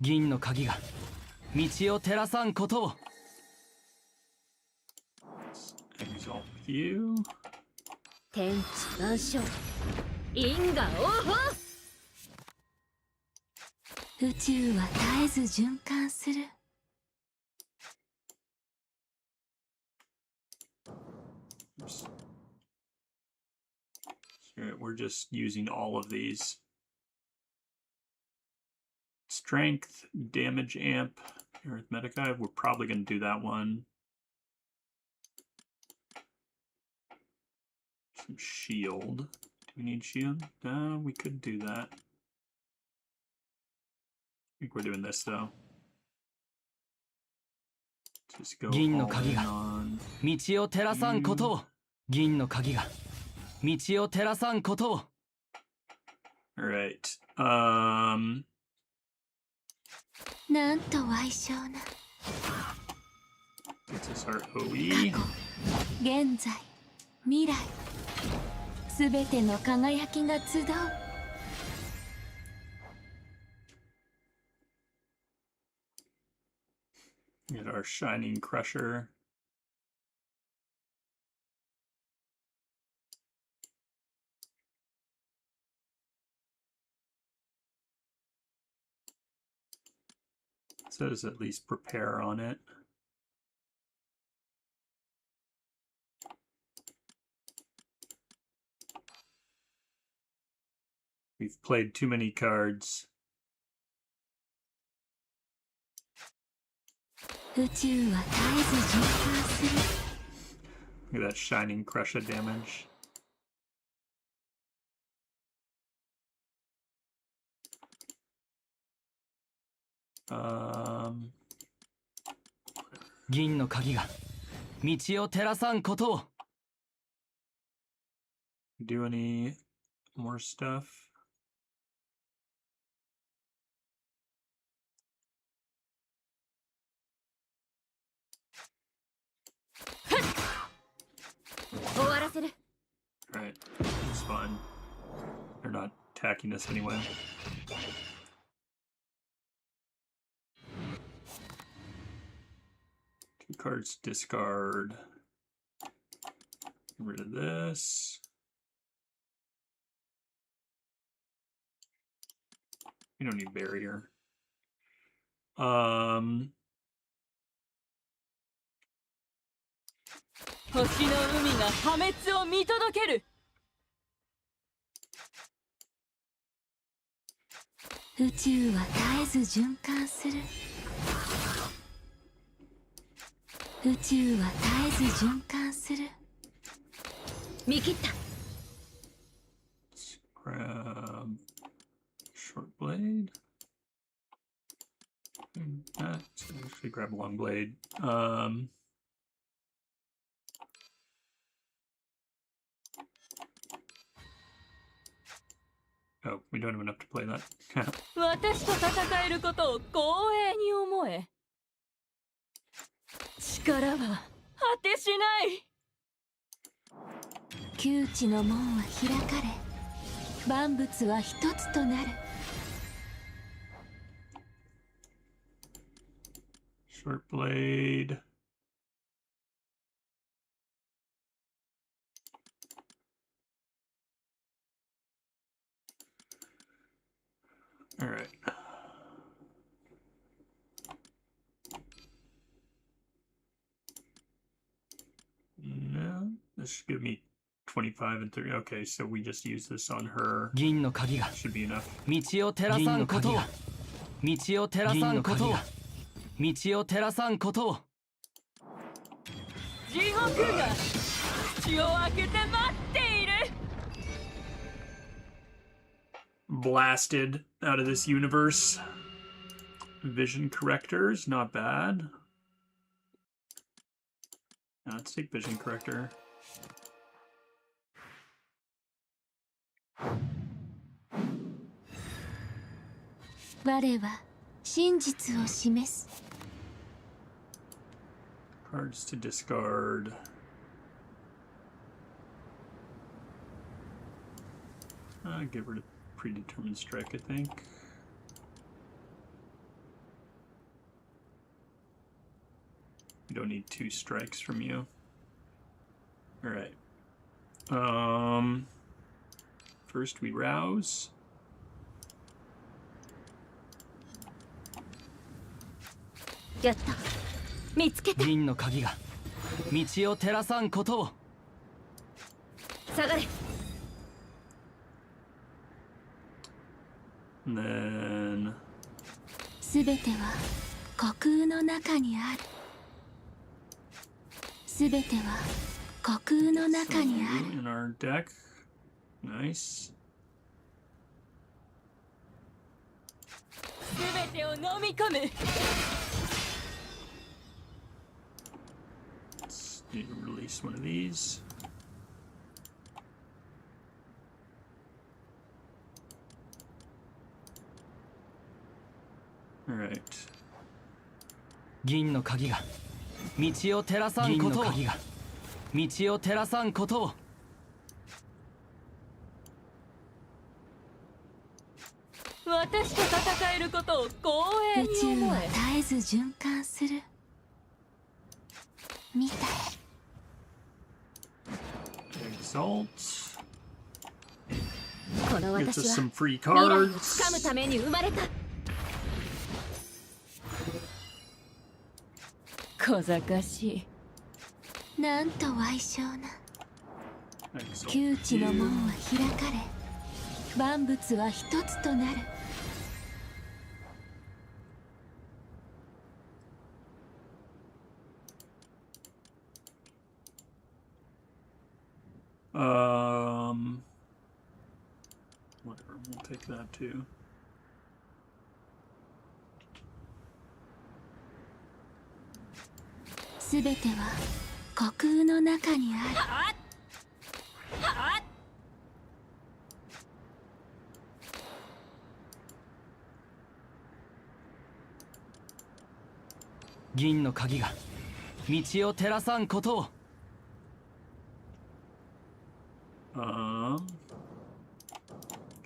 銀の鍵が道を照らさんことを Exalt with you. 天地万象因果応報宇宙は絶えず循環する Here, we're just using all of these. Strength, damage amp, arithmetica. We're probably going to do that one. Some shield. Do we need shield? No, we could do that. I think we're doing this though. Just go 銀の all 鍵 in が on. 道を照らさんことを銀の鍵が道を照らさんことを All right. なんと矮小な This is our OE. 現在未来すべての輝きが集う Get our shining crusher. It says at least prepare on it. We've played too many cards. 宇宙は絶えず循環する Look at that shining crusher damage. Um, 銀の鍵が道を照らさんことを do any more stuff? 終わらせる Alright, it's fine. They're not attacking us anyway. Two cards discard. Get rid of this. We don't need barrier. 星の海が破滅を見届ける。宇宙は絶えず循環する宇宙は絶えず循環する見切った Let's grab short blade. Let's actually grab long blade. Oh, we don't have enough to play that. 私と戦えることを光栄に思え。力は果てしない。窮地の門は開かれ万物は一つとなる Short blade. All right. No, this should give me 25 and 30. Okay, so we just use this on her. 銀の鍵が Should be enough. 道を照らさんことを道道を照らさんことを道を照らさんことを地獄が口を開けて待っている。 Blasted out of this universe. Vision correctors, not bad. Now let's take vision corrector. Cards to discard. Get rid of predetermined strike, I think. We don't need 2 strikes from you. Alright. First we rouse. Get that. 見つけた。銀の鍵が道を照らさんことを下がれ。 And then すべては虚空の中にある。すべては虚空の中にあ some る。 in our deck. Nice. すべてを飲み込む。 Let's need to release one of these. Alright. 銀の鍵が道を照らさんことを銀の鍵が道を照らさんことを私と戦えることを光栄宇宙に思え。は絶えず循環する。みたい。 Exalt. この Gets 私 us は some free 未来を cards. つかむために生まれた。小賢しい。なんと矮小な。 Exalt 窮地の you. 門は開かれ、万物は一つとなる。 Whatever, we'll take that too. すべては虚空の中にある。銀の鍵が道を照らさんことを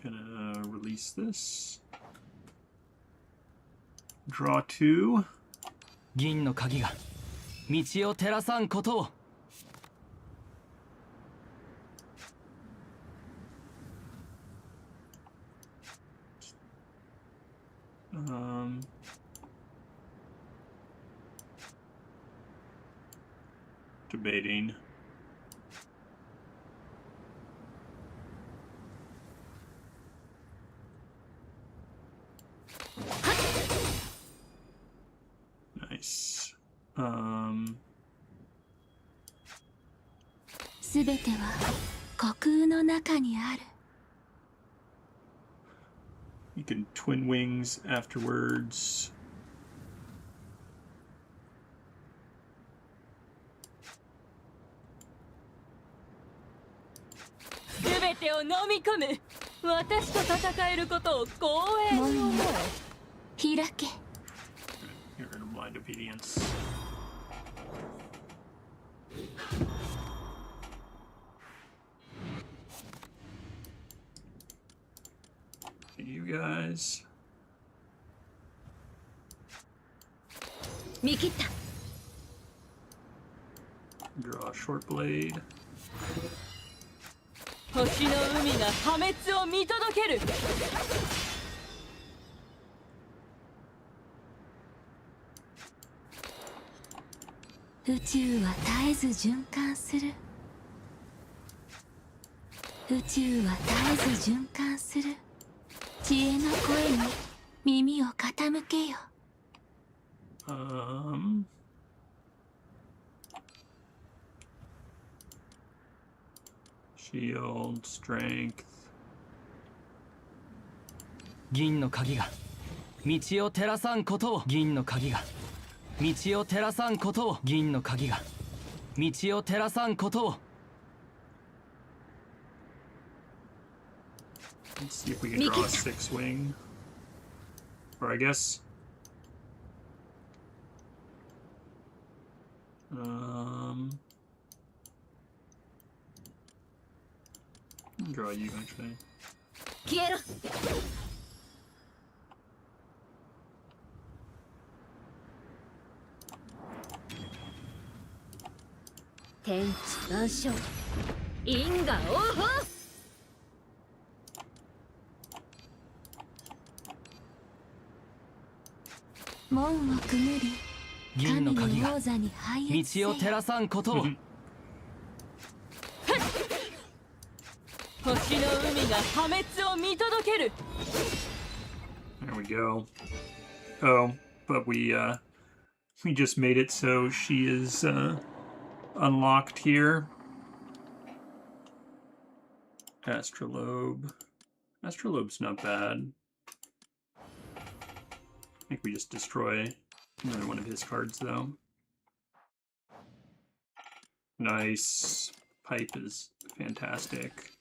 Gonna release this. Draw 2. 銀の鍵が道を照らさんことを Debating. Nice. すべては虚空の中にある。 You can twin wings afterwards. すべてを飲み込む。私と戦えることを光栄に思え。開け。 You're in a blind obedience. You guys. 見切った。 Draw a short blade. 星の海が破滅を見届ける。宇宙は絶えず循環する。宇宙は絶えず循環する。知恵の声に耳を傾けよ。 Shield, strength. 銀の鍵が道を照らさんことを。銀の鍵が道を照らさんことを。銀の鍵が道を照らさんことを。 Let's see if we can draw a 6-wing. Or I guess. I'll draw you actually. 消えろ。天地万象、因果応報。門をくぐり、銀の鍵が神の王座に拝謁せよ。道を照らさんことを。星の海が破滅を見届ける。 There we go. Oh, but we just made it so she is unlocked here. Astrolabe. Astrolabe's not bad. I think we just destroy another one of his cards though. Nice. Pipe is fantastic.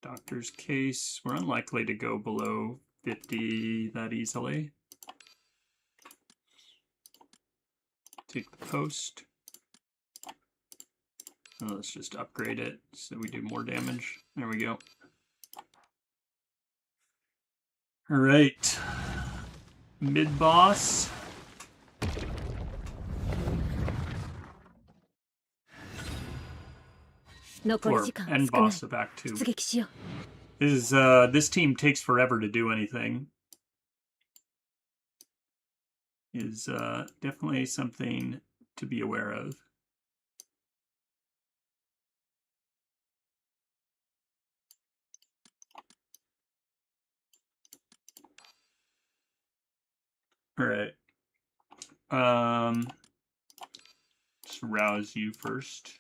Doctor's case. We're unlikely to go below 50 that easily. Take the post. Oh, let's just upgrade it so we do more damage. There we go. All right. Mid-boss. Or end boss of Act 2. 出撃しよう。 This team takes forever to do anything. Is definitely something to be aware of. All right. Just rouse you first.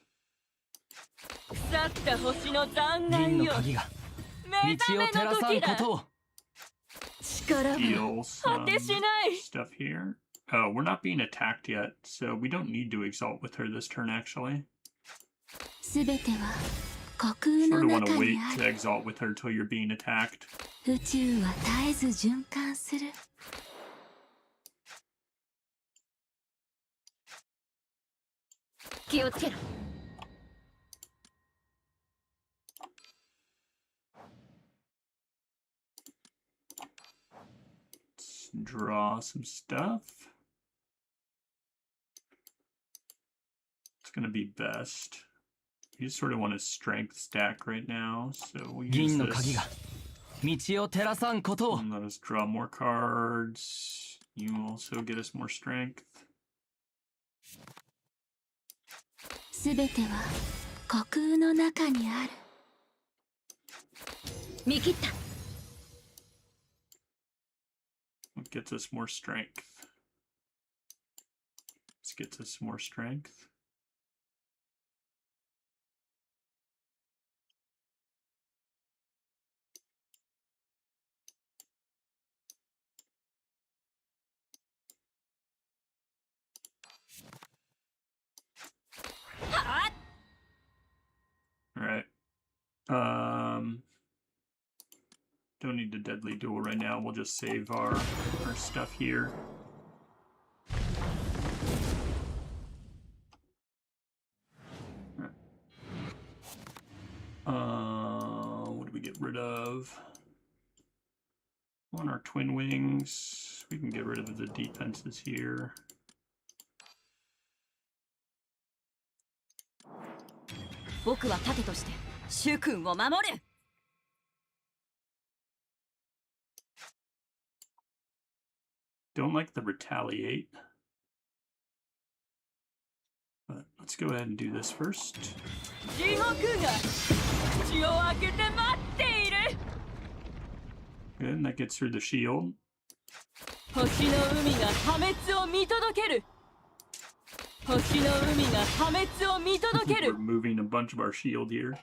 腐った星の残骸よ。銀の鍵が目覚め道を照らさんの時だ。ことを。力は Deal some 果てしない。 stuff here. Oh, we're not being attacked yet, so we don't need to exalt with her this turn, actually. すべては虚空 Sort の of want 中 to に wait あ to る。 exalt with her till you're being attacked. 宇宙は絶えず循環する。気をつけろ。 Let's draw some stuff. It's gonna be best. You just sort of want a strength stack right now, so we'll use 銀の鍵 this. が道を照らさんことを。 And let us draw more cards. You also get us more strength. すべては虚空の中にある。見切った。 What gets us more strength? This gets us more strength. All right. Don't need the deadly duel right now. We'll just save our stuff here. What do we get rid of? On our twin wings, we can get rid of the defenses here. 僕は盾として主君を守る。 Don't like the retaliate. But let's go ahead and do this first. 地獄が口を開けて待っている。 Good, and that gets through the shield. 星の海が破滅を見届ける。星の海が破滅を見届け We're る。 moving a bunch of our shield here.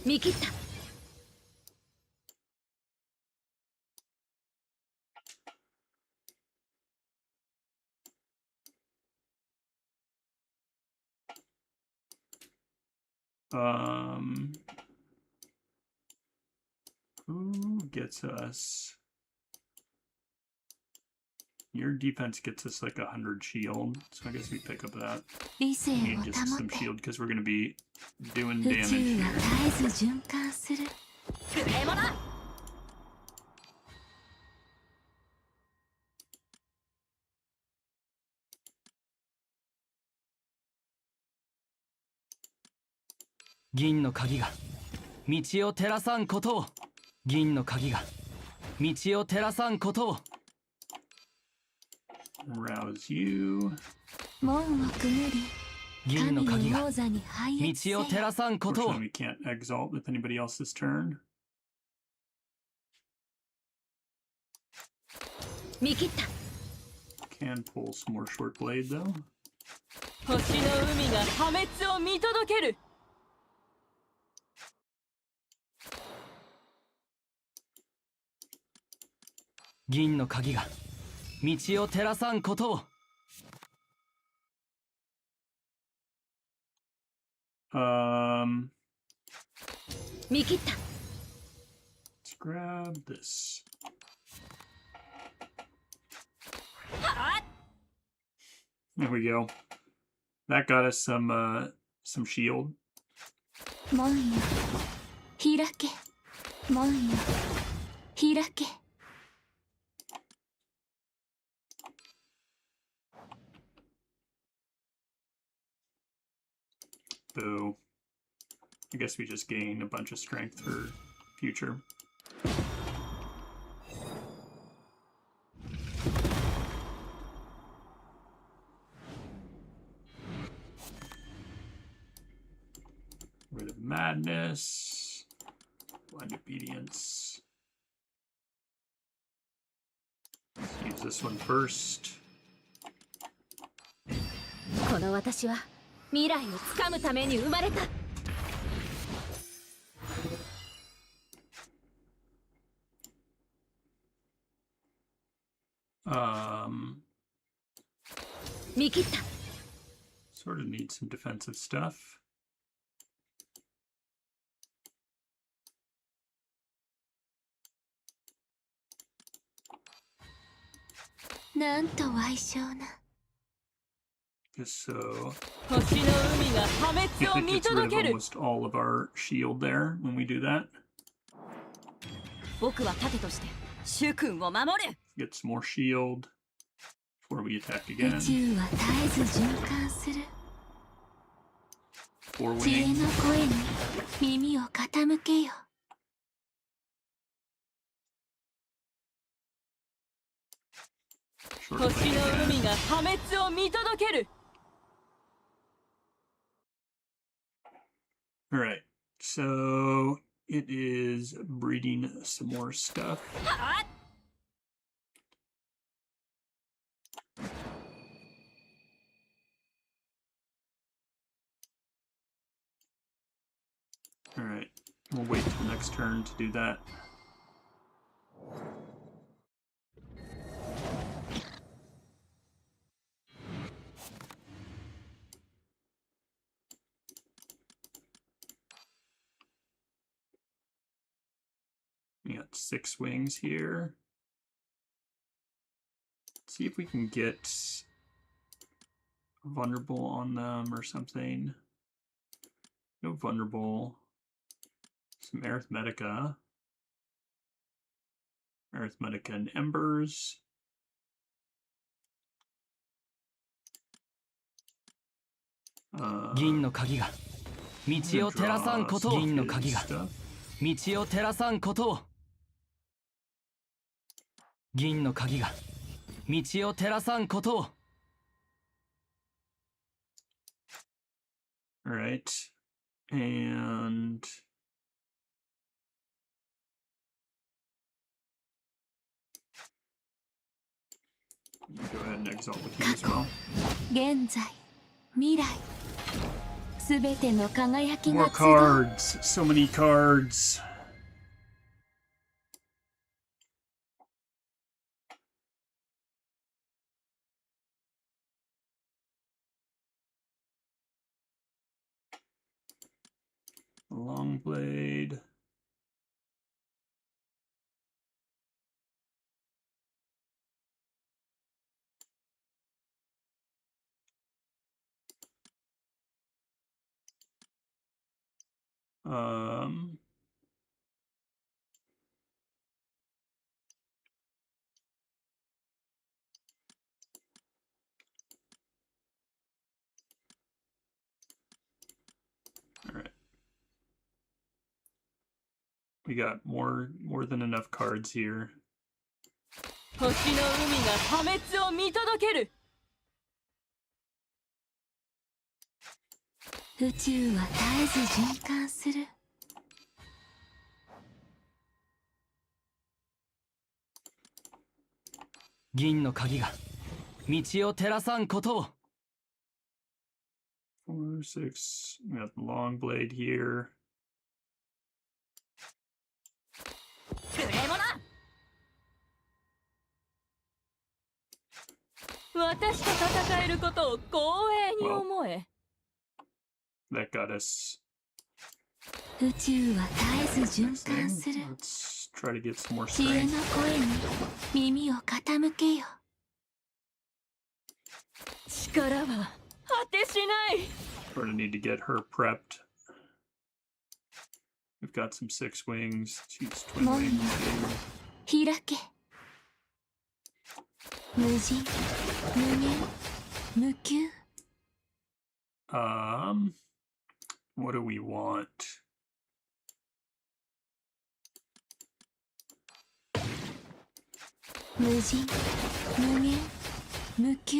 見切った。 Who gets us? Your defense gets us like 100 shield, so I guess we pick up that. 理性 We を need just 保 some て shield because we're gonna be doing 宇 damage 宙 here. は絶えず循環する。無礼者。 銀の鍵が道を照らさんことを。銀の鍵が道を照らさんことを。 Rouse you. 門をくぐり、銀の鍵が神の王座に拝謁せよ。道を照らさんことを。 Unfortunately, we can't exalt with anybody else's turn. 見切った。 Can pull some more short blade though. 星の海が破滅を見届ける。 銀の鍵が道を照らさんことを。 見切った。 Let's grab this. There we go. That got us some shield. 門よ、開け。門よ、開け。 Boo. I guess we just gain a bunch of strength for future. Rid of madness. Blind obedience. Let's use this one first. この私は未来をつかむために生まれた。 見切った。 Sort of need some defensive stuff. なんと賠償な。 Just so 星の海が破滅 it を見 gets rid of 届ける。 almost all of our shield there when we do that. 僕は盾として主君を守る。 Get some more shield before we attack 宇 again. 宙は絶えず循環する。 Four 知恵 winning. の声に耳を傾けよ。 Short 星 blade の again. 海が破滅を見届ける。 All right, so it is breeding some more stuff. All right, we'll wait till next turn to do that. We got 6 wings here. Let's see if we can get vulnerable on them or something. No vulnerable. Some arithmetica. Arithmetica and embers. 銀の鍵が道を照らさんことを。銀の鍵が stuff. 道を照らさんことを。銀の鍵が道を照らさんことを。All right. And go ahead and exalt with you as well. 現在未来すべての輝き More が集う cards. So many cards. Long blade. Um, all right. We got more than enough cards here. 星の海が破滅を見届ける。宇宙は絶えず循環する銀の鍵が道を照らさんことを。 4, 6. We got the long blade here. 無礼者。私と戦えることを光栄に思え。That got us. 宇宙は絶えず循 Next 環 thing. する Let's try to get some more 知恵 strength. の声に耳を傾けよ 力は果てしない。 We're gonna need to get her prepped. We've got some 6 wings. She's twin 門 wings. よ開け無人無限無休 What do we want? 無人無限無休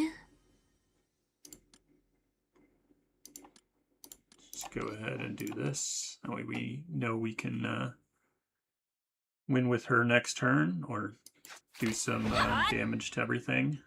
Let's go ahead and do this. That way we know we can win with her next turn or do some damage to everything.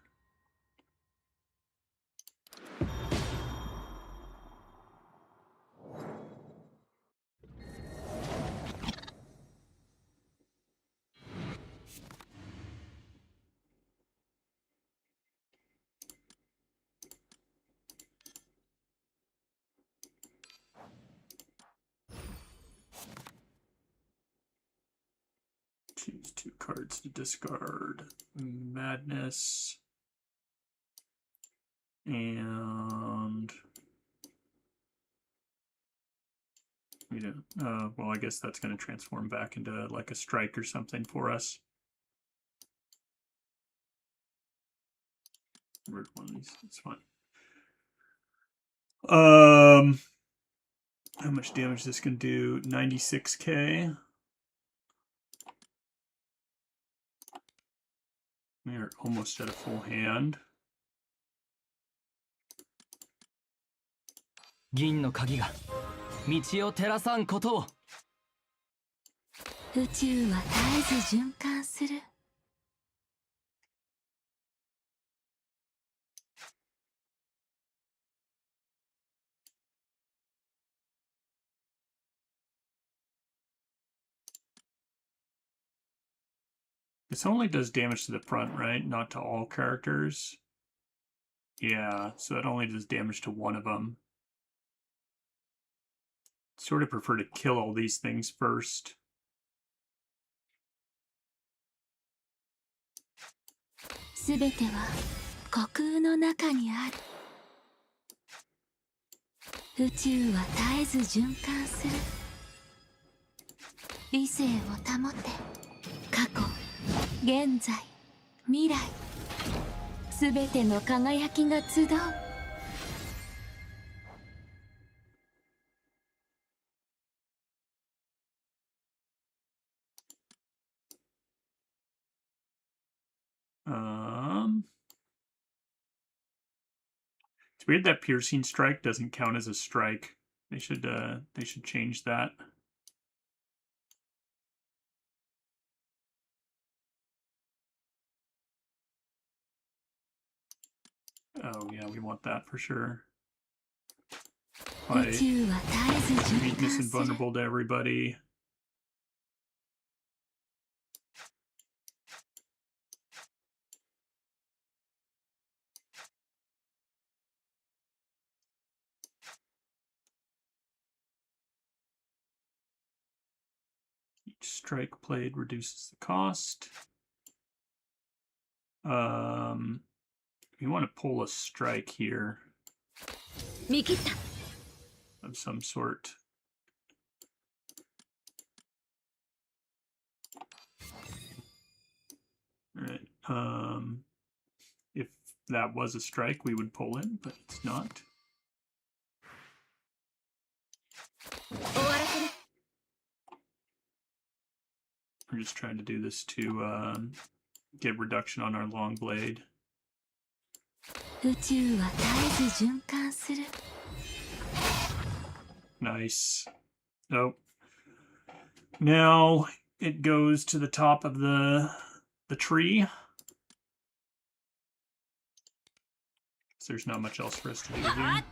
Choose 2 cards to discard. Madness. And we don't. Well, I guess that's going to transform back into like a strike or something for us. Rid one of these. It's fine. How much damage this can do? 96k. We are almost at a full hand. 銀の鍵が道を照らさんことを。宇宙は絶えず循環する This only does damage to the front, right? Not to all characters. Yeah, so it only does damage to one of them. Sort of prefer to kill all these things first. すべては虚空の中にある宇宙は絶えず循環する理性を保て過去現在未来すべての輝きが集う It's weird that piercing strike doesn't count as a strike. They should change that. Oh yeah, we want that for sure. Like, weakness and vulnerable to everybody. Each strike played reduces the cost. You want to pull a strike here of some sort. All right. If that was a strike, we would pull in, but it's not. We're just trying to do this to get reduction on our long blade. Nice. Oh. Now it goes to the top of the tree. So there's not much else for us to do here.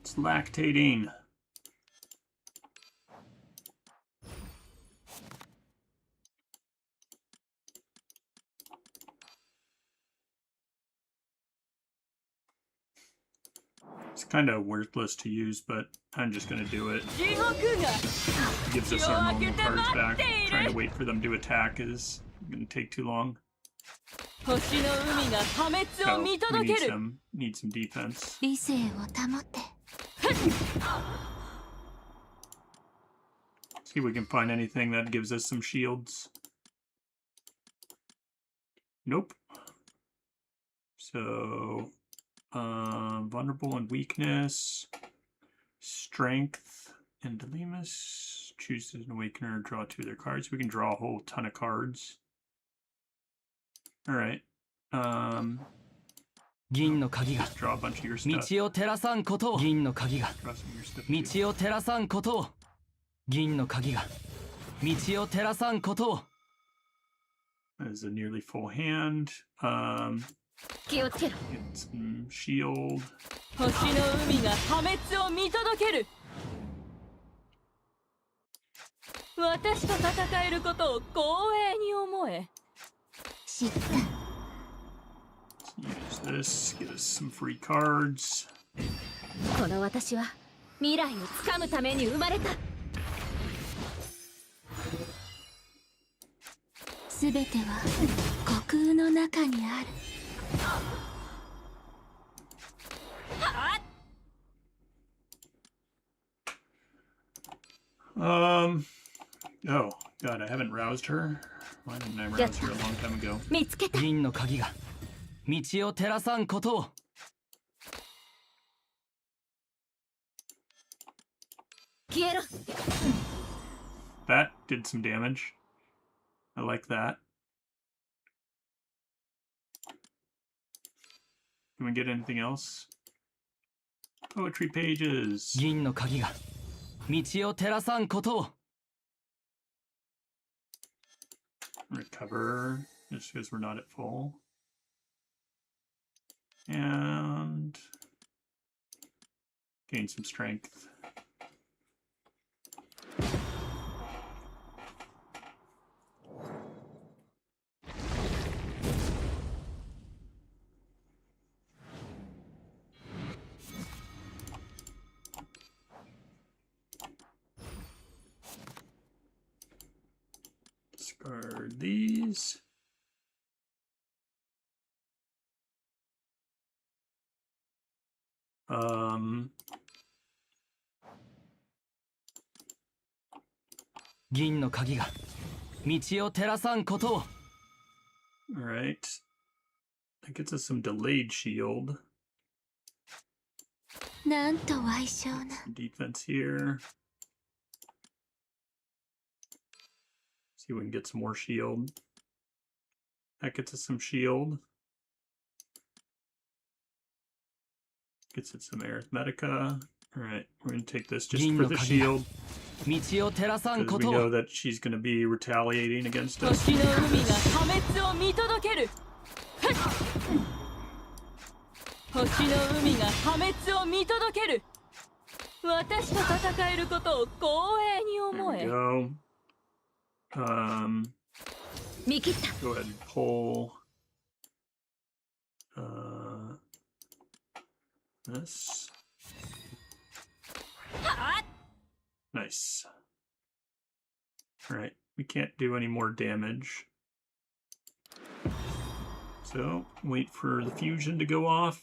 It's lactating. It's kind of worthless to use, but I'm just going to do it. It gives us our normal cards back. Trying to wait for them to attack is going to take too long. Oh, we need some defense. See if we can find anything that gives us some shields. Nope. So, vulnerable and weakness, strength, and Delimus. Choose an awakener, draw 2 of their cards. We can draw a whole ton of cards. All right. 銀の鍵が draw a bunch of your stuff. 道を照らさんことを銀の鍵が Draw some of your stuff too. 道を照らさんことを銀の鍵が道を照らさんことを That is a nearly full hand. Get some shield. 星の海が破滅を見届ける。私と戦えることを光栄に思え。知った。 Use this. Get us some free cards. この私は未来をつかむために生まれた。すべては虚空の中にある。Oh, God, I haven't roused her. Why didn't I rouse her a long time ago? 見つけた。銀の鍵が道を照らさんことを 消えろ。 That did some damage. I like that. Can we get anything else? Poetry pages. 銀の鍵が道を照らさんことを Recover, just because we're not at full. And gain some strength. Discard these. Um, 銀の鍵が道を照らさんことを all right. That gets us some delayed shield. なんと矮小な。 Defense here. See if we can get some more shield. That gets us some shield. Gets it some arithmetica. Alright, we're gonna take this just for the shield. 道を照らさん Because こ we と know を that she's gonna be retaliating against us. 星の海が破滅を見届ける。はっ星の海が破滅を見届ける。私と戦えることを光栄に There 思 we え。 go. 見切った。 Go ahead and pull this. Nice. Alright, we can't do any more damage. So, wait for the fusion to go off.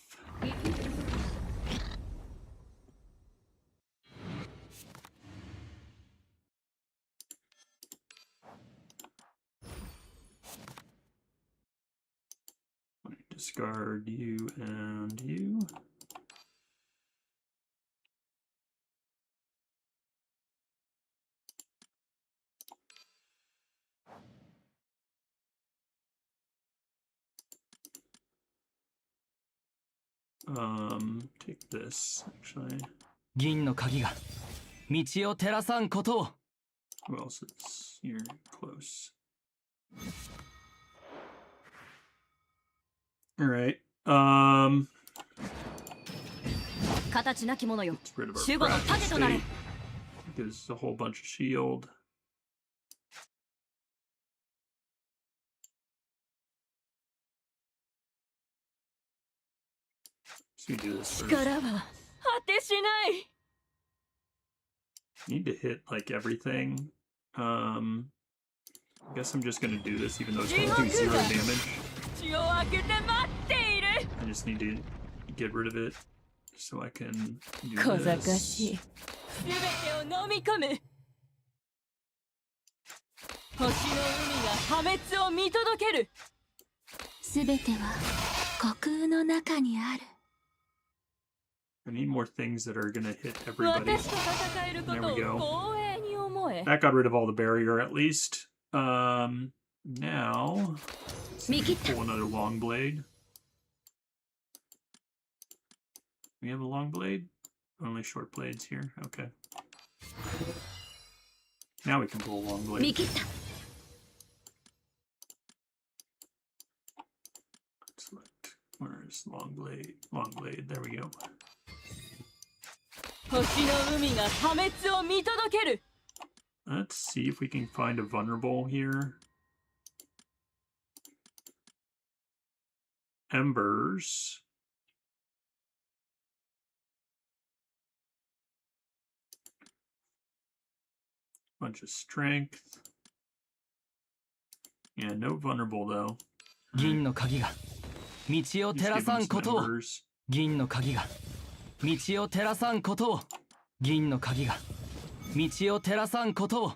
Discard you and you. Take this, actually. 銀の鍵が道を照らさんことを Who else is here close? Alright. 形なきものよ。 Get rid of our 守護の practice 盾となれ。 state. Gives us a whole bunch of shield. So we do this first. 力は果てしない。 Need to hit like everything. I guess I'm just gonna do this even though it's gonna do 0 damage. 血を開けて待っている。 I just need to get rid of it so I can do 小賢 this. しい。すべてを飲み込む。星の海が破滅を見届ける。すべては虚空の中にある。 I need more things that are gonna hit everybody. 私と戦えることを There we go. 光栄に思え。 That got rid of all the barrier at least. Now let's see if we pull another long blade. We have a long blade? Only short blades here. Okay. Now we can pull a long 見 blade. 切った。 Select. Where's long blade? Long blade. There we go. 星の海が破滅を見届ける。 Let's see if we can find a vulnerable here. Embers. Bunch of strength. Yeah, no vulnerable though. 銀の鍵が道を Just 照ら give さ him ん some ことを embers. 銀の鍵が道を照らさんことを銀の鍵が道を照らさんことを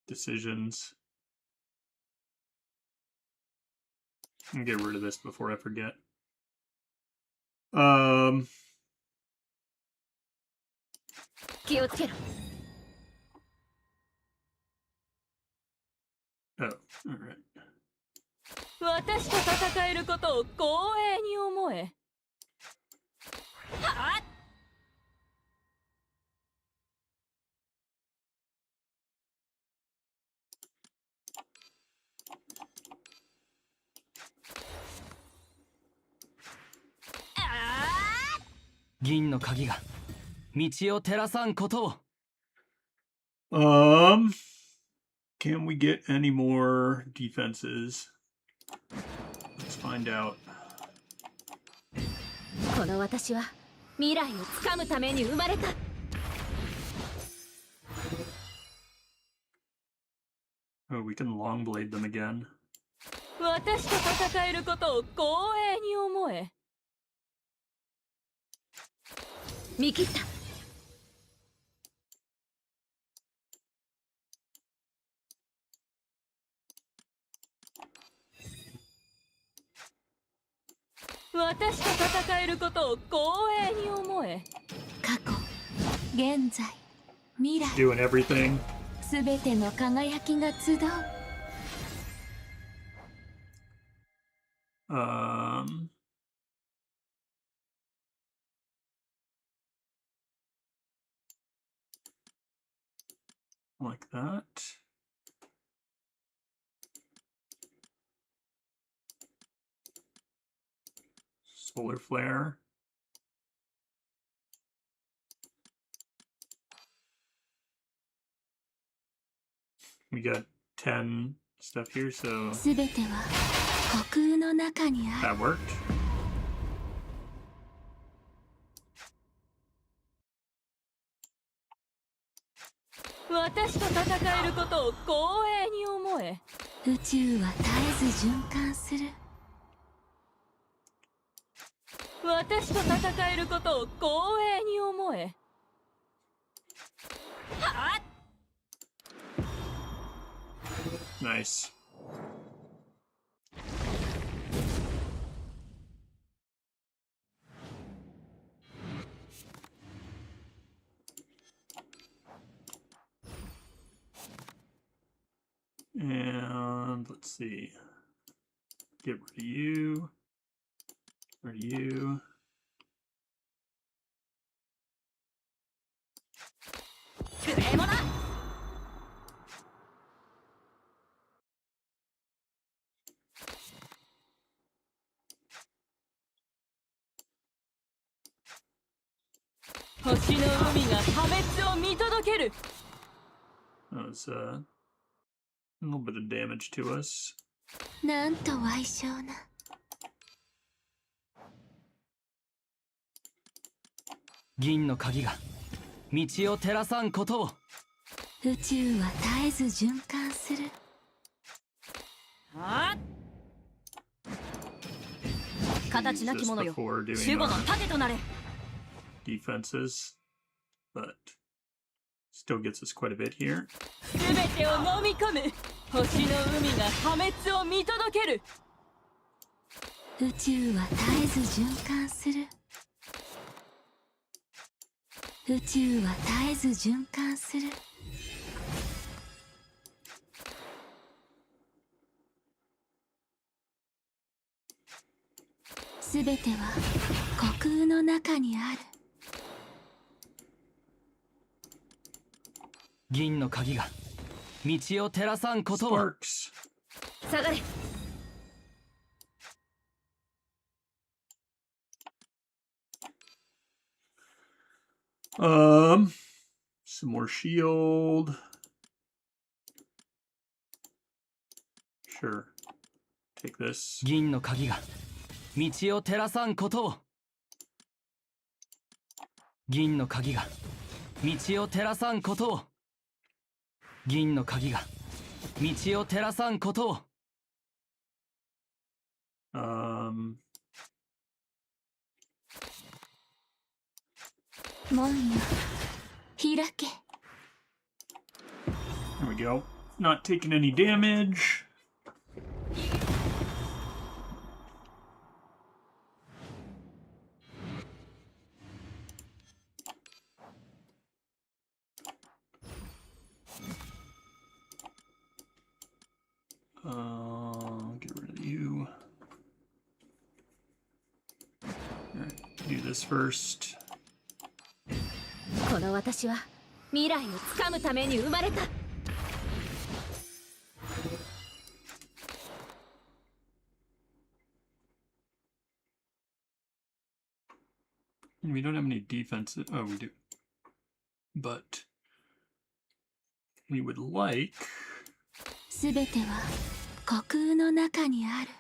Decisions. I'm gonna get rid of this before I forget. Um, 気をつけろ。 oh, all right. 私と戦えることを光栄に思え。はっ 銀の鍵が道を照らさんことを Can we get any more defenses? Let's find out. この私は未来をつかむために生まれた。 Oh, we can long blade them again. 私と戦えることを光栄に思え。 見切った。私と戦えることを光栄に思え。過去、現在、未来、 Doing everything. すべての輝きが集う。 Um, like that. Solar flare. We got 10 stuff here, so すべては虚空の中にある。 that worked. 私と戦えることを光栄に思え。宇宙は絶えず循環する。 私と戦えることを光栄に思え。はっ Nice. And let's see. Get rid of you. Rid of you. 無礼者。星の海が破滅を見届ける。 That was a little bit of damage to us. なんと矮小な。 銀の鍵が道を照らさんことを。宇宙は絶えず循環する。 はっ形なき者よ。 Before doing 守護の our 盾となれ。 defenses, but still gets us quite a bit here. すべてを飲み込む。星の海が破滅を見届ける。宇宙は絶えず循環する。 宇宙は絶えず循環する。 すべては虚空の中にある。銀の鍵が道を照らさんことを。 Sparks. 下がれ。 Some more shield. Sure. Take this. 銀の鍵が道を照らさんことを。銀の鍵が道を照らさんことを。銀の鍵が道を照らさんことを。 門よ、開け。 There we go. Not taking any damage. Get rid of you. Alright, do this first. この私は未来をつかむために生まれた。 We don't have any defense. Oh, we do. But we would like すべては虚空の中にある。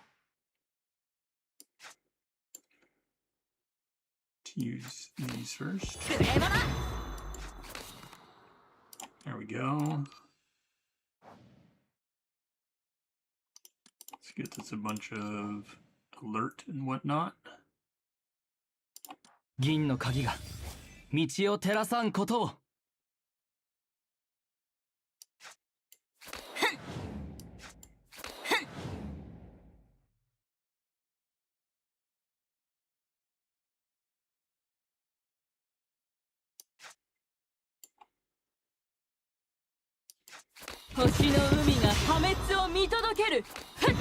to use these first. 無礼者。 There we go. Let's get this a bunch of alert and whatnot. 銀の鍵が道を照らさんことを。星の海が破滅を見届ける。ふっ。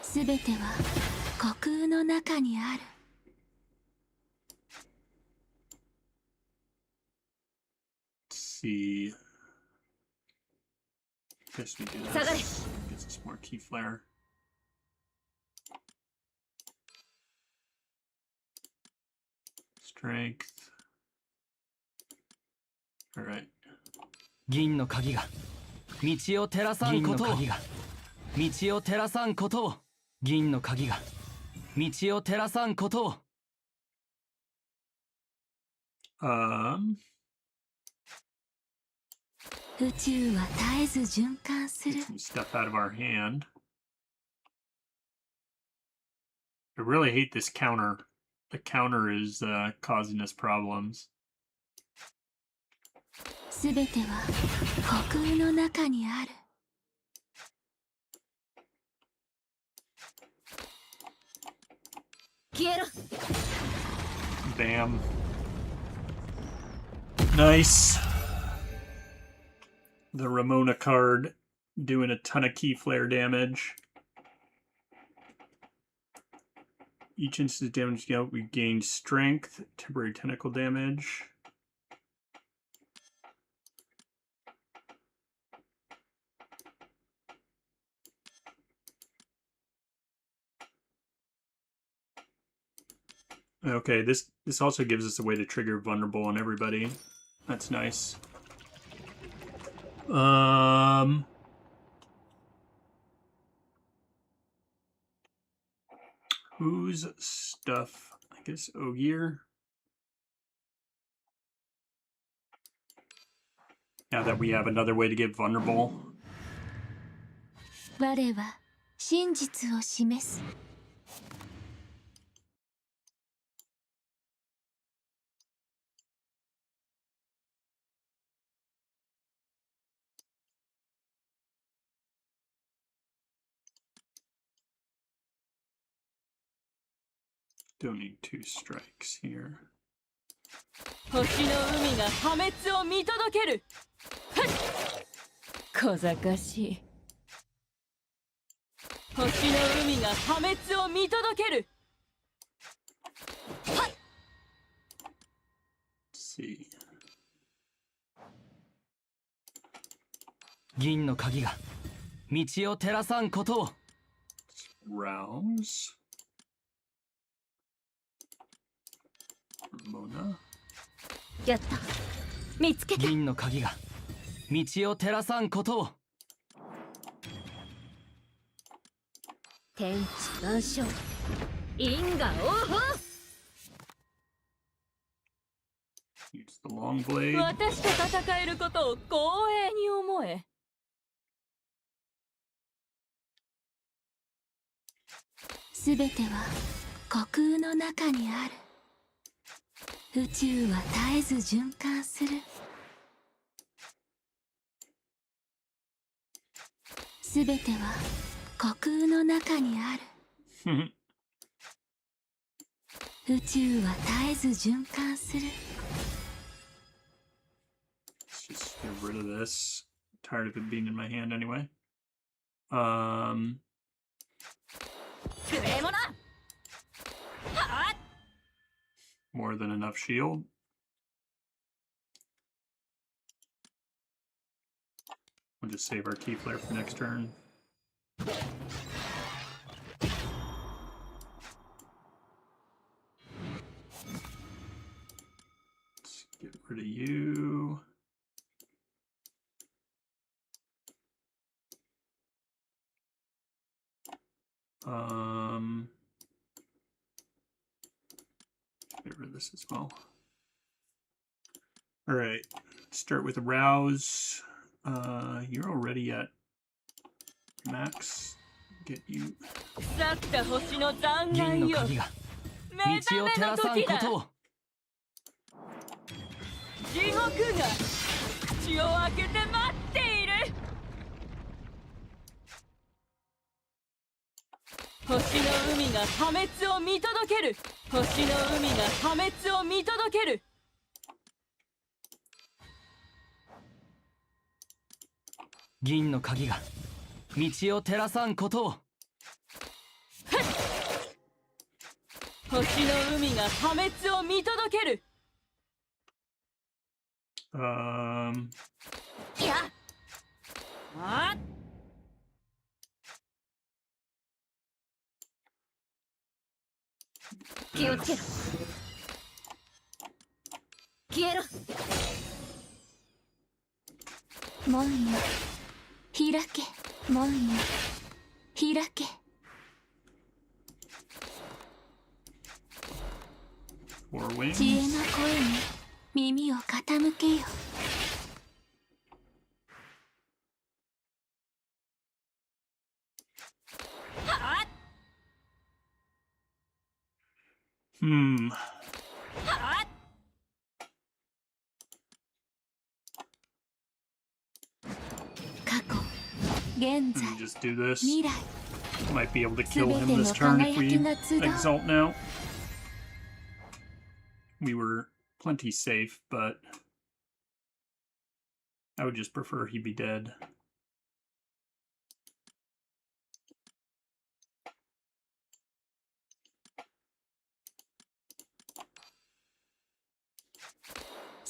すべては虚空の中にある。Let's see. Guess we do this. Gets us more key flare. Strength. All right. 銀の鍵が道を照らさんことを。銀の鍵が道を照らさんことを。銀の鍵が道を照らさんことを。宇宙は絶えず循環する。 Get some stuff out of our hand. I really hate this counter. The counter is causing us problems. すべては虚空の中にある。消えろ。 Bam. Nice. The Ramona card doing a ton of key flare damage. Each instance damage dealt, we gain strength, temporary tentacle damage. Okay, this also gives us a way to trigger vulnerable on everybody. That's nice. Whose stuff? I guess Ogier. Now that we have another way to get vulnerable. 我は真実を示す。Don't need 2 strikes here. 星の海が破滅を見届ける。ふっ。小賢しい。星の海が破滅を見届ける。 Let's see. 銀の鍵が道を照らさんことを。 Rouse. Ramona. やった。見つけた。銀の鍵が道を照らさんことを。天地万象。因果応報。 Use the long blade. 私と戦えることを光栄に思え。すべては虚空の中にある。宇宙は絶えず循環する。すべては虚空の中にある。宇宙は絶えず循環する。 Let's just get rid of this. Tired of it being in my hand anyway. 無礼者。 More than enough shield. We'll just save our key flare for next turn. Let's get rid of you. Get rid of this as well. All right, start with a rouse. You're already at max. Get you. 腐った星の残銀骸よ。の鍵が目覚め道を照らの時だ。さんことを。地獄が口を開けて待っている。星の海が破滅を見届ける。星の海が破滅を見届ける。銀の鍵が道を照らさんことを。星の海が破滅を見届ける。いやあ気をつけろ。消えろ。門よ開け。門よ開け。知恵の声に耳を傾けよ。過去、現在、 Just do this. 未来。 Might be able to kill him this turn if we exalt now. We were plenty safe, but I would just prefer he be dead.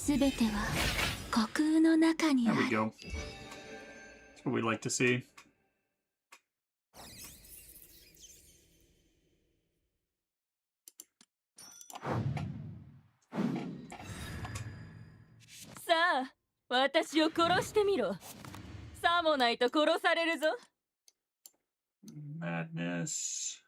There we go. That's what we like to see. さあ、私を殺してみろ。さもないと殺されるぞ。Madness.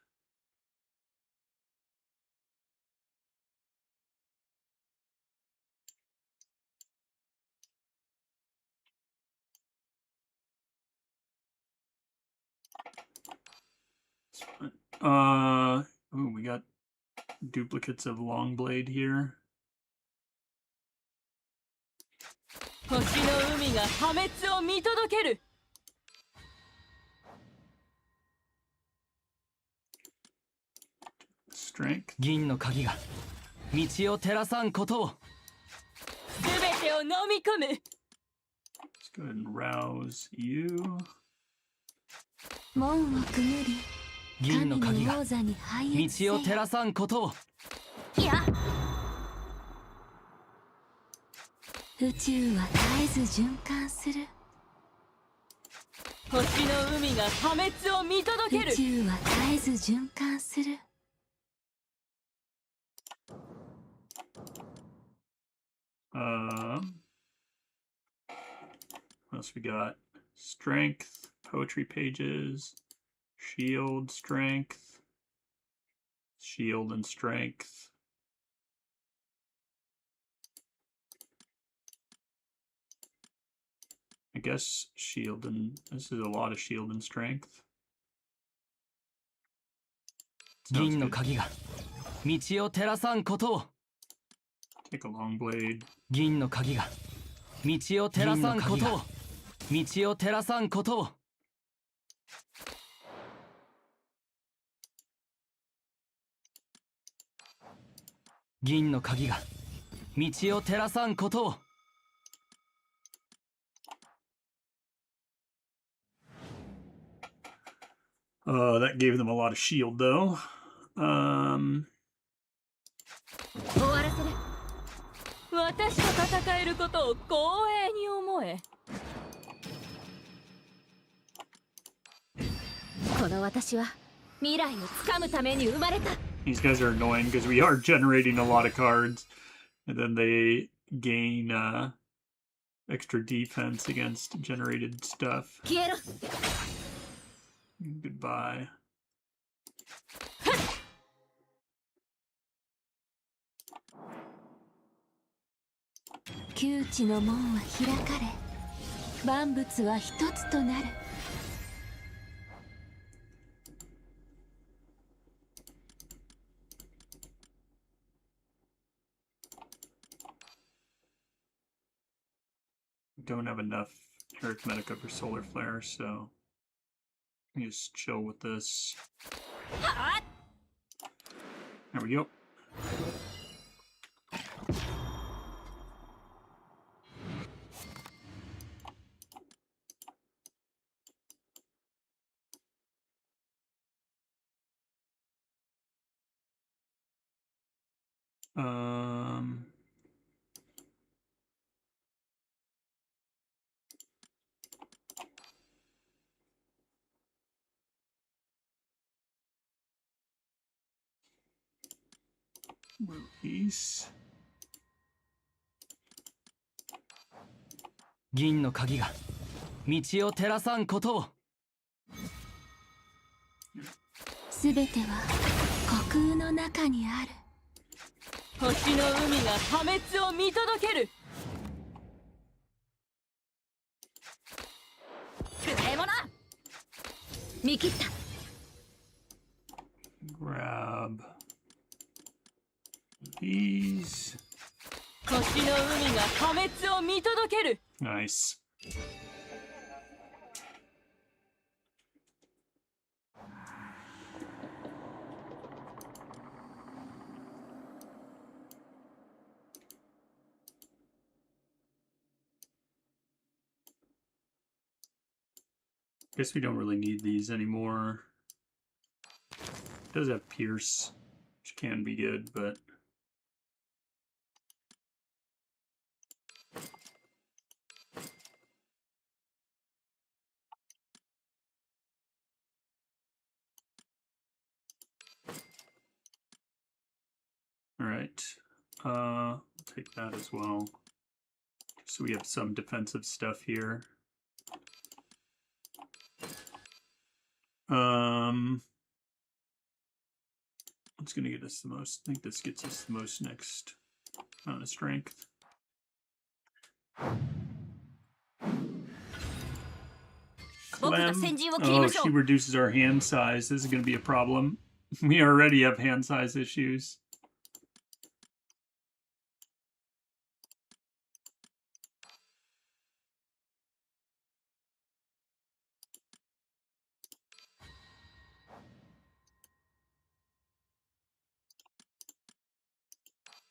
Ooh, we got duplicates of Longblade here. 星の海が破滅を見届ける。Strength. 銀の鍵が道を照らさんことを。すべてを飲み込む。 Let's go ahead and rouse you. 門をくぐり、銀の鍵が神の王座に拝謁せよ。道を照らさんことを。いや宇宙は絶えず循環する。星の海が破滅を見届ける。宇宙は絶えず循環する。What else we got? Strength, poetry pages, shield, strength, shield and strength. I guess shield and this is a lot of shield and strength. Sounds 銀の good. 鍵が道を照らさんことを。 Take a long blade. 銀の鍵が道を照らさんことを。道を照らさんことを。銀の鍵が道を照らさんことを。 That gave them a lot of shield though. 終わらせる。私と戦えることを光栄に思え。この私は未来をつかむために生まれた。 These guys are annoying because we are generating a lot of cards, and then they gain extra defense against generated stuff. 消えろ。 Goodbye. 窮地の門は開かれ、万物は一つとなる。Don't have enough arithmetica for solar flare, so just chill with this. There we go. Release. 銀の鍵が道を照らさんことを。すべては虚空の中にある。星の海が破滅を見届ける。食らい物見切った。 Grab these. 星の海が破滅を見届ける。 Nice. Guess we don't really need these anymore. It does have Pierce, which can be good, but all right. We'll take that as well. So we have some defensive stuff here. What's going to get us the most? I think this gets us the most next amount of strength. Clem. Oh, she reduces our hand size. This is going to be a problem. We already have hand size issues. "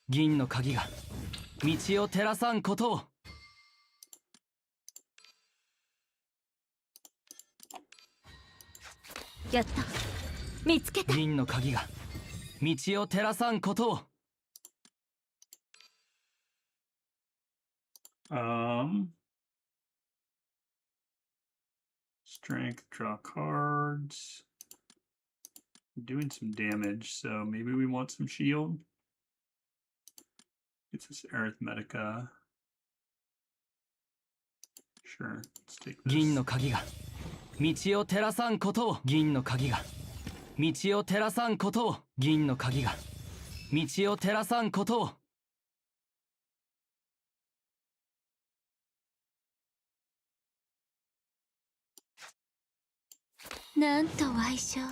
銀の鍵が道を照らさんことを。やった。見つけた。銀の鍵が道を照らさんことを。Strength, draw cards. Doing some damage, so maybe we want some shield. It's this Arithmetica. Sure, let's take this. 銀の鍵が道を照らさんことを。銀の鍵が道を照らさんことを。銀の鍵が道を照らさんことを。なんと矮小な。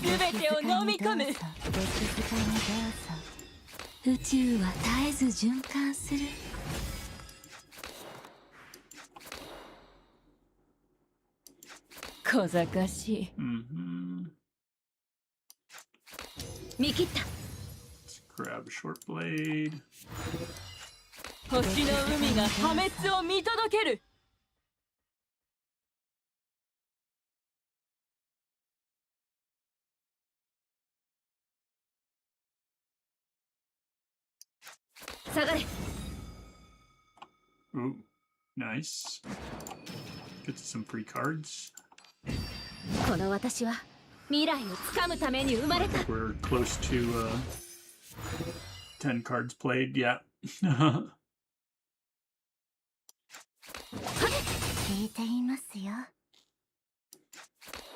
すべてを飲み込む。宇宙は絶えず循環する。小賢しい。見切った。Let's grab a short blade. 星の海が破滅を見届ける。下がれ。 Ooh, nice. Get some free cards. この私は未来をつかむために生まれた。 We're close to 10 cards played, yeah. 聞いていますよ。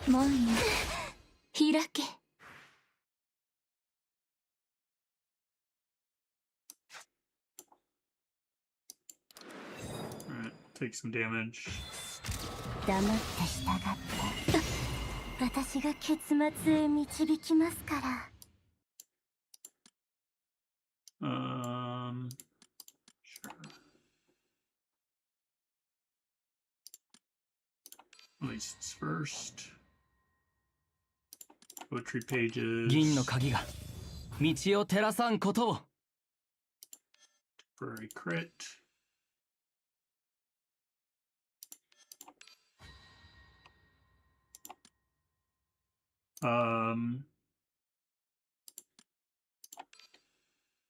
門よ、開け。Alright, take some damage. 黙って従って。私が結末へ導きますから。Sure. At least it's first. Poetry pages. 銀の鍵が道を照らさんことを Temporary crit.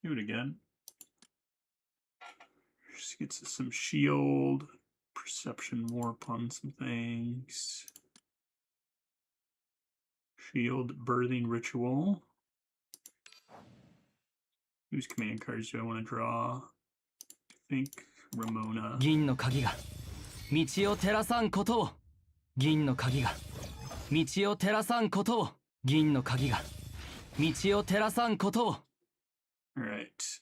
Do it again. Just gets us some shield, perception warp on some things. Shield birthing ritual. Whose command cards do I want to draw? I think Ramona. 銀の鍵が道を照らさんことを銀の鍵が道を照らさんことを銀の鍵が道を照らさんことを Alright.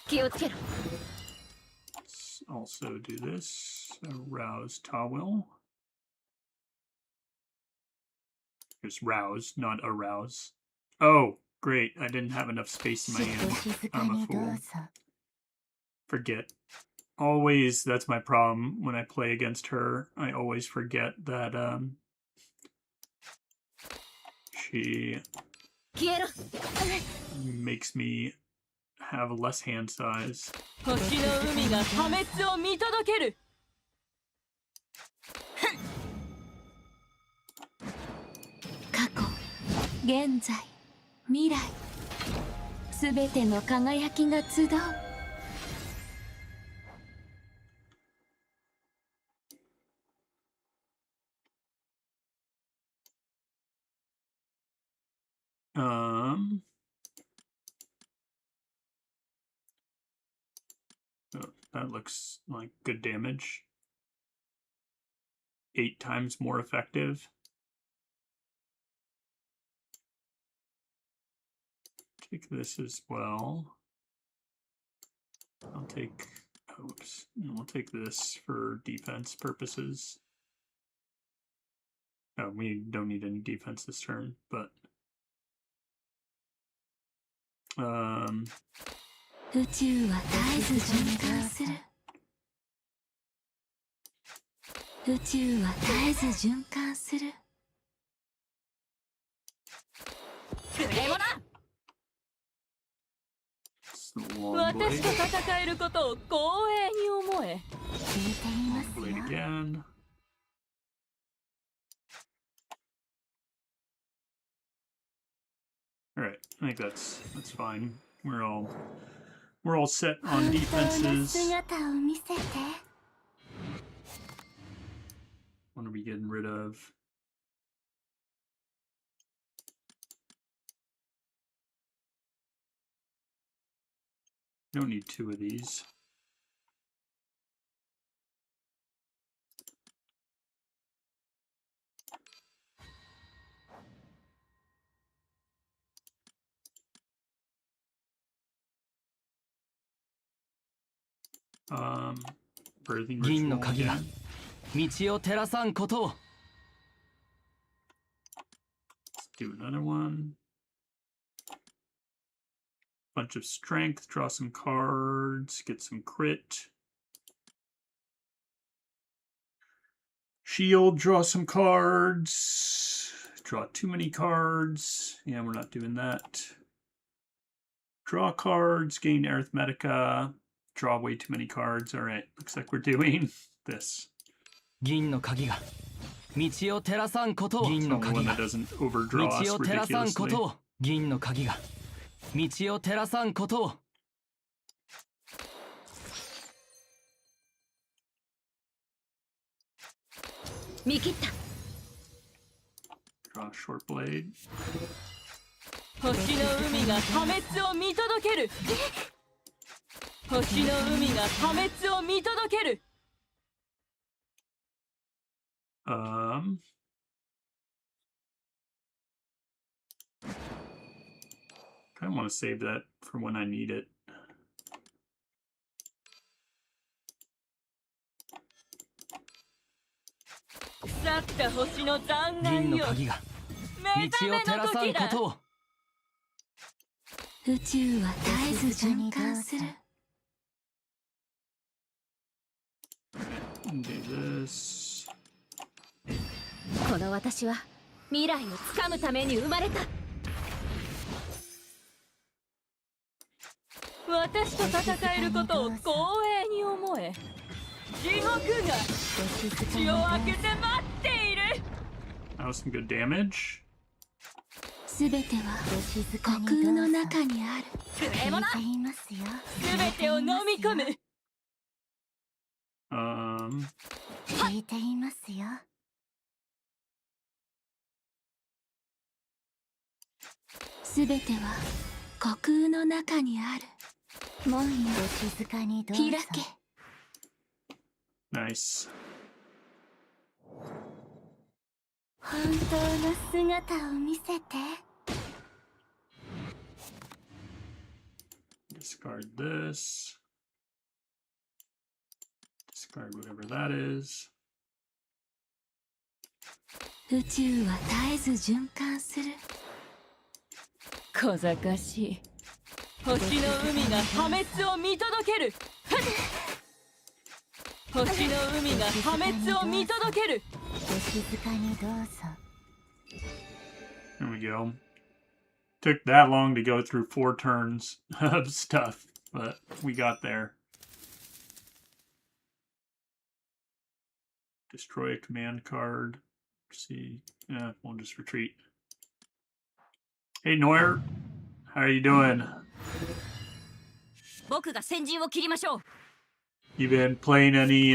気をつけろ。 Let's also do this. Arouse Tawil. Just rouse, not arouse. Oh, great. I didn't have enough space in my hand. I'm a fool. Forget. Always, that's my problem when I play against her. I always forget that she makes me have less hand size. 星の海が破滅を見届ける。過去、現在、未来、すべての輝きが集う。Oh, that looks like good damage. 8 times more effective. Take this as well. I'll take, oops, we'll take this for defense purposes. Oh, we don't need any defense this turn, but 宇宙は絶えず循環する。宇宙は絶えず循環する。グレモナ。 it's the long 私と blade. 戦えることを光栄に思え。聞いています Blade よ。 again. All right, I think that's fine. We're all set on 本当の defenses. 姿を見せて。 What are we getting rid of? Don't need 2 of these. Birthing 銀の ritual 鍵が again. 道を照らさんことを Let's do another one. Bunch of strength, draw some cards, get some crit. Shield, draw some cards. Draw too many cards. Yeah, we're not doing that. Draw cards, gain arithmetica. Draw way too many cards. All right, looks like we're doing this. 銀の鍵が道を照らさんことを It's 銀 the の only 鍵 one が that doesn't 道 overdraw を us 照らさんこ ridiculously. とを銀の鍵が道を照らさんことを 見切った。 Draw a short blade. 星の海が破滅を見届ける。星の海が破滅を見届ける。 Kind of want to save that for when I need it. 腐った星の残銀の骸よ。鍵が目覚め道を照らの時だ。さんことを宇宙は絶えず循環する。Do this. この私は未来をつかむために生まれた。私と戦えることを光栄に思え。地獄が口を開けて待っている。 That was some good damage. すべては虚空の中にある。食え物。すべてを飲み込む。聞いていますよ。すべては虚空の中にある。門よ静かにどうぞ。開け。Nice. 本当の姿を見せて。Discard this. Discard whatever that is. 宇宙は絶えず循環する。小賢しい。星の海が破滅を見届ける。星の海が破滅を見届ける。お静かにどうぞ。 There we go. Took that long to go through 4 turns of stuff, but we got there. Destroy a command card. See, yeah, we'll just retreat. Hey Neuer, how are you doing? 僕が先陣を切りましょう。 You been playing any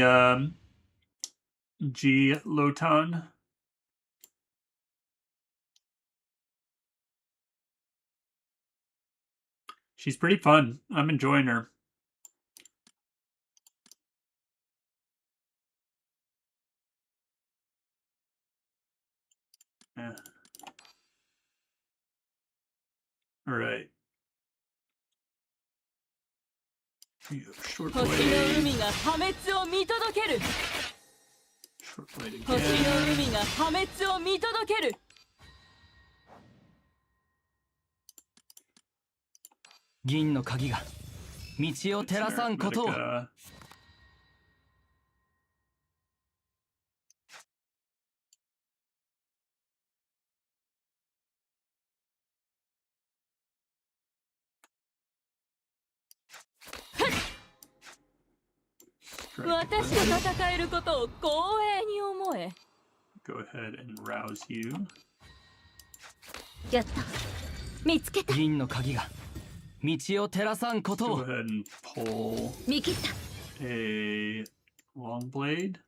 GLotan? She's pretty fun. I'm enjoying her. Yeah. All right. Short 星の blade. 海が破滅を見届ける。 Short blade 星の again. 海が破滅を見届ける。銀の鍵が道を照らさんことを。 Medica. 私と戦えることを光栄に思え。 Go ahead and rouse you. やった。見つけた。銀の鍵が道を照らさんこと Go を。 ahead and pull 見切った。 a long blade.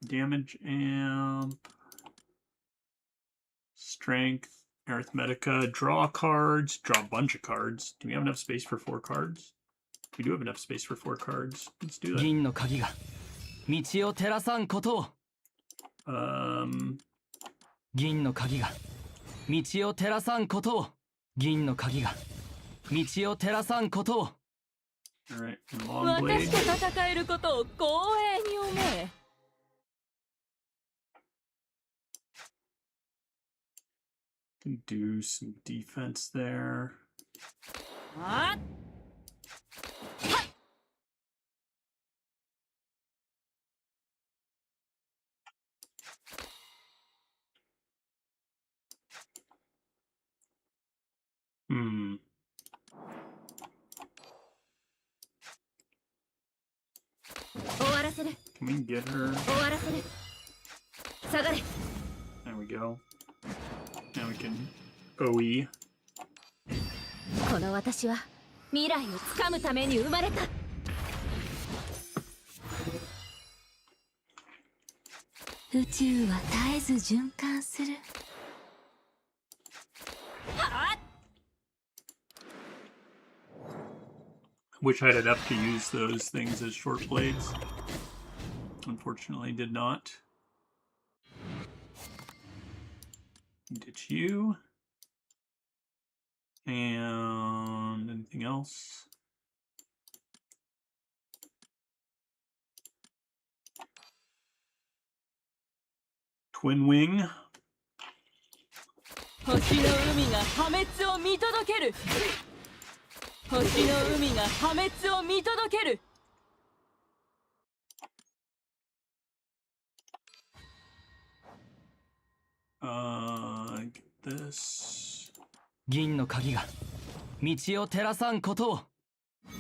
Damage amp, strength, arithmetica, draw cards, draw a bunch of cards. Do we have enough space for 4 cards? We do have enough space for 4 cards. Let's do that. 銀の鍵が道を照らさんことを。 銀の鍵が道を照らさんことを。銀の鍵が道を照らさんことを。 Alright, long blade. 私と戦えることを光栄に思え。 Can do some defense there. あっ。 Hmm. 終わらせる。 Can we get her? 終わらせる。下がれ。 There we go. Now we can OE. この私は未来をつかむために生まれた。宇宙は絶えず循環する。 Wish I had enough to use those things as short blades. Unfortunately, did not. Ditch you. And anything else? Twin wing. 星の海が破滅を見届ける。星の海が破滅を見届ける。Get this. 銀の鍵が道を照らさんことを。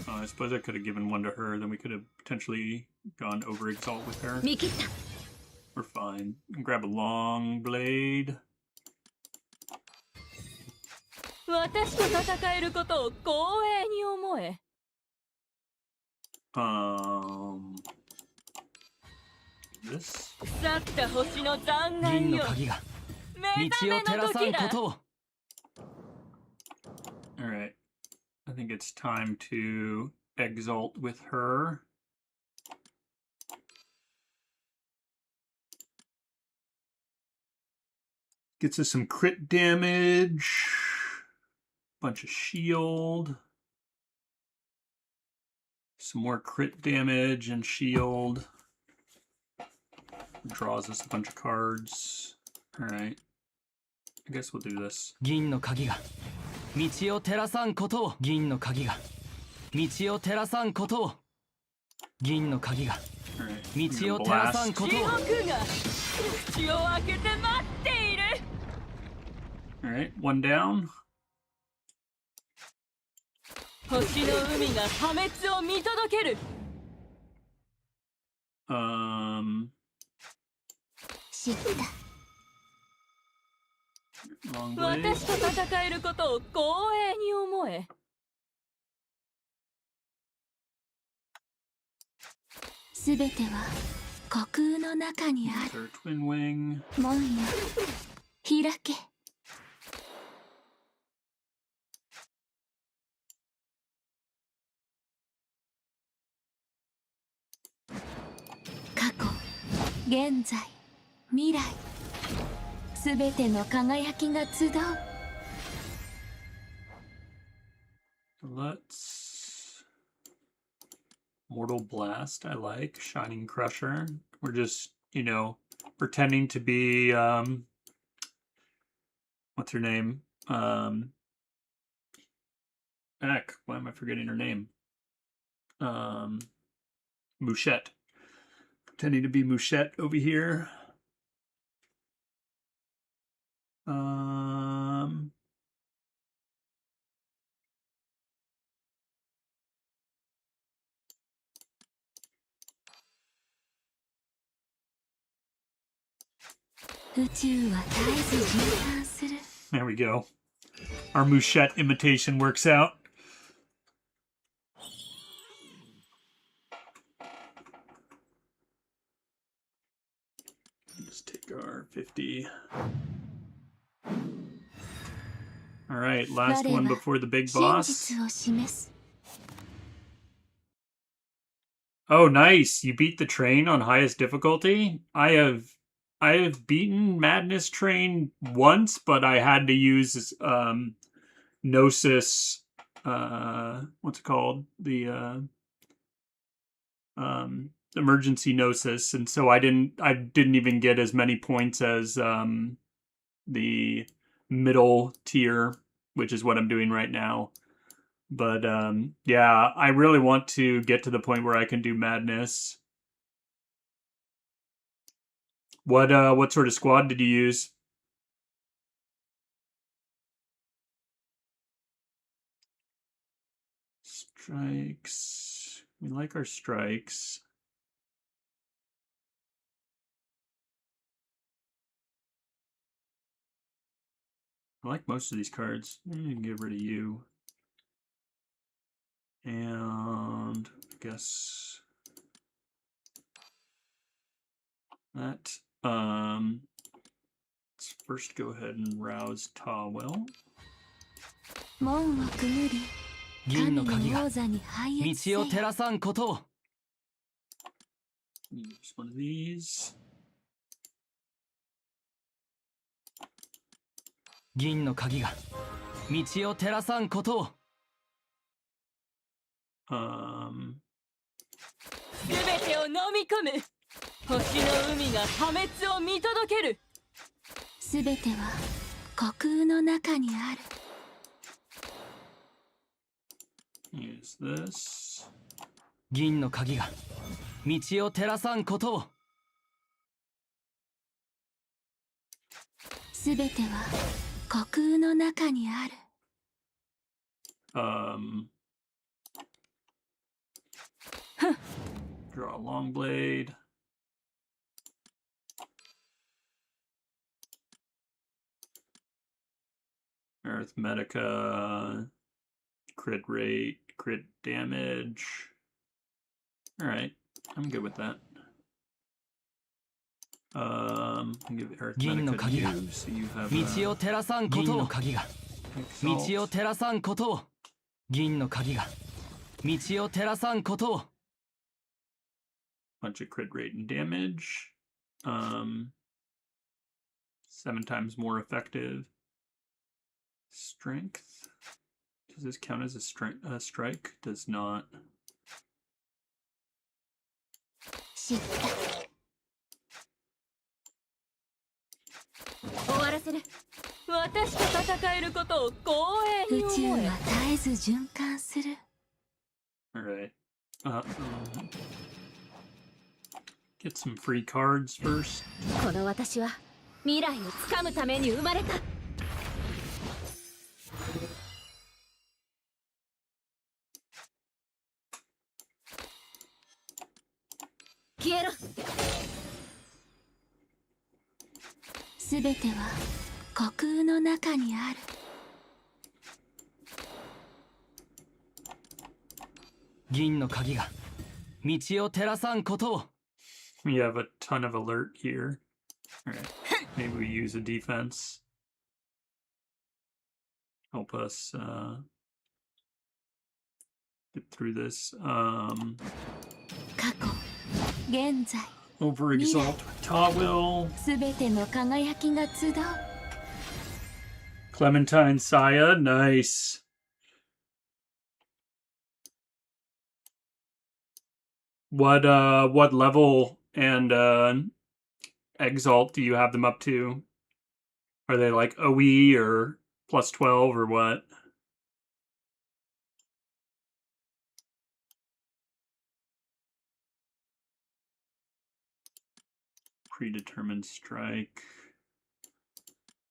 I suppose I could have given one to her, then we could have potentially gone over exalt with her. 見切った。 We're fine. Grab a long blade. 私と戦えることを光栄に思え。This. 腐った星の残骸銀のよ。鍵が目覚め道を照らの時だ。さんことを。 All right. I think it's time to exalt with her. Gets us some crit damage, bunch of shield, some more crit damage and shield. Draws us a bunch of cards. All right. I guess we'll do this. 銀の鍵が道を照らさんことを。銀の鍵が道を照らさんことを。銀の鍵が All right. I'm 道 gonna を照らさん blast. ことを。地獄が口を開けて待っている。 All right. One down. 星の海が破滅を見届ける。知った。 Long blade. 私と戦えることを光栄に思え。すべては虚空の中にあ Use our twin wing. る。門よ、開け。過去、現在、未来。すべての輝きが集う。 Let's Mortal Blast. I like Shining Crusher. We're just, pretending to be what's her name? Heck, why am I forgetting her name? Mouchette. Pretending to be Mouchette over here. There we go. Our Mouchette imitation works out. Just take our 50. All right, last one before the big boss. Oh, nice. You beat the train on highest difficulty? I have beaten Madness Train once, but I had to use Gnosis, what's it called? The emergency Gnosis, and so I didn't even get as many points as the middle tier, which is what I'm doing right now. But yeah, I really want to get to the point where I can do Madness. What sort of squad did you use? Strikes. We like our strikes. I like most of these cards. I'm gonna get rid of you. And I guess that. Let's first go ahead and rouse Tawell. 門をくぐり、銀の神鍵がの王座に拝謁せよ。道を照らさんことを。 Use one of these. 銀の鍵が道を照らさんことを。すべてを飲み込む。星の海が破滅を見届ける。すべては虚空の中にある。 Use this. 銀の鍵が道を照らさんことを。すべては虚空の中にある。 Draw a long blade. Arithmetica. Crit rate, crit damage. Alright, I'm good with that. I'll give Arithmetica 銀の鍵が you, so you have 道を照らさんことを。銀の鍵が道 Exalt. を照らさんことを。銀の鍵が道を照らさんことを。 Bunch of crit rate and damage. 7 times more effective. Strength. Does this count as a strike? Does not. 知った。終わらせる。私と戦えることを光栄に宇宙思え。は絶えず循環する。 Alright. Get some free cards first. この私は未来をつかむために生まれた。消えろ。すべては虚空の中にある。銀の鍵が道を照らさんことを。 We have a ton of alert here. Alright. Maybe we use a defense. Help us get through this. 過去、現在、 Over Exalt Tawil. すべての輝きが集う。 Clementine Saya. Nice. What level and Exalt do you have them up to? Are they like OE or plus 12 or what? Predetermined Strike.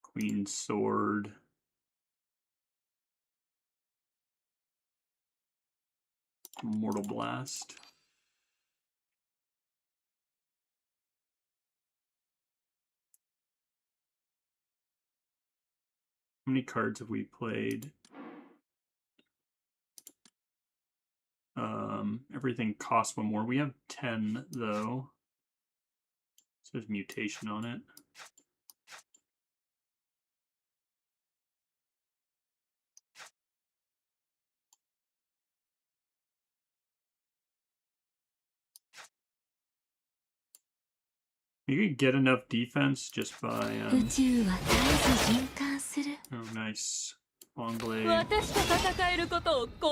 Queen Sword. Mortal Blast. How many cards have we played? Everything costs one more. We have 10 though. It says mutation on it. You could get enough defense just by 宇宙は絶えず循環する。 oh nice long blade. 私と戦えることを光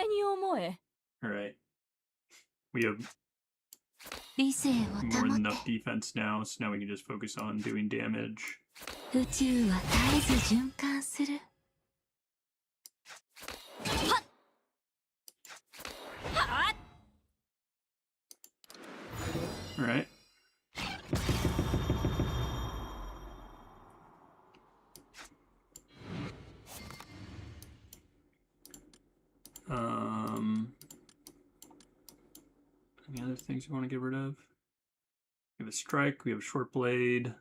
栄に思え。 Alright. We have 理性を more 保 than て。 enough defense now, so now we can just focus on doing damage. 宇宙は絶えず循環する。 Alright. Any other things you want to get rid of? We have a strike, we have a short blade.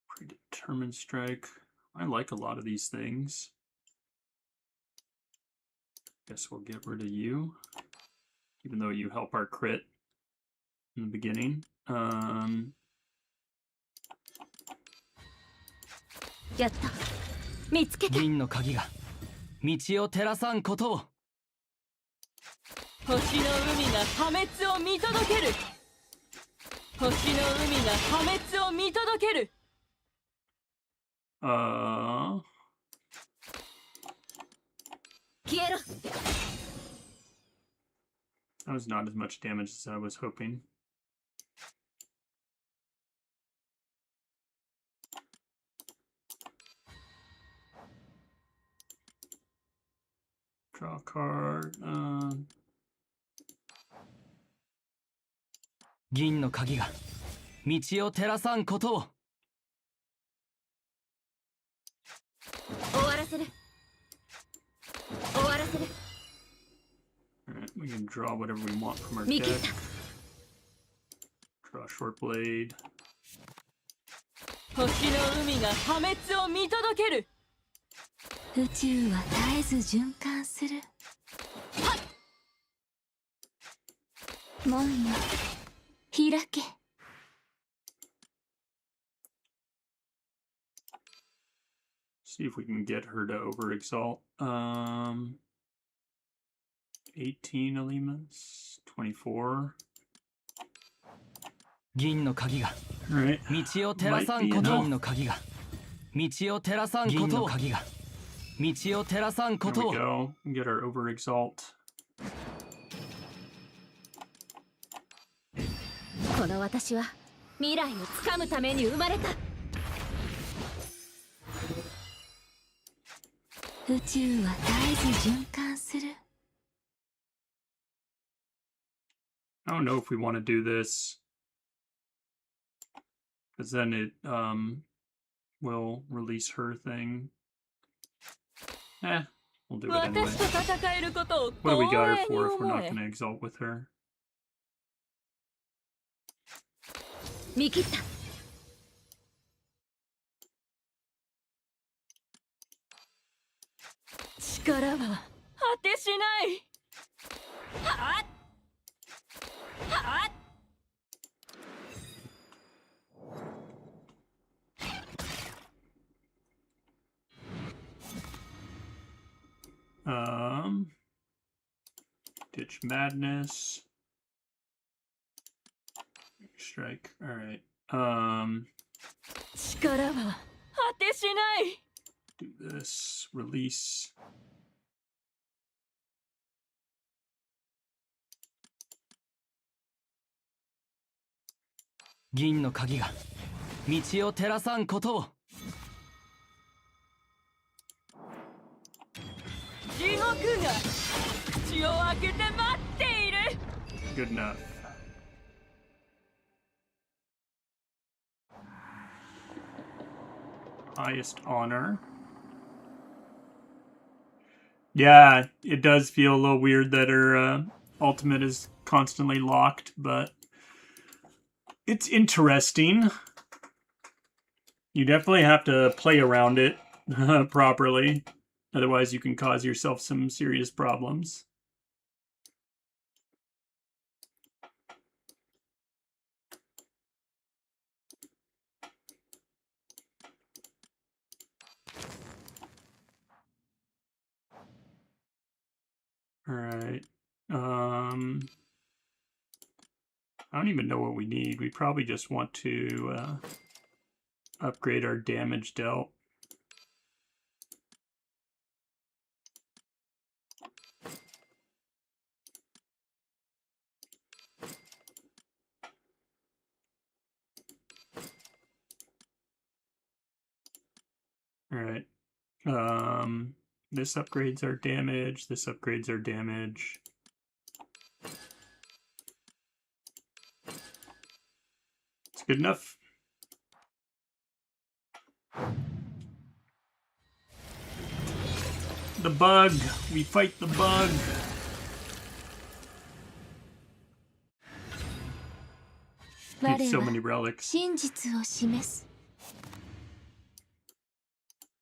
Predetermined strike. I like a lot of these things. Guess we'll get rid of you. Even though you help our crit in the beginning. やった。見つけた。銀の鍵が道を照らさんことを。 星の海が破滅を見届ける。星の海が破滅を見届ける。消えろ。 That was not as much damage as I was hoping. Draw a card. 銀の鍵が道を照らさんことを。終わらせる。終わらせる。 Alright, we can draw whatever we want from our 見切っ deck. Draw a short blade. 星の海が破滅を見届ける。宇宙は絶えず循環する。門よ開け。 See if we can get her to overexalt. 18 elements, 24. 銀の鍵が Alright. 道を照らさんことを。銀の鍵が道を照らさんことを。銀の鍵が道を照らさんこ There と we を。 go. We can get our overexalt. この私は未来をつかむために生まれた。宇宙は絶えず循環する。 I don't know if we want to do this. Because then it will release her thing. We'll do it anyway. 私と戦えることを What do we 光 got her 栄に for if we're 思 not え going。to exalt with her? 見切った。力は果てしない。はっはっ Ditch Madness. Strike. Alright. 力は果てしない。 Do this. Release. 銀の鍵が道を照らさんことを。地獄が口を開けて待っている。 Good enough. Highest honor. Yeah, it does feel a little weird that her ultimate is constantly locked, but it's interesting. You definitely have to play around it properly. Otherwise, you can cause yourself some serious problems. All right. I don't even know what we need. We probably just want to upgrade our damage dealt. All right. This upgrades our damage. This upgrades our damage. It's good enough. The bug. We fight the bug. Need so many relics. 真実を示す。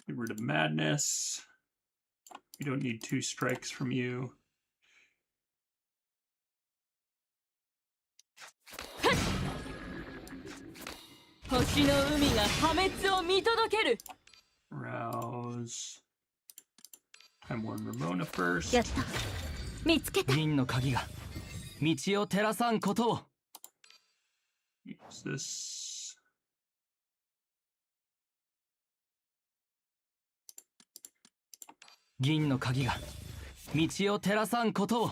Get rid of madness. We don't need 2 strikes from you. 星の海が破滅を見届ける。 Rouse. Time Warn Ramona first. やった。見つけた。銀の鍵が道を照らさんことを。 Use this. 銀の鍵が道を照らさんことを。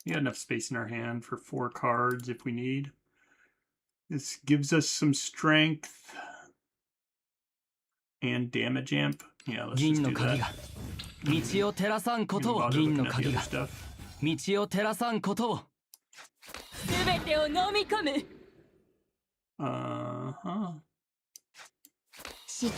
We got enough space in our hand for 4 cards if we need. This gives us some strength. and damage amp. Yeah, let's 銀 just の do 鍵 that. が道を照らさんこ And とを bother 銀 looking の at the 鍵 other が stuff. 道を照らさんことを全てを飲み込む。 Uh-huh. 知った。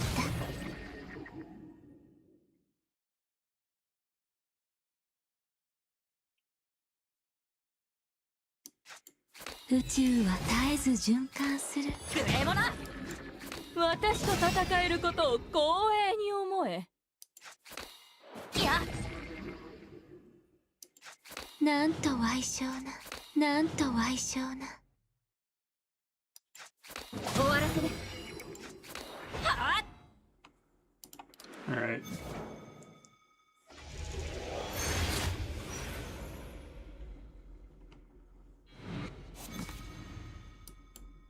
宇宙は絶えず循環する。無礼者。私と戦えることを光栄に思え。いや、なんと矮小な、なんと矮小な。終わらせる。はっ。 All right.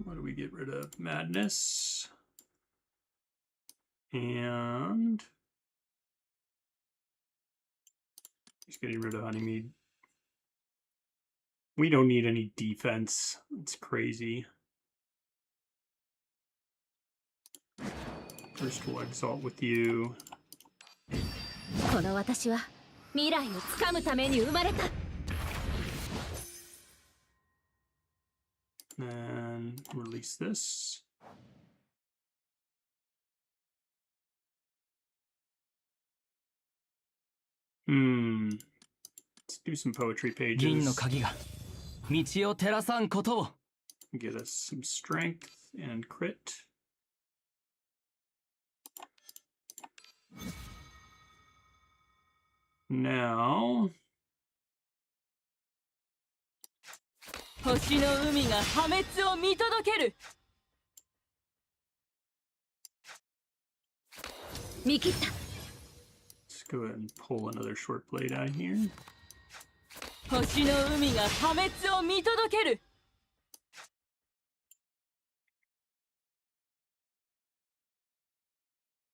What do we get rid of? Madness. And he's getting rid of Honeymead. We don't need any defense. It's crazy. First we'll exalt with you. この私は未来をつかむために生まれた。 And release this. Let's do some poetry 銀の pages. 鍵が道を照らさんことを Get us some strength and crit. Now, 星の海が破滅を見届ける。見切った。 let's go ahead and pull another short blade out here. 星の海が破滅を見届ける。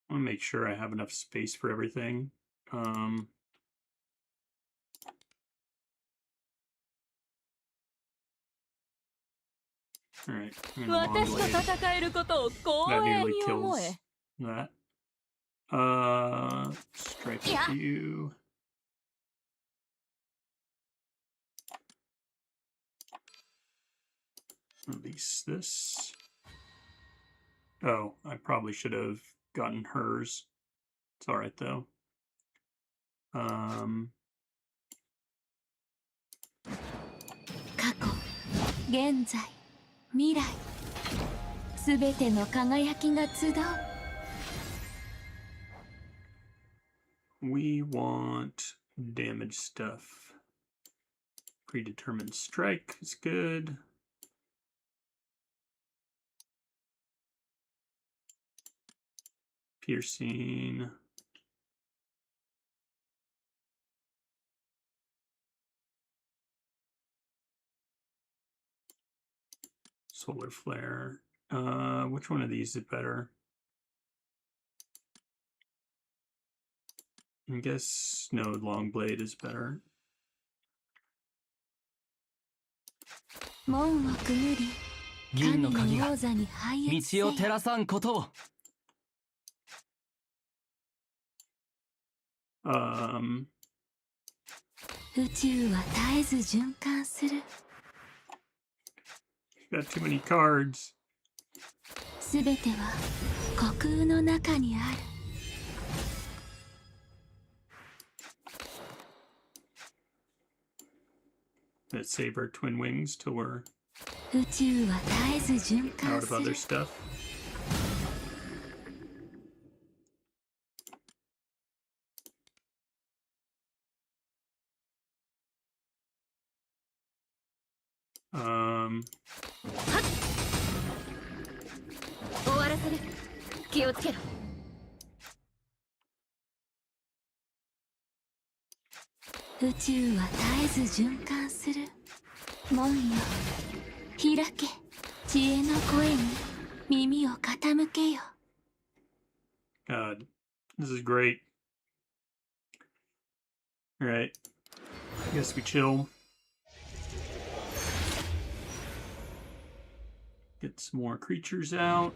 I want to make sure I have enough space for everything. All right, I'm gonna long 私と blade. 戦えることを That 光栄 nearly に思 kills え。 that. Strike with Yeah. you. Release this. Oh, I probably should have gotten hers. It's all right though. 過去、現在、未来。すべての輝きが集う。We want damage stuff. Predetermined strike is good. Piercing. Solar flare. Which one of these is better? I guess no, long blade is better. 門をくぐり、銀の神鍵がの王座に拝謁せよ。道を照らさんことを 宇宙は絶えず循環する。 Got too many cards. すべては虚空の中にある。 Let's save our twin wings till we're 宇宙は絶えず循 out 環 of す other る。 stuff. Um, 終わらせる。気をつけろ。 宇宙は絶えず循環する。門よ、開け。知恵の声に耳を傾けよ。 God, this is great. All right, I guess we chill. Get some more creatures out.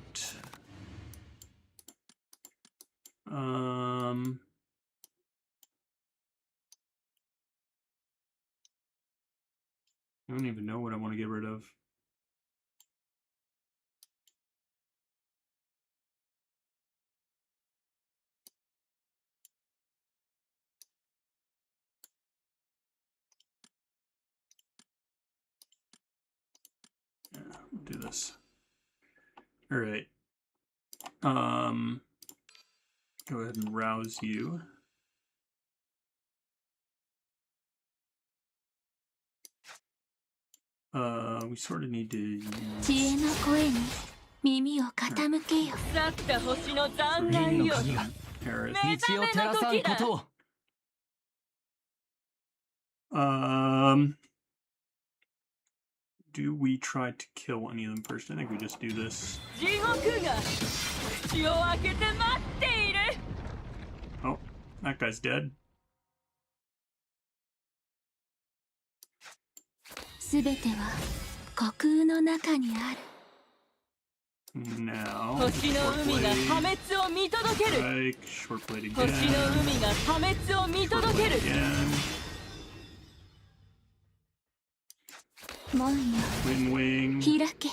I don't even know what I want to get rid of. Yeah, we'll do this. All right. Go ahead and rouse you. We sort of need to use... 知恵の声に耳を傾けよ。去った星の残銀骸よ。の鍵が Harris. 道を照らさんことを Do we try to kill any of them first? I think we just do this. 地獄が口を開けて待っている。 Oh, that guy's dead. すべては虚空の中にある。 Now, 星の short 海が blade, 破滅を見届ける。 strike, short blade 星 again, の海が破滅を見 short 届け blade る。 again, 門よ twin wing, 開け。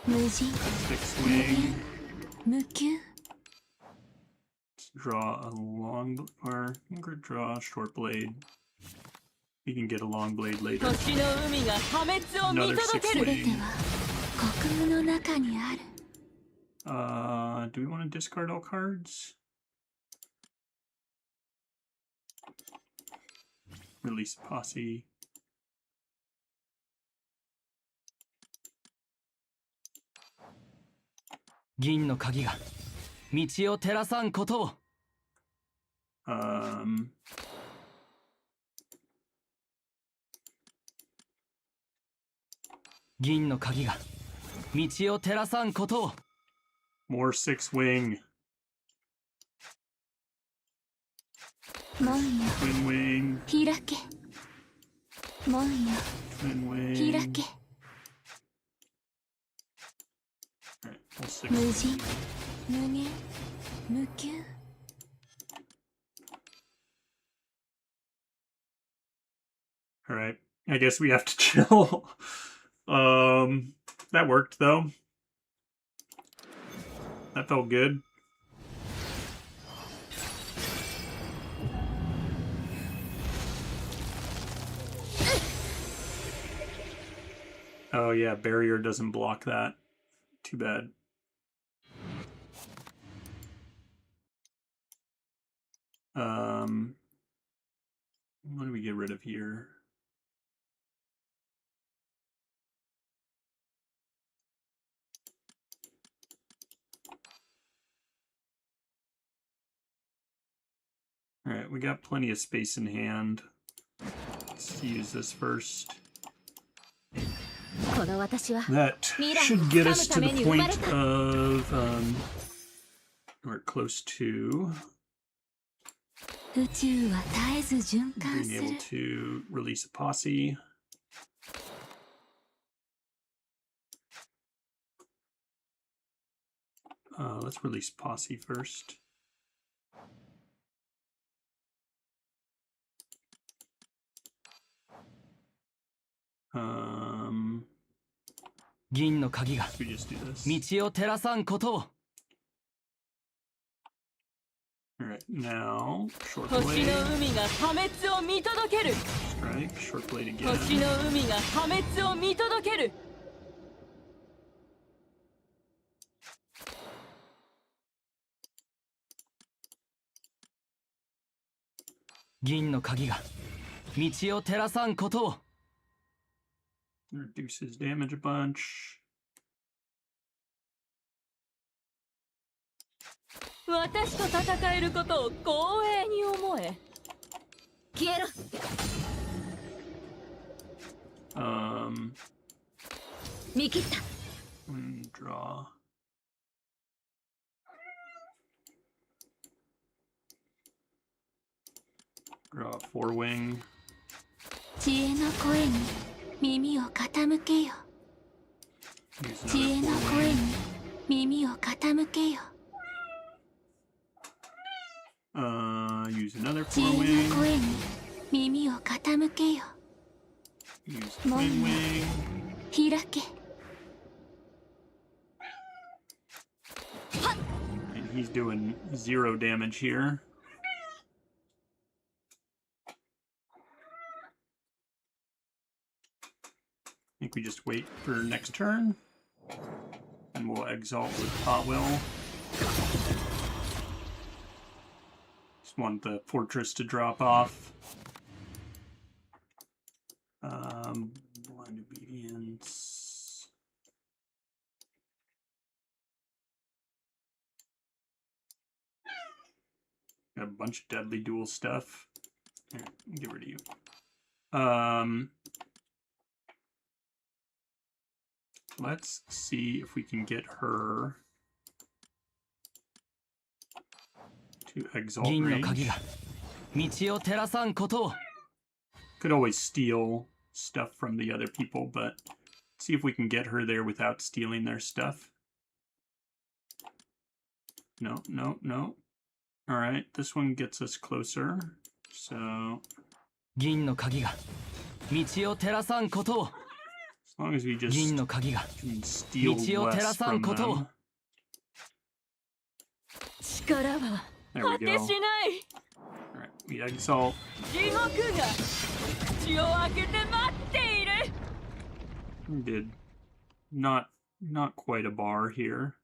無人 fixed wing, 無休。 draw a long, or draw a short blade. You can get a long blade later. 星の海が破滅を見 Another 届 six ける。 すべては虚空の中にある。 Do we want to discard all cards? Release posse. 銀の鍵が道を照らさんことを 銀の鍵が道を照らさんことを More six wing, 門よ twin wing, 開け。門よ twin 開 wing. け。 Alright, all six 無 wing. 人無限無休。 Alright, I guess we have to chill. That worked though. That felt good. Oh yeah, barrier doesn't block that. Too bad. What do we get rid of here? Alright, we got plenty of space in hand. Let's use this first. この私は That should get us to the point of, or close to 宇宙は絶えず循環 being す able る。 to release a posse. Let's release posse first. Um, 銀の鍵が we just do this. 道を照らさんことを Alright, now, short 星の blade, 海が破滅を見届ける。 strike, short blade 星 again. の海が破滅を見届ける。 銀の鍵が道を照らさんことを Reduces damage a bunch. 私と戦えることを光栄に思え。消えろ。 見切った。 Draw. Draw a four wing. 知恵の声に耳を傾けよ。 Use 知恵 another の four 声 wing. に耳を傾けよ。Use another 地 four の wing. 声に耳を傾けよ Use twin wing. 開け And he's doing 0 damage here. I think we just wait for next turn. And we'll exalt with Potwell. Just want the fortress to drop off. Blind obedience. Got a bunch of deadly duel stuff. Here, get rid of you. Let's see if we can get her to exalt 銀の鍵 range. が道を照らさんことを Could always steal stuff from the other people, but see if we can get her there without stealing their stuff. No, no, no. All right, this one gets us closer. So 銀の鍵が道を照らさんことを as long as we just 銀の鍵が can steal 道を照ら less さん from ことを them. 力は There 果 we て go. しない All right, we exalt. 地獄が口を開けて待っている We did not quite a bar here,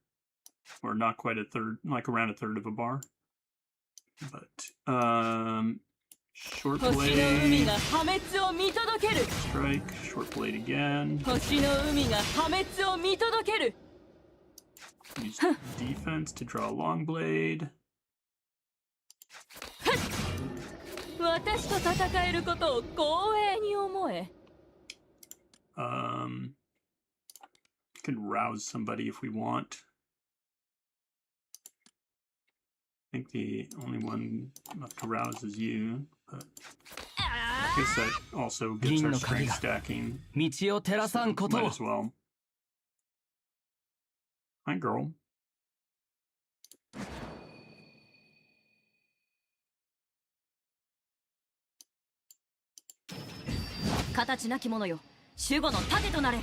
or not quite a third, like around a third of a bar. But short 星の海 blade, が破滅を見届ける strike, short blade again. 星の海が破滅を見届ける Use defense to draw a long blade. 私と戦えることを光栄に思え Could rouse somebody if we want. I think the only one left to rouse is you, but I guess that also gets our strength stacking. 道を照らさんこと Might を as well. Hi, girl. 形なき者よ守護の盾となれ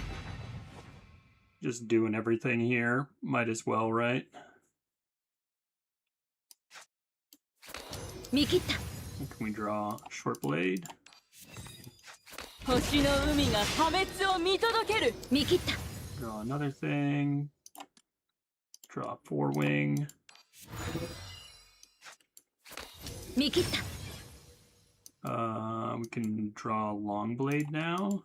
Just doing everything here. Might as well, right? 見切った Can we draw a short blade? 星の海が破滅を見届ける見切った Draw another thing. Draw a four wing. 見切った We can draw a long blade now.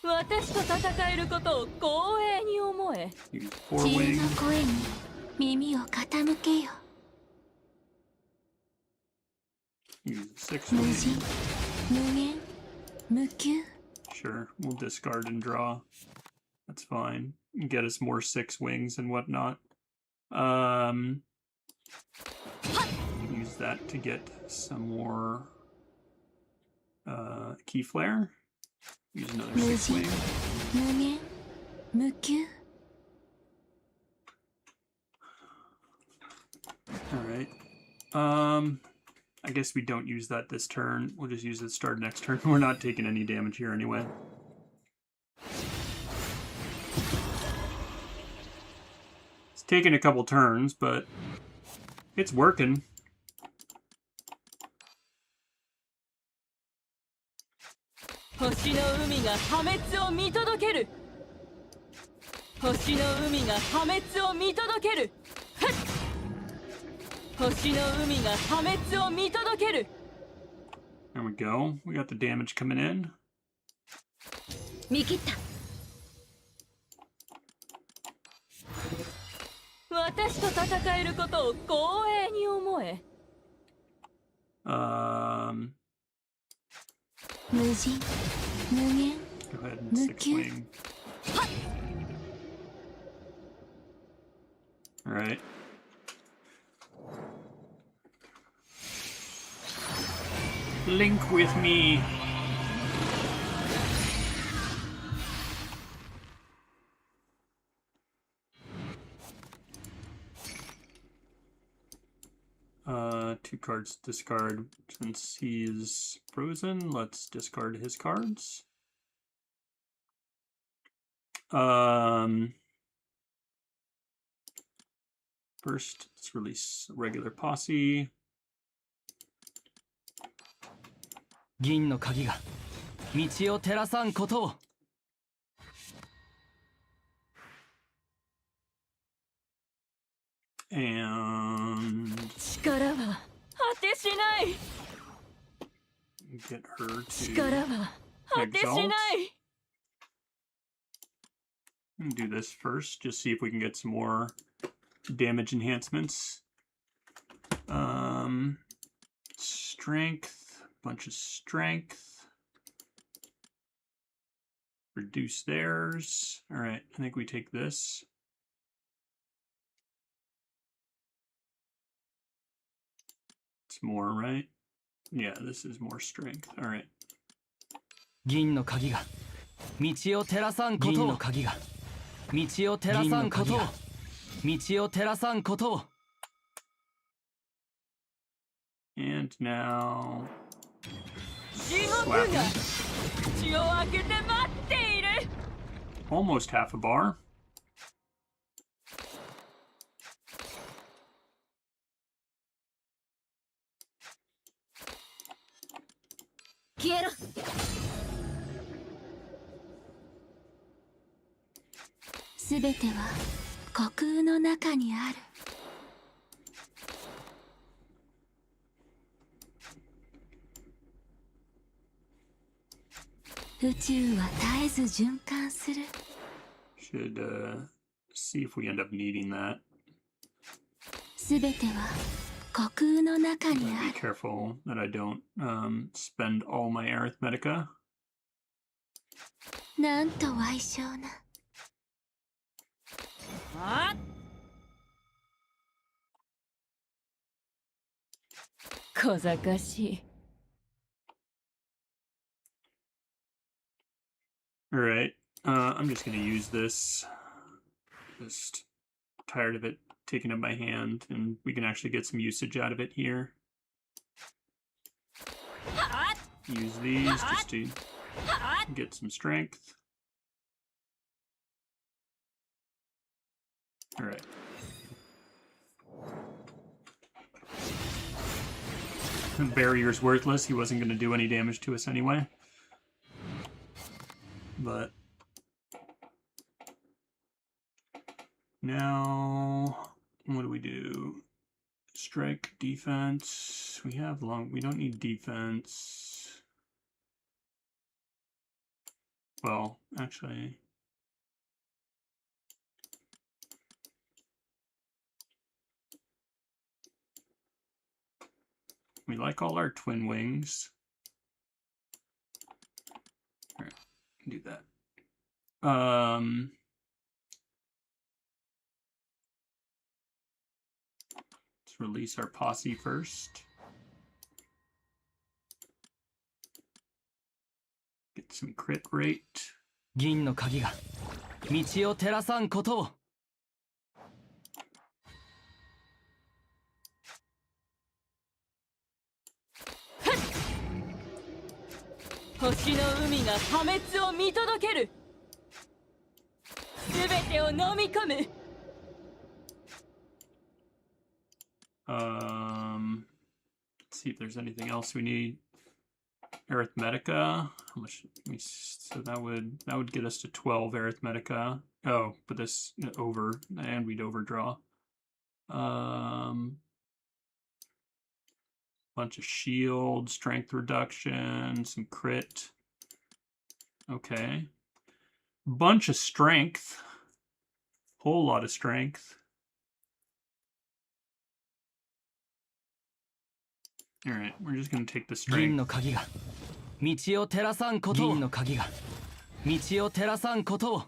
私と戦えることを光栄に思え Use four 地 wing. の声に耳を傾けよ Use six 無 wing. 人無限無休 Sure, we'll discard and draw. That's fine. Get us more six wings and whatnot. Use that to get some more key flare. Use another six wing. 無限無休 Alright. I guess we don't use that this turn. We'll just use it start next turn. We're not taking any damage here anyway. It's taking a couple turns, but it's working.星の海が破滅を見届ける星の海が破滅を見届けるふっ星の海が破滅を見届ける There we go. We got the damage coming in. 見切った 私と戦えることを光栄に思え 無人無限 Go ahead and six Nuke. wing. Alright. Link with me. cards to discard. Since he's frozen, let's discard his cards. First, let's release regular posse. 銀の鍵が道を照らさんことを。And 力は果てしない。 get her to 力は果てしない。 do this first, just see if we can get some more damage enhancements. Strength, bunch of strength. Reduce theirs. All right, I think we take this. It's more, right? Yeah, this is more strength. All right. 銀の鍵が道を照らさんことを。銀の鍵が道を照らさんことを。道を照らさんことを。 And now 地獄が血を開けて待っている。 almost half a bar. Quiero. すべては虚空の中にある。宇宙は絶えず循環する。 Should see if we end up needing that. すべては虚空の中に Be ある。 careful that I don't spend all my arithmetica. なんと矮小な。あ小賢しい。 All right, I'm just gonna use this. Just tired of it taking up my hand, and we can actually get some usage out of it here. Use these just to get some strength. All right. Barrier's worthless. He wasn't going to do any damage to us anyway. But now, what do we do? Strike, defense. We have long. We don't need defense. Well, actually. We like all our twin wings. All right, do that. Let's release our posse first. Get some crit rate. 銀の鍵が道を照らさんことを。 星の海が破滅を見届ける。すべてを飲み込む。Let's see if there's anything else we need. Arithmetica. How much? So that would get us to 12 arithmetica. Oh, but this over, and we'd overdraw. Bunch of shield, strength reduction, some crit. Okay. Bunch of strength. Whole lot of strength. Alright, we're just gonna take the 銀 strength. の鍵が道を照らさんことを。銀の鍵が道を照らさんことを。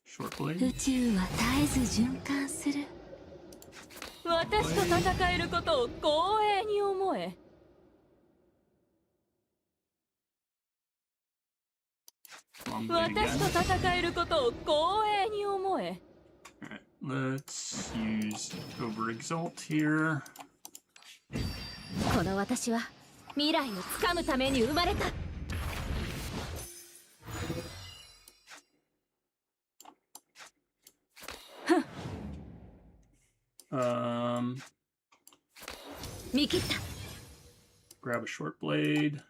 Short blade. 宇宙は絶えず循環する。私と戦えることを光栄に思え。Long blade 私 again. と戦えることを光栄に思え。 Alright, let's use Overexalt here. この私は未来をつかむために生まれた。 見切った。 Grab a short blade.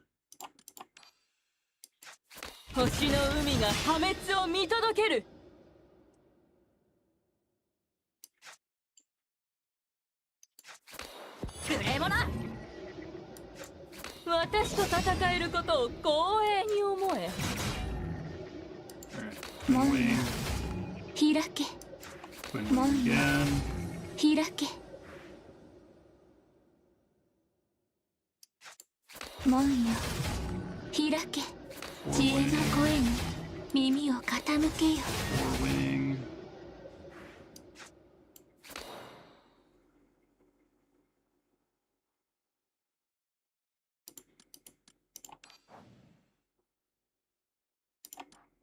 星の海が破滅を見届ける。無礼者。私と戦えることを光栄に思え。 Alright, 門よ wing. 開け。 Twin Mon. wing again. 開け。門よ開け。知恵の声に耳を傾けよ。 Four wing.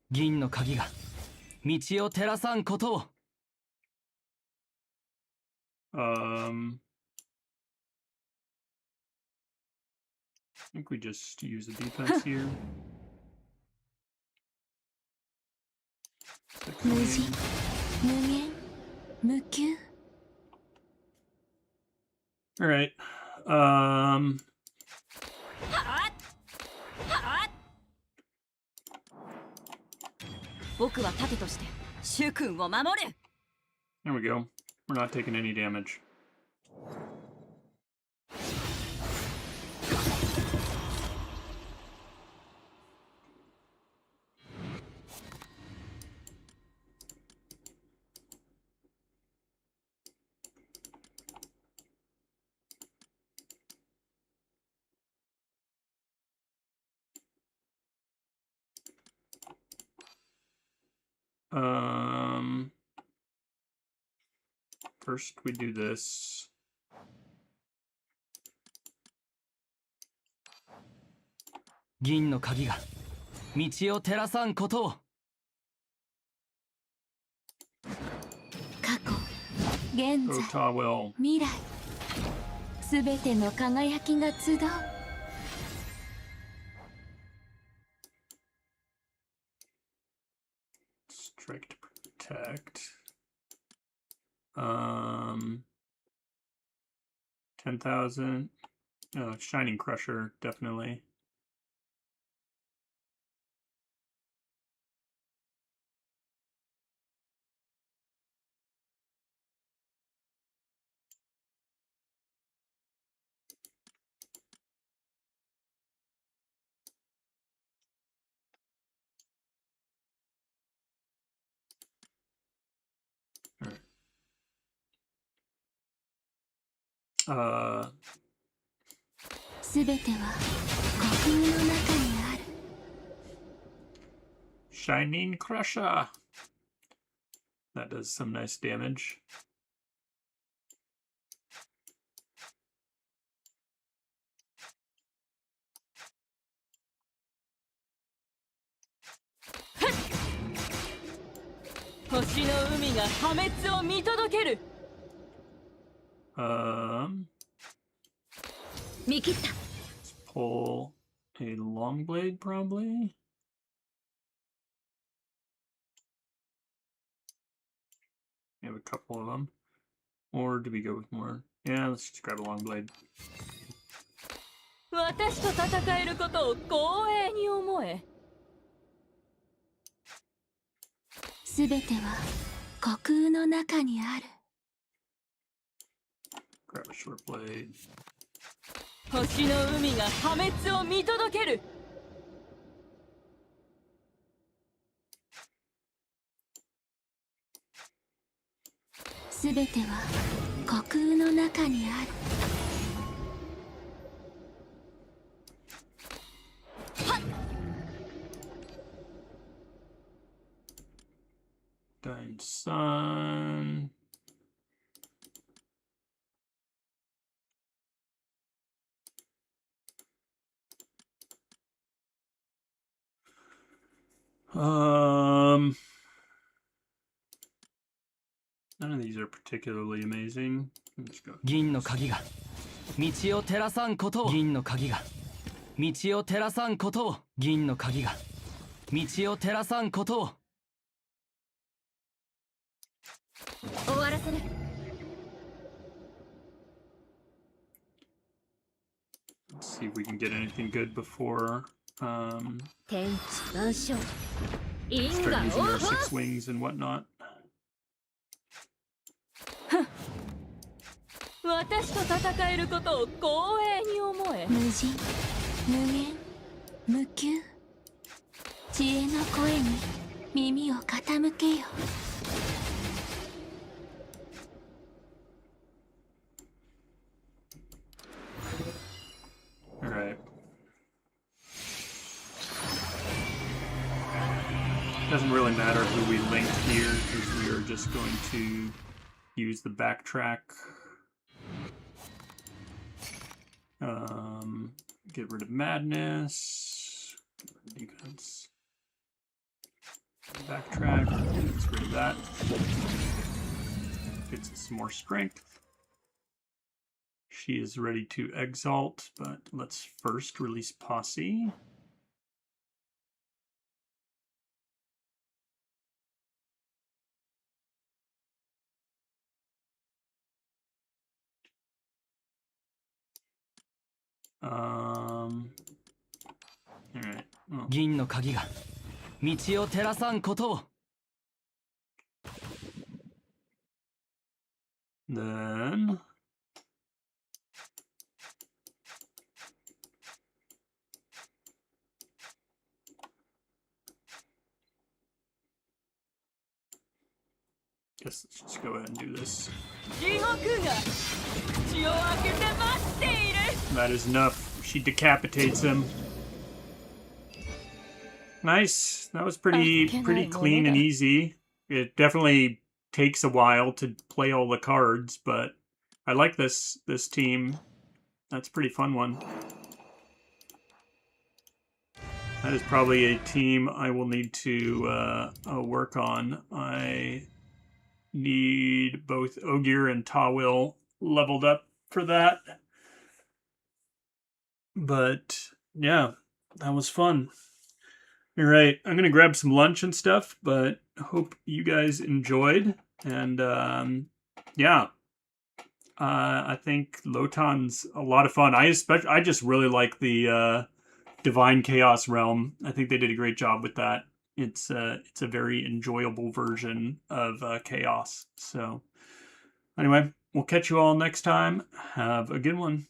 銀の鍵が道を照らさんことを。 I think we just use the defense here. 無人、無限、無休。 Alright. 僕は盾として主君を守る。 There we go. We're not taking any damage. First we do this. 銀の鍵が道を照らさんことを。 過去、現在、 Ota will 未来。すべての輝きが集う。 strike to protect. 10,000. Oh, Shining Crusher, definitely. Alright. すべては虚空の中にある。 Shining Crusher. That does some nice damage.「星の海が破滅を見届ける。 見切った。 Let's pull a long blade, probably. We have a couple of them. Or do we go with more? Yeah, let's just grab a long blade. 私と戦えることを光栄に思え。 すべては虚空の中にある。 Grab a short blade. 星の海が破滅を見届ける。 すべては虚空の中にある。 Dying Sun. None of these are particularly amazing. Let's go. 銀の鍵が道を照らさんことを銀の鍵が道を照らさんことを銀の鍵が道を照らさんことを終わらせる。 Let's see if we can get anything good before 天地万象。因 start 果 using 応 our 報。 six wings and whatnot. 私と戦えることを光栄に思え。無人、無限、無休。知恵の声に耳を傾けよ。 All right. Doesn't really matter who we link here because we are just going to use the backtrack. Get rid of madness. Defense. Backtrack. Get rid of that. Gets us some more strength. She is ready to exalt, but let's first release Posse. All right. Well, 銀の鍵が道を照らさんことを then guess let's just go ahead and do this. 地獄が口を開けて待っている。 That is enough. She decapitates him. Nice. That was pretty clean and easy. It definitely takes a while to play all the cards, but I like this team. That's a pretty fun one. That is probably a team I will need to work on. I need both Ogier and Tawil leveled up for that. But yeah, that was fun. All right, I'm gonna grab some lunch and stuff, but hope you guys enjoyed. And yeah, I think GLotan's a lot of fun. I just really like the Divine Chaos Realm. I think they did a great job with that. It's a very enjoyable version of Chaos. So anyway, we'll catch you all next time. Have a good one.